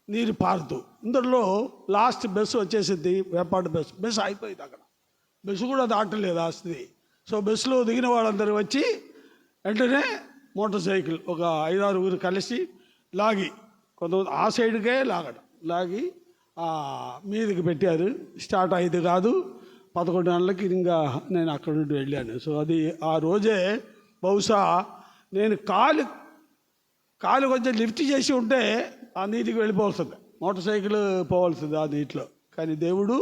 నీరు పారుతూ ఇందులో లాస్ట్ బస్సు వచ్చేసింది, వేపాడు బస్సు అయిపోయింది. అక్కడ బస్సు కూడా దాటలేదు ఆ స్థితి. సో బస్సులో దిగిన వాళ్ళందరూ వచ్చి వెంటనే మోటార్ సైకిల్ ఒక 5-6 కలిసి లాగి కొంతమంది ఆ సైడ్కే లాగి మీదకి పెట్టారు. స్టార్ట్ అయ్యేది కాదు. 11 గంటలకి ఇంకా నేను అక్కడ నుండి వెళ్ళాను. సో అది ఆ రోజే బహుశా నేను కాలు కొంచెం లిఫ్ట్ చేసి ఉంటే ఆ నీటికి వెళ్ళిపోవాల్సింది, మోటార్ సైకిల్ పోవాల్సింది ఆ నీటిలో. కానీ దేవుడు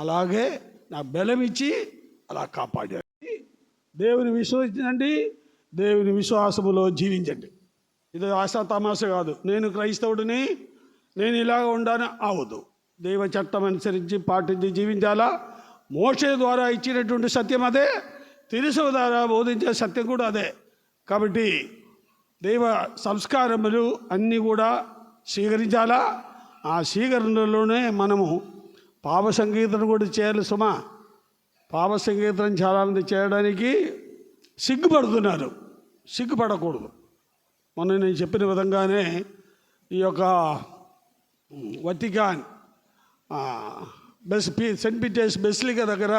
అలాగే నా బలం ఇచ్చి అలా కాపాడాడు. దేవుని విశ్వసించండి, దేవుని విశ్వాసములో జీవించండి. ఇది ఆశా తమాష కాదు. నేను క్రైస్తవుడిని, నేను ఇలాగ ఉండాలని అవదు. దైవ చట్టం అనుసరించి పాటించి జీవించాలా. మోషే ద్వారా ఇచ్చినటువంటి సత్యం అదే, తిరుసవ ద్వారా బోధించే సత్యం కూడా అదే. కాబట్టి దైవ సంస్కారములు అన్నీ కూడా స్వీకరించాలా. ఆ స్వీకరణలోనే మనము పాప సంగీతం కూడా చేయాలి సుమా. పాప సంగీతం చాలామంది చేయడానికి సిగ్గుపడుతున్నారు. సిగ్గుపడకూడదు. మొన్న నేను చెప్పిన విధంగానే ఈ యొక్క వటికాన్ సెయింట్ పీటర్స్ బెసిలికా దగ్గర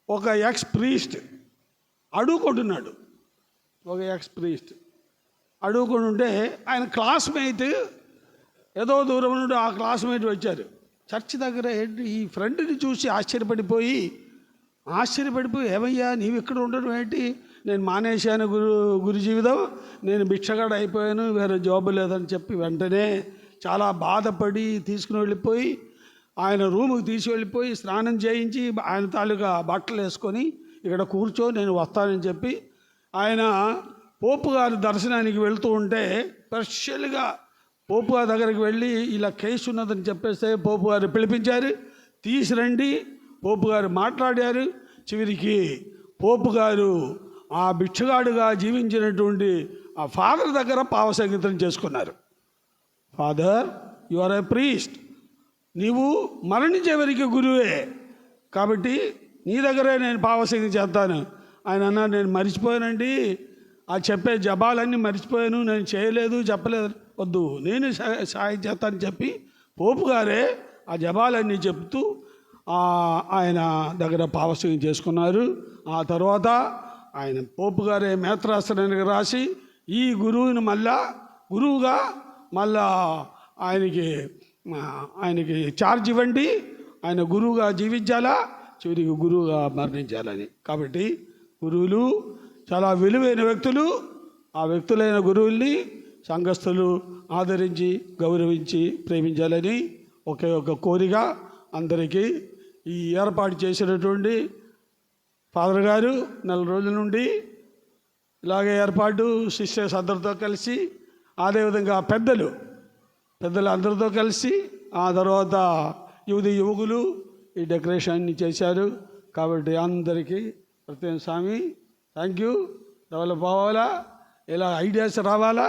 ఒక ఎక్స్ ప్రీస్ట్ అడుగుకుంటున్నాడు. అడుగుకుంటుంటే ఆయన క్లాస్మేట్ ఏదో దూరం నుండి ఆ క్లాస్మేట్ వచ్చారు. చర్చి దగ్గర ఏంటి ఈ ఫ్రెండ్ని చూసి ఆశ్చర్యపడిపోయి ఏమయ్యా నీవు ఇక్కడ ఉండడం ఏంటి, నేను మానేశాను గురు జీవితం, నేను భిక్షగాడు అయిపోయాను, వేరే జాబ్ లేదని చెప్పి వెంటనే చాలా బాధపడి తీసుకుని వెళ్ళిపోయి ఆయన రూముకి తీసుకెళ్ళిపోయి స్నానం చేయించి ఆయన తాలూకా బట్టలు వేసుకొని ఇక్కడ కూర్చో నేను వస్తానని చెప్పి ఆయన పోపు గారి దర్శనానికి వెళ్తూ ఉంటే స్పెషల్గా పోపు గారి దగ్గరికి వెళ్ళి ఇలా కేసు ఉన్నదని చెప్పేస్తే పోపు గారు పిలిపించారు, తీసిరండి. పోపు గారు మాట్లాడారు. చివరికి పోపు గారు ఆ భిక్షగాడుగా జీవించినటువంటి ఆ ఫాదర్ దగ్గర పావసంగీతం చేసుకున్నారు. Father, you are a priest, నీవు మరణించే వరకు గురువే, కాబట్టి నీ దగ్గరే నేను పావసంగీతం చేస్తాను. ఆయన అన్నారు, నేను మర్చిపోయానండి, ఆ చెప్పే జపాలన్నీ మర్చిపోయాను, నేను చేయలేదు, చెప్పలేదు. వద్దు, నేను సాయం చేస్తానని చెప్పి పోపు గారే ఆ జపాలన్నీ చెప్తూ ఆయన దగ్గర పావసంగీతం చేసుకున్నారు. ఆ తర్వాత ఆయన పోపు గారే మేత్రాసనానికి రాసి ఈ గురువుని మళ్ళా గురువుగా మళ్ళా ఆయనకి ఛార్జ్ ఇవ్వండి, ఆయన గురువుగా జీవించాలా, చివరికి గురువుగా మరణించాలని. కాబట్టి గురువులు చాలా విలువైన వ్యక్తులు. ఆ వ్యక్తులైన గురువుల్ని సంఘస్థులు ఆదరించి గౌరవించి ప్రేమించాలని ఒకే ఒక కోరిక అందరికీ. ఈ ఏర్పాటు చేసినటువంటి ఫాదర్ గారు 4 రోజుల నుండి ఇలాగే ఏర్పాటు సిస్టర్స్ అందరితో కలిసి, అదేవిధంగా పెద్దలు అందరితో కలిసి, ఆ తర్వాత యువకులు ఈ డెకరేషన్ని చేశారు. కాబట్టి అందరికీ ప్రత్యేక స్వామి థ్యాంక్ యూ. డెవలప్ అవ్వాలా, ఇలా ఐడియాస్ రావాలా,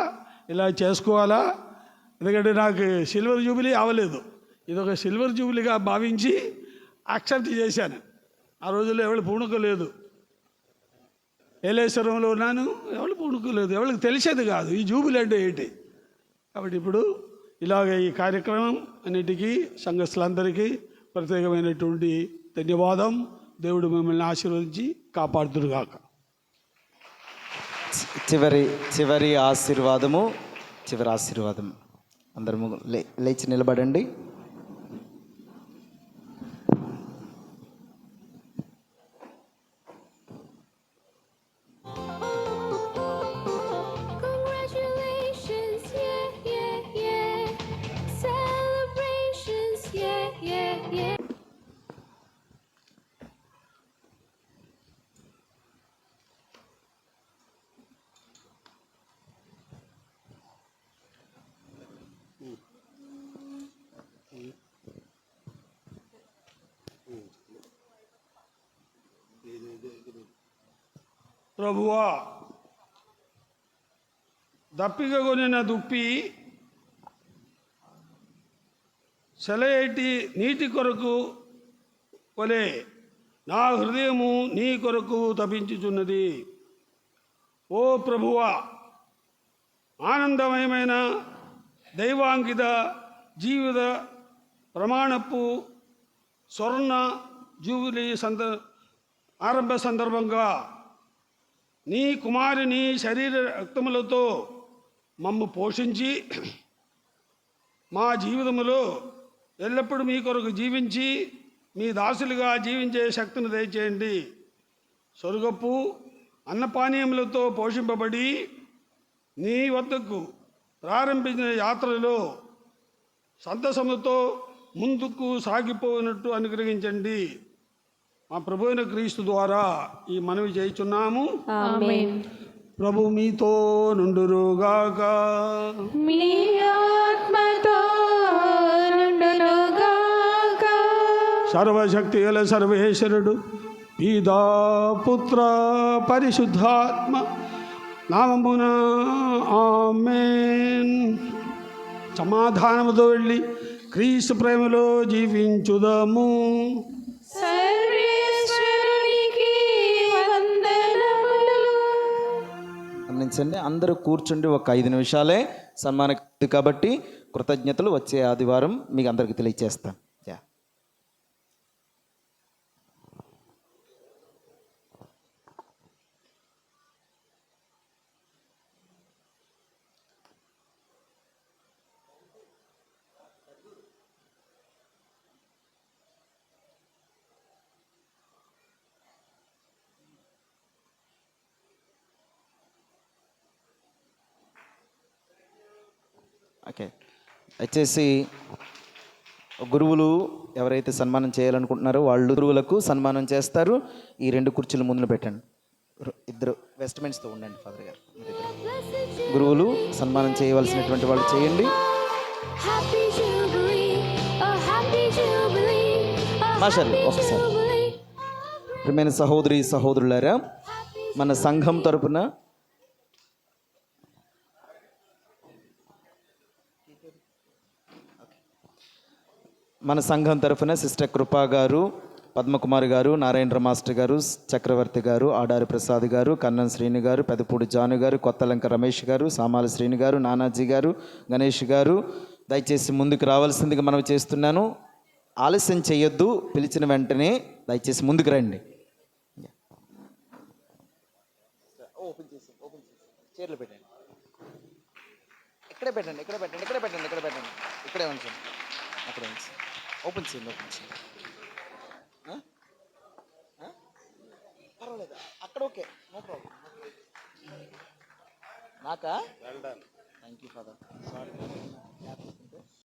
ఇలా చేసుకోవాలా. ఎందుకంటే నాకు సిల్వర్ జూబిలీ అవ్వలేదు, ఇదొక సిల్వర్ జూబిలీగా భావించి యాక్సెప్ట్ చేశాను. ఆ రోజుల్లో ఎవరు పూనుకోలేదు, ఏలేశ్వరంలో ఉన్నాను, ఎవరు పూనుకోలేదు, ఎవరికి తెలిసేది కాదు ఈ జూబిలీ అంటే ఏంటి. కాబట్టి ఇప్పుడు ఇలాగ ఈ కార్యక్రమం అన్నిటికీ సంఘస్థులందరికీ ప్రత్యేకమైనటువంటి ధన్యవాదం. దేవుడు మిమ్మల్ని ఆశీర్వదించి కాపాడుదురుగాక. చివరి ఆశీర్వాదము, అందరము లేచి నిలబడండి. ప్రభువా, దప్పిక కొనిన దుప్పి సెలయేటి నీటి కొరకు వలె నా హృదయము నీ కొరకు తపించుచున్నది. ఓ ప్రభువా, ఆనందమయమైన దైవాంకిత జీవిత ప్రమాణపు స్వర్ణ జూబిలీ ఆరంభ సందర్భంగా నీ కుమారుని శరీర రక్తములతో మమ్ము పోషించి మా జీవితములో ఎల్లప్పుడూ మీ కొరకు జీవించి మీ దాసులుగా జీవించే శక్తిని దయచేయండి. స్వర్గపు అన్నపానీయములతో పోషింపబడి నీ వద్దకు ప్రారంభించిన యాత్రలో సంతసముతో ముందుకు సాగిపోయినట్టు అనుగ్రహించండి. మా ప్రభు అయిన క్రీస్తు ద్వారా ఈ మనవి చేయుచున్నాము. ఆమేన్. ప్రభు మీతో నుండురుగాక. మీ ఆత్మతో నుండురుగాక. సర్వశక్తి గల సర్వేశ్వరుడు పితా పుత్ర పరిశుద్ధాత్మ నామమున ఆమేన్. సమాధానముతో వెళ్ళి క్రీస్తు ప్రేమలో జీవించుదాము. సర్వేశ్వరునికి వందనములు. గమనించండి, అందరూ కూర్చుండి ఒక 5 నిమిషాలే సన్మానం కాబట్టి కృతజ్ఞతలు వచ్చే ఆదివారం మీకు అందరికీ తెలియజేస్తాను. ఓకే, వచ్చేసి గురువులు ఎవరైతే సన్మానం చేయాలనుకుంటున్నారో వాళ్ళు గురువులకు సన్మానం చేస్తారు. ఈ 2 కుర్చీలు ముందున పెట్టండి. ఇద్దరు వెస్ట్మెంట్స్తో ఉండండి ఫాదర్ గారు. గురువులు సన్మానం చేయవలసినటువంటి వాళ్ళు చేయండి. మాస్టర్లు ఒకసారి. ప్రియమైన సహోదరి సహోదరులారా, మన సంఘం తరపున సిస్టర్ కృపా గారు, పద్మకుమారి గారు, నారాయణ మాస్టర్ గారు, చక్రవర్తి గారు, ఆడారి ప్రసాద్ గారు, కన్నం శ్రీని గారు, పెదపూడి జాను గారు, కొత్తలంక రమేష్ గారు, సామాల శ్రీని గారు, నానాజీ గారు, గణేష్ గారు దయచేసి ముందుకు రావాల్సిందిగా మనం చేస్తున్నాను. ఆలస్యం చేయొద్దు, పిలిచిన వెంటనే దయచేసి ముందుకు రండి. చీరలు పెట్టండి, ఇక్కడే పెట్టండి, ఇక్కడే ఉంచండి, అక్కడే ఉంచండి. ఓపెన్ చేయండి. పర్వాలేదు, అక్కడ ఓకే, నో ప్రాబ్లం. నాకా? Thank you father. సారీ.